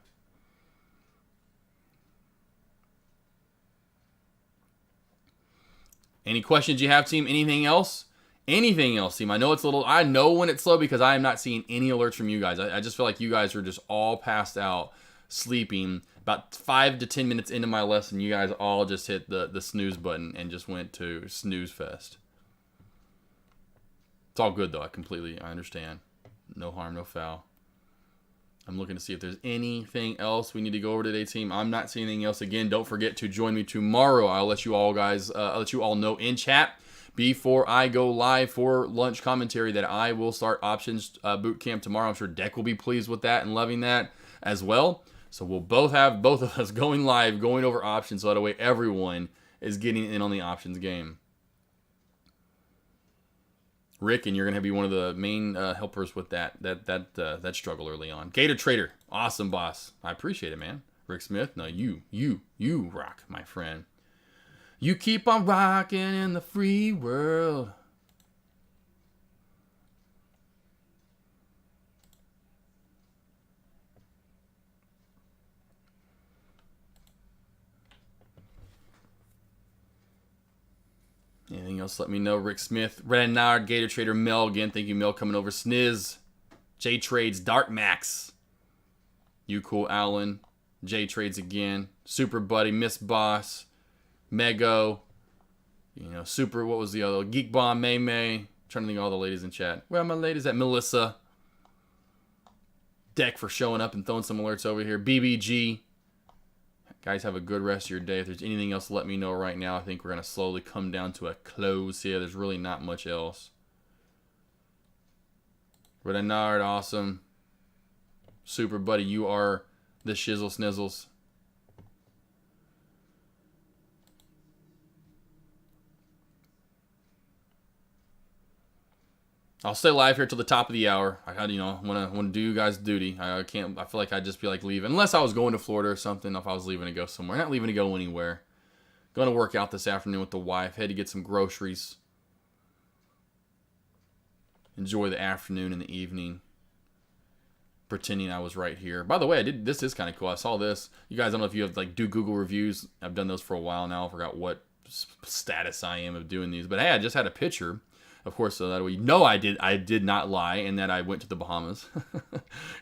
[SPEAKER 6] Any questions you have, team? Anything else? Anything else, team? I know it's a little. I know when it's slow because I am not seeing any alerts from you guys. I just feel like you guys are just all passed out, sleeping. About 5 to 10 minutes into my lesson, you guys all just hit the snooze button and just went to snooze fest. It's all good, though. I understand. No harm, no foul. I'm looking to see if there's anything else we need to go over today, team. I'm not seeing anything else. Again, don't forget to join me tomorrow. I'll let you all know in chat before I go live for lunch commentary that I will start options boot camp tomorrow. I'm sure Deck will be pleased with that and loving that as well. So we'll both have both of us going live, going over options, so that way everyone is getting in on the options game. Rick, and you're going to be one of the main helpers with that struggle early on. Gator Trader, awesome boss. I appreciate it, man. Rick Smith, no, you rock, my friend. You keep on rocking in the free world. Anything else, let me know. Rick Smith, Renard, Gator Trader, Mel again. Thank you, Mel, coming over. Sniz, J Trades, Dark Max, You Cool Allen, J Trades again, Super Buddy, Miss Boss, Mego, Super, what was the other? Geek Bomb, May May. Trying to think of all the ladies in chat. Where are my ladies at? Melissa, Deck for showing up and throwing some alerts over here. BBG. Guys, have a good rest of your day. If there's anything else, let me know right now. I think we're going to slowly come down to a close here. There's really not much else. Renard, awesome. Super Buddy, you are the shizzle snizzles. I'll stay live here till the top of the hour. I want to do you guys' duty. I feel like I'd just be like leaving. Unless I was going to Florida or something. If I was leaving to go somewhere. Not leaving to go anywhere. Going to work out this afternoon with the wife. Had to get some groceries. Enjoy the afternoon and the evening. Pretending I was right here. By the way, this is kind of cool. I saw this. You guys, I don't know if you have do Google reviews. I've done those for a while now. I forgot what status I am of doing these. But hey, I just had a picture. Of course, so that way you know I did not lie, and that I went to the Bahamas.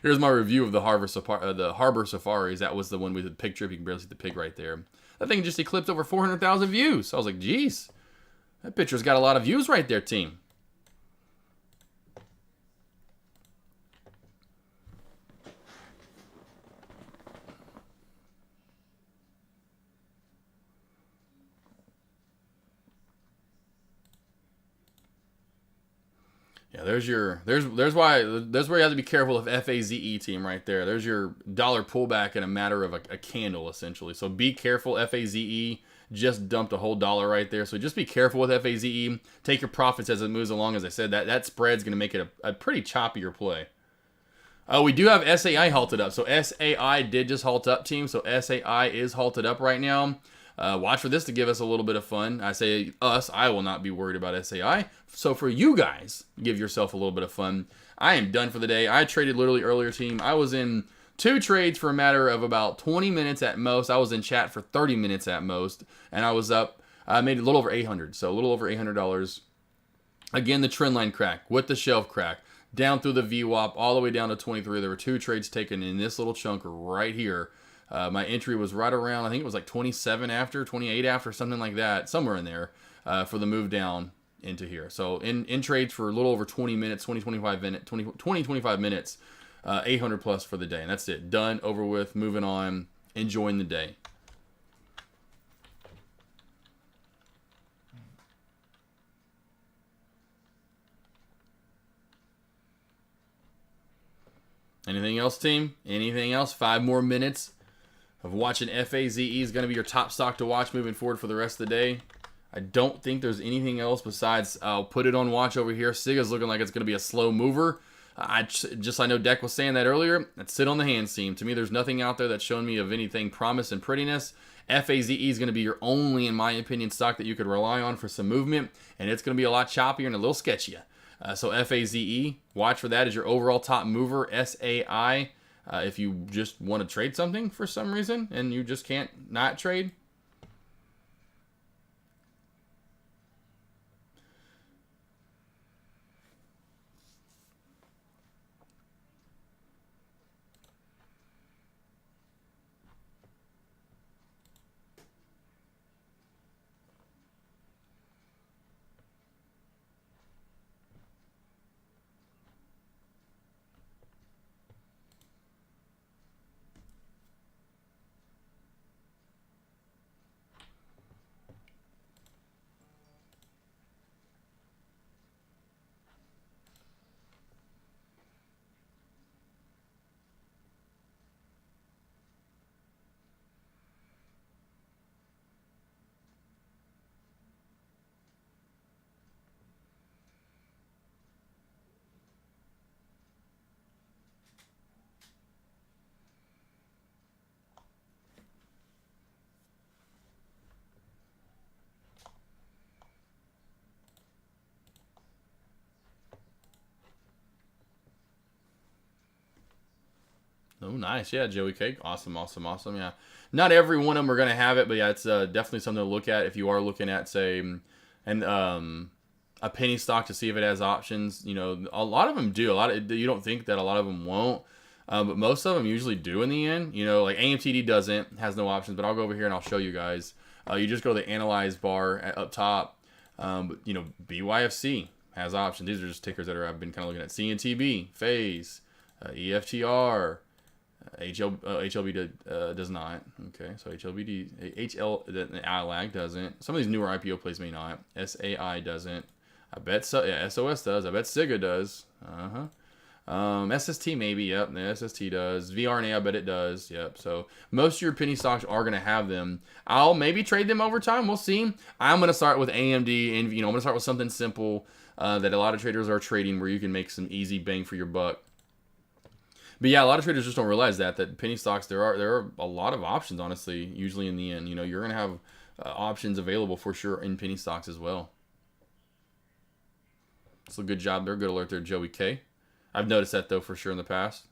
[SPEAKER 6] Here's my review of the Harbor Safaris. That was the one with the pig trip. You can barely see the pig right there. That thing just eclipsed over 400,000 views. I was like, geez, that picture's got a lot of views right there, team. Yeah, there's where you have to be careful of FAZE team right there. There's your dollar pullback in a matter of a candle essentially. So be careful. FAZE just dumped a whole dollar right there. So just be careful with FAZE. Take your profits as it moves along. As I said, that spread's going to make it a pretty choppier play. Oh, we do have SAI halted up. So SAI did just halt up, team. So SAI is halted up right now. Watch for this to give us a little bit of fun. I say us. I will not be worried about SAI. So for you guys, give yourself a little bit of fun. I am done for the day. I traded literally earlier, team. I was in 2 trades for a matter of about 20 minutes at most. I was in chat for 30 minutes at most. And I was up. I made a little over 800. So a little over $800. Again, the trend line crack with the shelf crack. Down through the VWAP all the way down to 23. There were 2 trades taken in this little chunk right here. My entry was right around, I think it was like 27 after, 28 after, something like that, somewhere in there for the move down into here. So in trades for a little over 20 minutes, 25 minutes, 800 plus for the day. And that's it. Done, over with, moving on, enjoying the day. Anything else, team? Anything else? 5 more minutes of watching FAZE is going to be your top stock to watch moving forward for the rest of the day. I don't think there's anything else besides I'll put it on watch over here. SIGA's looking like it's going to be a slow mover. I know Deck was saying that earlier. Let's sit on the hands team. To me, there's nothing out there that's shown me of anything promise and prettiness. FAZE is going to be your only, in my opinion, stock that you could rely on for some movement, and it's going to be a lot choppier and a little sketchier. So FAZE, watch for that as your overall top mover. SAI, if you just want to trade something for some reason and you just can't not trade. Oh, nice. Yeah, Joey Cake. Awesome, awesome, awesome. Yeah. Not every one of them are going to have it, but yeah, it's definitely something to look at if you are looking at, say, a penny stock to see if it has options. You know, a lot of them do. You don't think that a lot of them won't, but most of them usually do in the end. You know, like AMTD doesn't, has no options, but I'll go over here and I'll show you guys. You just go to the Analyze bar up top. But, you know, BYFC has options. These are just tickers that I've been kind of looking at. CNTB, Phase, EFTR. HLB does not. Okay, so ILAG doesn't. Some of these newer IPO plays may not. SAI doesn't. I bet so. Yeah, SOS does. I bet SIGA does. SST maybe. Yep, the SST does. VRNA, I bet it does. Yep. So most of your penny stocks are going to have them. I'll maybe trade them over time. We'll see. I'm going to start with AMD, and I'm going to start with something simple that a lot of traders are trading, where you can make some easy bang for your buck. But yeah, a lot of traders just don't realize that penny stocks, there are a lot of options, honestly, usually in the end. You know, you're going to have options available for sure in penny stocks as well. So good job there. Good alert there, Joey K. I've noticed that, though, for sure in the past.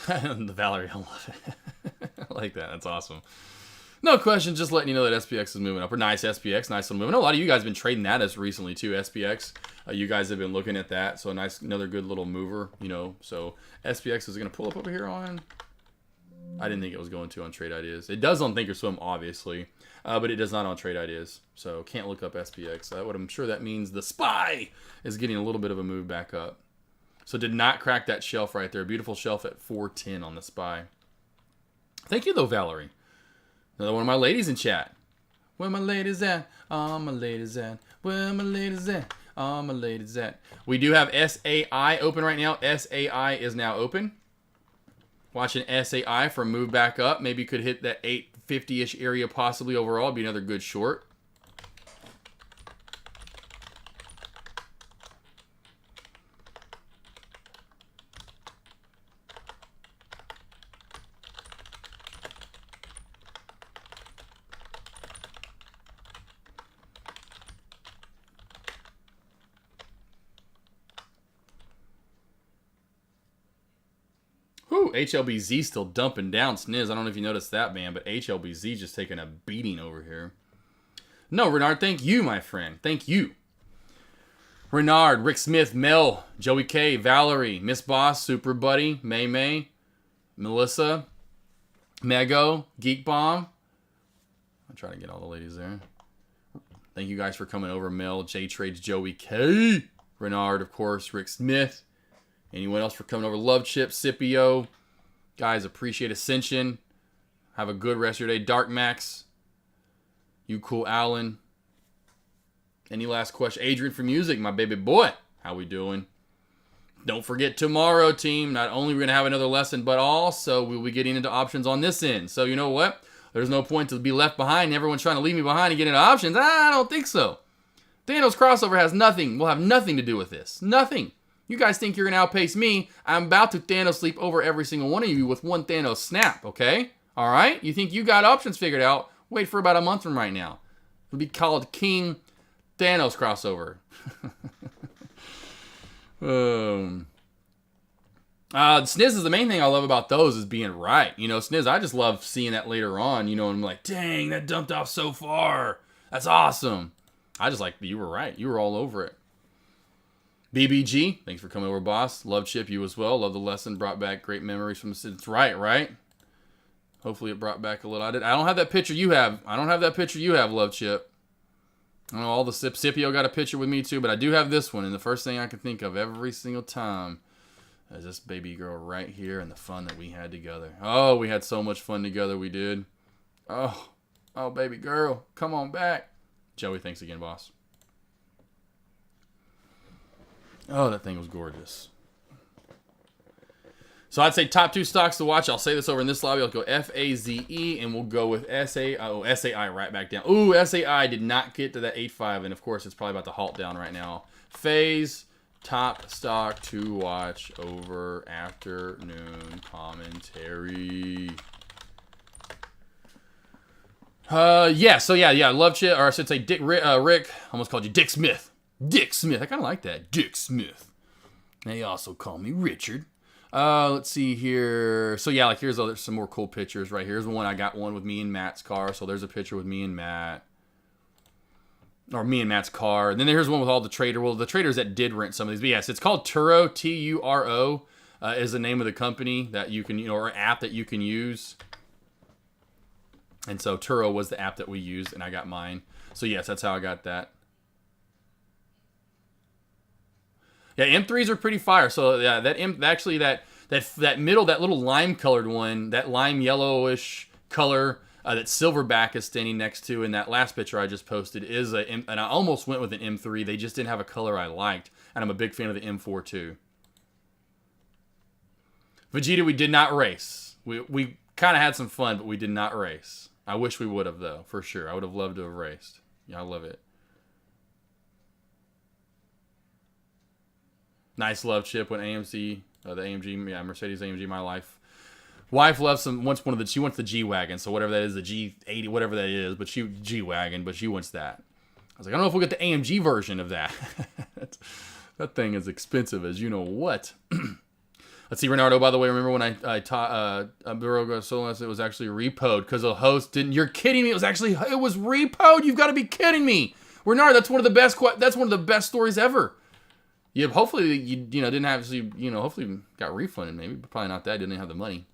[SPEAKER 6] The Valerie, I love it. I like that. That's awesome. No question, just letting you know that SPX is moving up. Or nice SPX, nice one moving. A lot of you guys have been trading that as recently too, SPX. You guys have been looking at that, so nice, another good little mover, you know. So SPX is going to pull up over here on. I didn't think it was going to on Trade Ideas. It does on Thinkorswim, obviously, but it does not on Trade Ideas. So can't look up SPX. What I'm sure that means the SPY is getting a little bit of a move back up. So did not crack that shelf right there. Beautiful shelf at 410 on the SPY. Thank you though, Valerie. Another one of my ladies in chat. Where my ladies at? All my ladies at? Where my ladies at? All my ladies at? We do have SAI open right now. SAI is now open. Watching SAI for a move back up. Maybe could hit that 850-ish area possibly overall. Be another good short. Whew, HLBZ still dumping down. Sniz, I don't know if you noticed that, man, but HLBZ just taking a beating over here. No, Renard, thank you, my friend. Thank you. Renard, Rick Smith, Mel, Joey K, Valerie, Miss Boss, Super Buddy, May May, Melissa, Mego, Geek Bomb. I'll try to get all the ladies there. Thank you guys for coming over. Mel, J Trades, Joey K, Renard, of course, Rick Smith. Anyone else for coming over? Love Chip, Scipio. Guys, appreciate Ascension. Have a good rest of your day. Dark Max. You Cool Alan. Any last question? Adrian for Music, my baby boy. How we doing? Don't forget tomorrow, team. Not only are we going to have another lesson, but also we'll be getting into options on this end. So you know what? There's no point to be left behind. Everyone's trying to leave me behind and get into options. I don't think so. Thanos crossover has nothing. Will have nothing to do with this. Nothing. You guys think you're going to outpace me. I'm about to Thanos sleep over every single one of you with one Thanos snap, okay? All right? You think you got options figured out? Wait for about a month from right now. It'll be called King Thanos crossover. Sniz is the main thing I love about those is being right. You know, Sniz, I just love seeing that later on, you know, and I'm like, dang, that dumped off so far. That's awesome. I just like, you were right. You were all over it. BBG, thanks for coming over, boss. Love Chip, you as well. Love the lesson. Brought back great memories from the... It's right? Hopefully it brought back a little... I don't have that picture you have. Love Chip. I don't know, all the Scipio got a picture with me too, but I do have this one, and the first thing I can think of every single time is this baby girl right here and the fun that we had together. Oh, we had so much fun together, we did. Oh, baby girl, come on back. Joey, thanks again, boss. Oh, that thing was gorgeous. So I'd say top two stocks to watch. I'll say this over in this lobby. I'll go FAZE, and we'll go with SAI. Oh, SAI right back down. Ooh, SAI did not get to that 8.5, and of course it's probably about to halt down right now. Phase, top stock to watch over afternoon commentary. Yeah. Love Chip, or I should say Rick. Almost called you Dick Smith. Dick Smith. I kind of like that. Dick Smith. They also call me Richard. Let's see here. So yeah, like here's some more cool pictures right here. Here's one. I got one with me and Matt's car. So there's a picture with me and Matt. Or me and Matt's car. And then here's one with all the trader. Well, the traders that did rent some of these. But yes, it's called Turo. Turo is the name of the company that you can, or app that you can use. And so Turo was the app that we used, and I got mine. So yes, that's how I got that. Yeah, M3s are pretty fire. So yeah, that middle, that little lime colored one, that lime yellowish color that Silverback is standing next to in that last picture I just posted is and I almost went with an M3. They just didn't have a color I liked, and I'm a big fan of the M4 too. Vegeta, we did not race. We kind of had some fun, but we did not race. I wish we would have though, for sure. I would have loved to have raced. Yeah, I love it. Nice Love Chip when AMC, the AMG, yeah, Mercedes AMG, my life. Wife loves she wants the G-Wagon, so whatever that is, the G80, whatever that is, but G-Wagon, but she wants that. I was like, I don't know if we'll get the AMG version of that. That thing is expensive as you know what. Let's see, Renardo, by the way, remember when I taught Baroga Solas, it was actually repoed because the host didn't. You're kidding me. It was repoed. You've got to be kidding me. Renardo, that's one of the best stories ever. Yeah, hopefully you didn't have to, hopefully you got refunded maybe, but probably not that. Didn't have the money.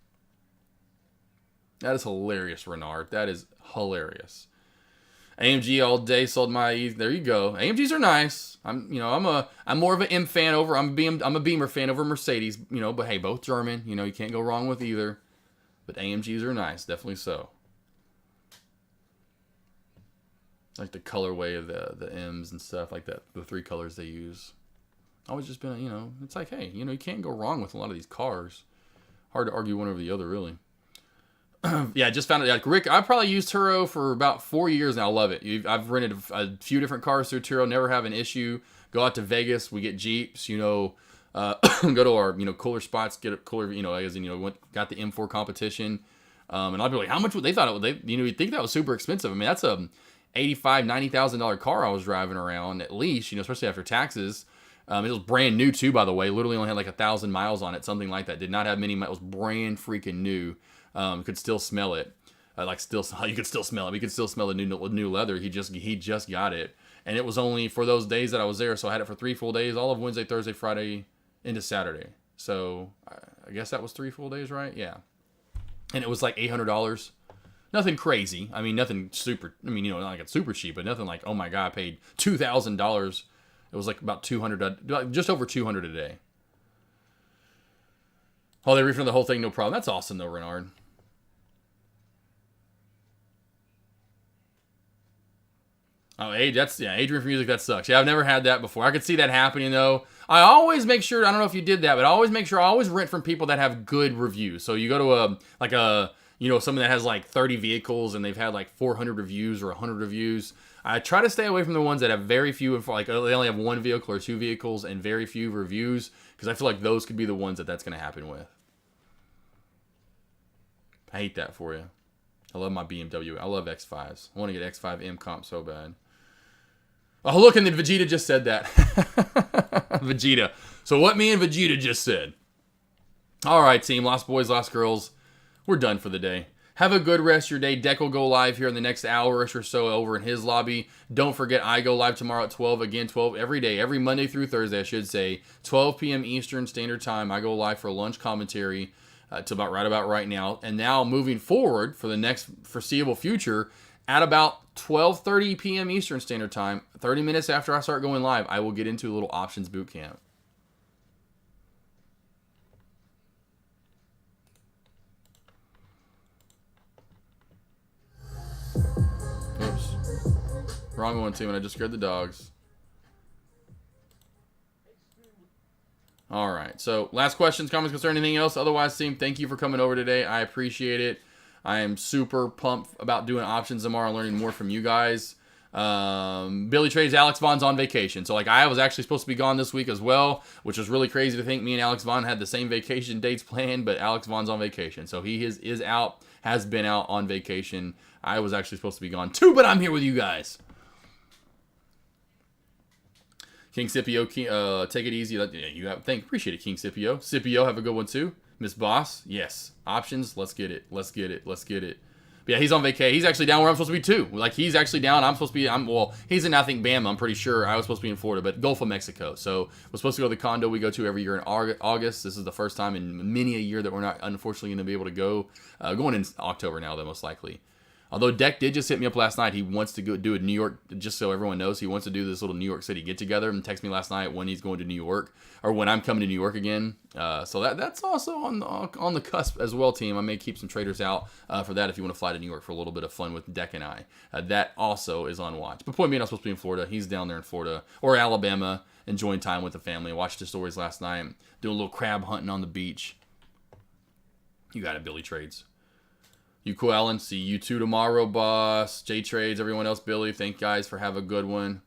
[SPEAKER 6] That is hilarious, Renard. That is hilarious. AMG all day sold my. There you go. AMGs are nice. I'm more of an M fan over. I'm a Beamer fan over Mercedes. But hey, both German. You can't go wrong with either. But AMGs are nice, definitely so. Like the colorway of the M's and stuff like that. The 3 colors they use. Always just been, it's like, hey, you can't go wrong with a lot of these cars. Hard to argue one over the other, really. Yeah, I just found it. Like Rick, I've probably used Turo for about 4 years now. I love it. I've rented a few different cars through Turo. Never have an issue. Go out to Vegas. We get Jeeps. Go to our cooler spots. Get a cooler. Got the M4 competition. And I'll be like, how much would they thought it would? You'd think that was super expensive. I mean, that's a $85,000-$90,000 car I was driving around at least. Especially after taxes. It was brand new too, by the way. Literally only had like 1,000 miles on it, something like that. Did not have many miles. It was brand freaking new. Could still smell it. You could still smell it. We could still smell the new leather. He just got it, and it was only for those days that I was there. So I had it for 3 full days, all of Wednesday, Thursday, Friday, into Saturday. So I guess that was 3 full days, right? Yeah. And it was like $800. Nothing crazy. I mean, nothing super. I mean, not like it's super cheap, but nothing like, oh my god, I paid $2,000. It was like about $200, just over $200 a day. Oh, they refunded the whole thing, no problem. That's awesome though, Renard. Oh, Adrian for music, that sucks. Yeah, I've never had that before. I could see that happening though. I always make sure, I don't know if you did that, but I always make sure I always rent from people that have good reviews. So you go to someone that has like 30 vehicles and they've had like 400 reviews or 100 reviews. I try to stay away from the ones that have very few, like they only have 1 vehicle or 2 vehicles and very few reviews, because I feel like those could be the ones that's going to happen with. I hate that for you. I love my BMW. I love X5s. I want to get X5 M comp so bad. Oh, look, and then Vegeta just said that. Vegeta. So what me and Vegeta just said. All right, team. Lost boys, lost girls. We're done for the day. Have a good rest of your day. Deck will go live here in the next hour-ish or so over in his lobby. Don't forget, I go live tomorrow at 12. Again, 12 every day. Every Monday through Thursday, I should say. 12 p.m. Eastern Standard Time. I go live for lunch commentary to about right now. And now moving forward for the next foreseeable future, at about 12:30 p.m. Eastern Standard Time, 30 minutes after I start going live, I will get into a little options boot camp. Oops. Wrong one, too, and I just scared the dogs. All right. So, last questions, comments, concerning anything else? Otherwise, team, thank you for coming over today. I appreciate it. I am super pumped about doing options tomorrow and learning more from you guys. Billy Trades, Alex Vaughn's on vacation. So, like, I was actually supposed to be gone this week as well, which was really crazy to think me and Alex Vaughn had the same vacation dates planned, but Alex Vaughn's on vacation. So, he is out, has been out on vacation. I was actually supposed to be gone too, but I'm here with you guys. King Scipio, take it easy. Appreciate it, King Scipio. Scipio, have a good one too. Miss Boss, yes. Options, let's get it. Let's get it. But yeah, he's on vacay. He's actually down where I'm supposed to be too. Like, he's actually down. I'm supposed to be, he's in, I think, Bama, I'm pretty sure. I was supposed to be in Florida, but Gulf of Mexico. So, we're supposed to go to the condo we go to every year in August. This is the first time in many a year that we're not, unfortunately, going to be able to go. Going in October now, though, most likely. Although Deck did just hit me up last night. He wants to go do a New York, just so everyone knows, he wants to do this little New York City get-together and text me last night when he's going to New York, or when I'm coming to New York again. So that's also on the cusp as well, team. I may keep some traders out for that if you want to fly to New York for a little bit of fun with Deck and I. That also is on watch. But point being, I'm supposed to be in Florida. He's down there in Florida or Alabama, enjoying time with the family. I watched his stories last night, doing a little crab hunting on the beach. You got it, Billy Trades. You cool, Alan. See you two tomorrow, boss. J Trades, everyone else, Billy. Thank guys for have a good one.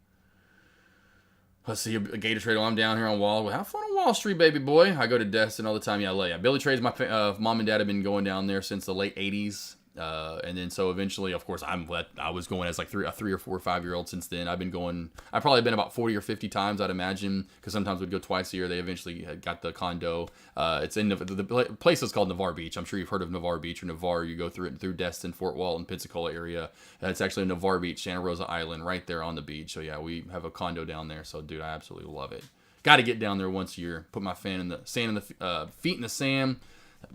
[SPEAKER 6] Let's see a Gator Trade while I'm down here on Wall. Have fun on Wall Street, baby boy. I go to Destin all the time. Yeah, LA. Yeah, Billy Trades. My mom and dad have been going down there since the late '80s. And then so eventually, of course, I was going as like a 3 or 4 or 5 year old since then. I've been going. I've probably been about 40 or 50 times, I'd imagine, because sometimes we'd go twice a year. They eventually got the condo. It's in the place is called Navarre Beach. I'm sure you've heard of Navarre Beach or Navarre. You go through it through Destin, Fort Walton, Pensacola area. It's actually Navarre Beach, Santa Rosa Island, right there on the beach. So yeah, we have a condo down there. So dude, I absolutely love it. Got to get down there once a year. Put my feet in the sand.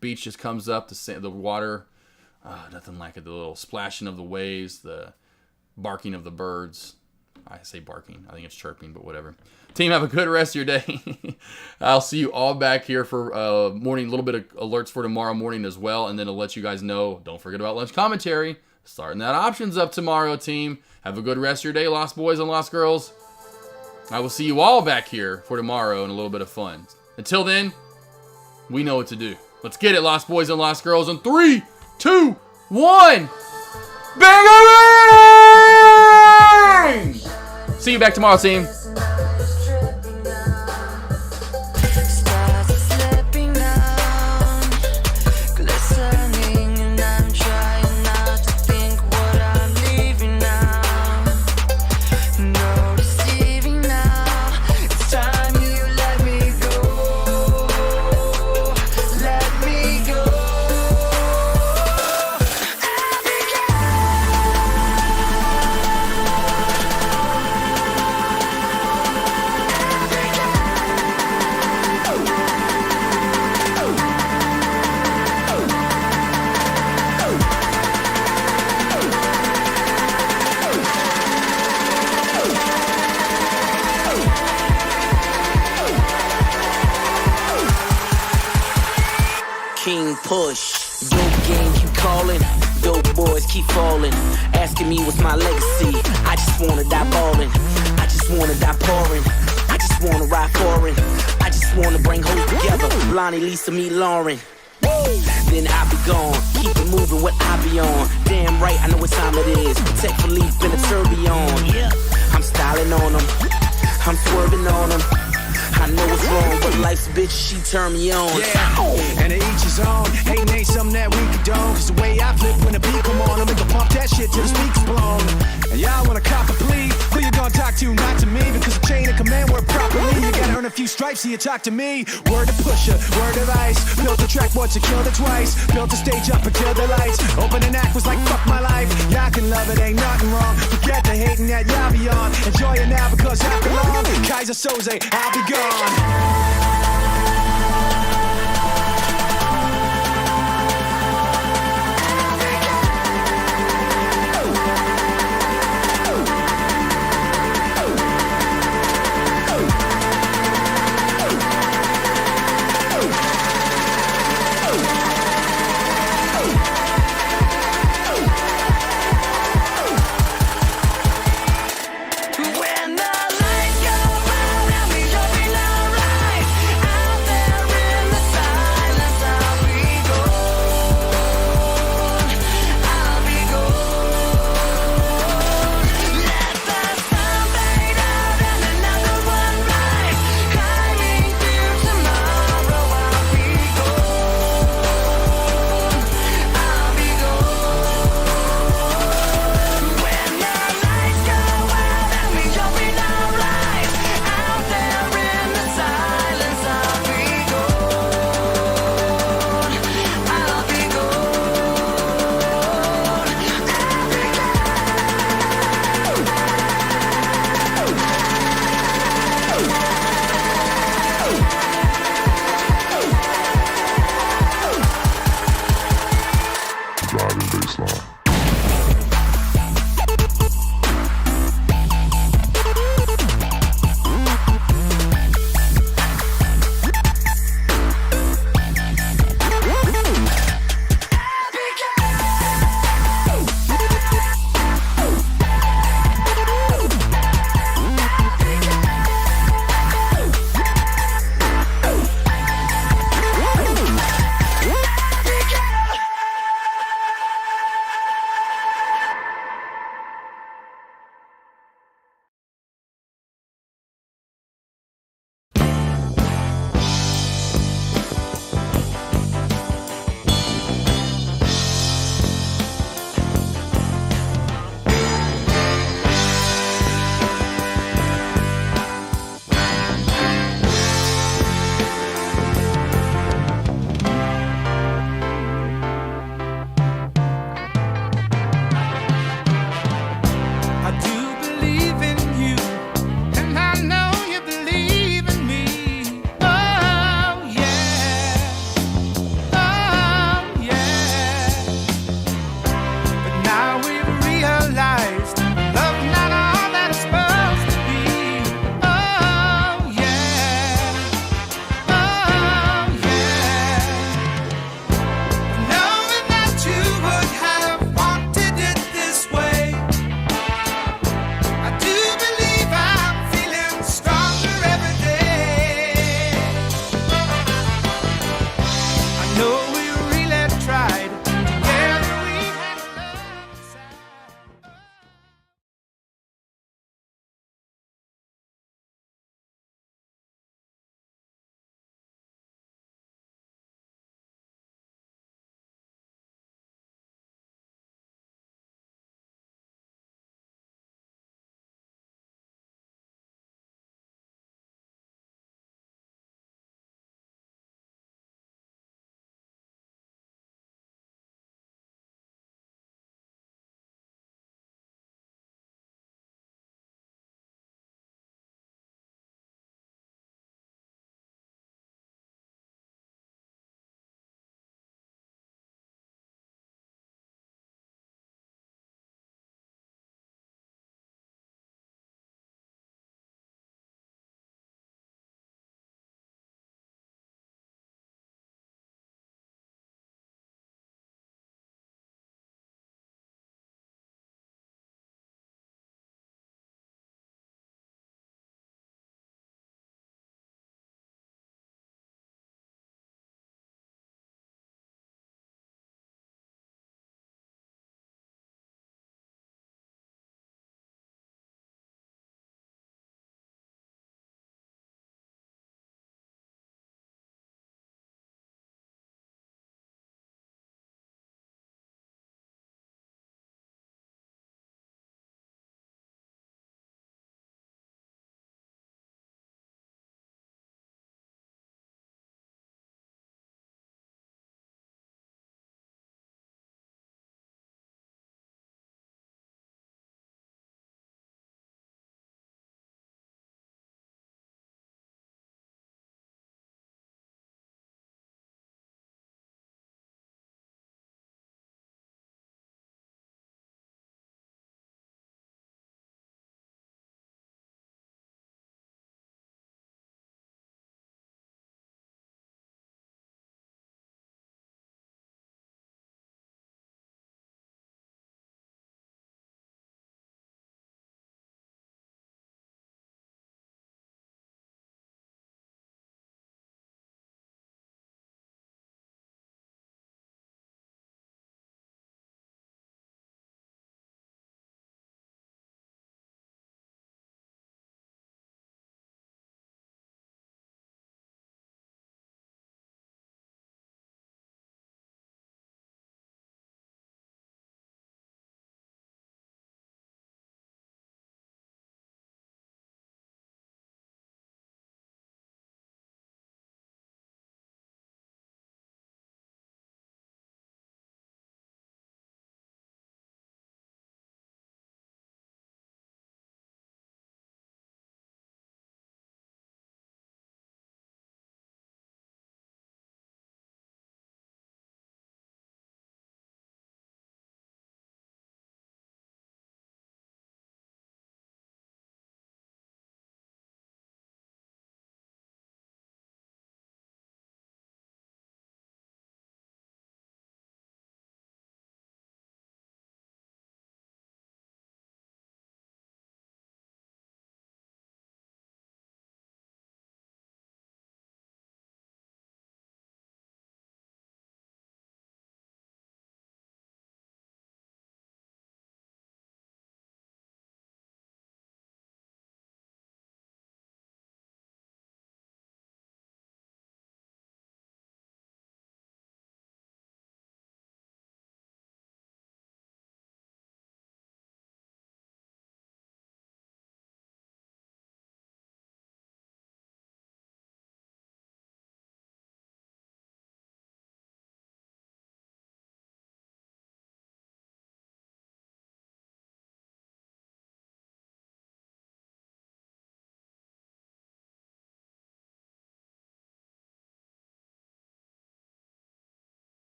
[SPEAKER 6] Beach just comes up. The water. Nothing like it. The little splashing of the waves, the barking of the birds. I say barking. I think it's chirping, but whatever. Team, have a good rest of your day. I'll see you all back here for morning. A little bit of alerts for tomorrow morning as well. And then I'll let you guys know, don't forget about lunch commentary. Starting that options up tomorrow, team. Have a good rest of your day, Lost Boys and Lost Girls. I will see you all back here for tomorrow and a little bit of fun. Until then, we know what to do. Let's get it, Lost Boys and Lost Girls. In 3, 2, 1. Bang! See you back tomorrow, team.
[SPEAKER 9] King push, dope game keep calling, dope boys keep falling, asking me what's my legacy. I just wanna die ballin', I just wanna die pouring, I just wanna ride foreign, I just wanna bring hoes together. Lonnie, Lisa, me, Lauren. Then I be gone, keep it moving what I be on. Damn right, I know what time it is. Protect Philippe in a tourbillon. Yeah, I'm styling on them, I'm swerving on them. I know it's wrong, but life's a bitch, she turn me on.
[SPEAKER 5] Yeah, and to each his own. Hating ain't something that we condone. Cause the way I flip when the beat come on, I'm gonna pump that shit till the speakers blown. And y'all wanna cop a plea? Who you gonna talk to? Not to me, because the chain of command work properly. You gotta earn a few stripes so you talk to me. Word to pusher, word of ice. Built a track once and killed it twice. Built a stage up until the lights. Opening act was like fuck my life. Y'all can love it, ain't nothing wrong. Forget the hating that y'all be on. Enjoy it now because after long, Kaiser Soze, I'll be gone.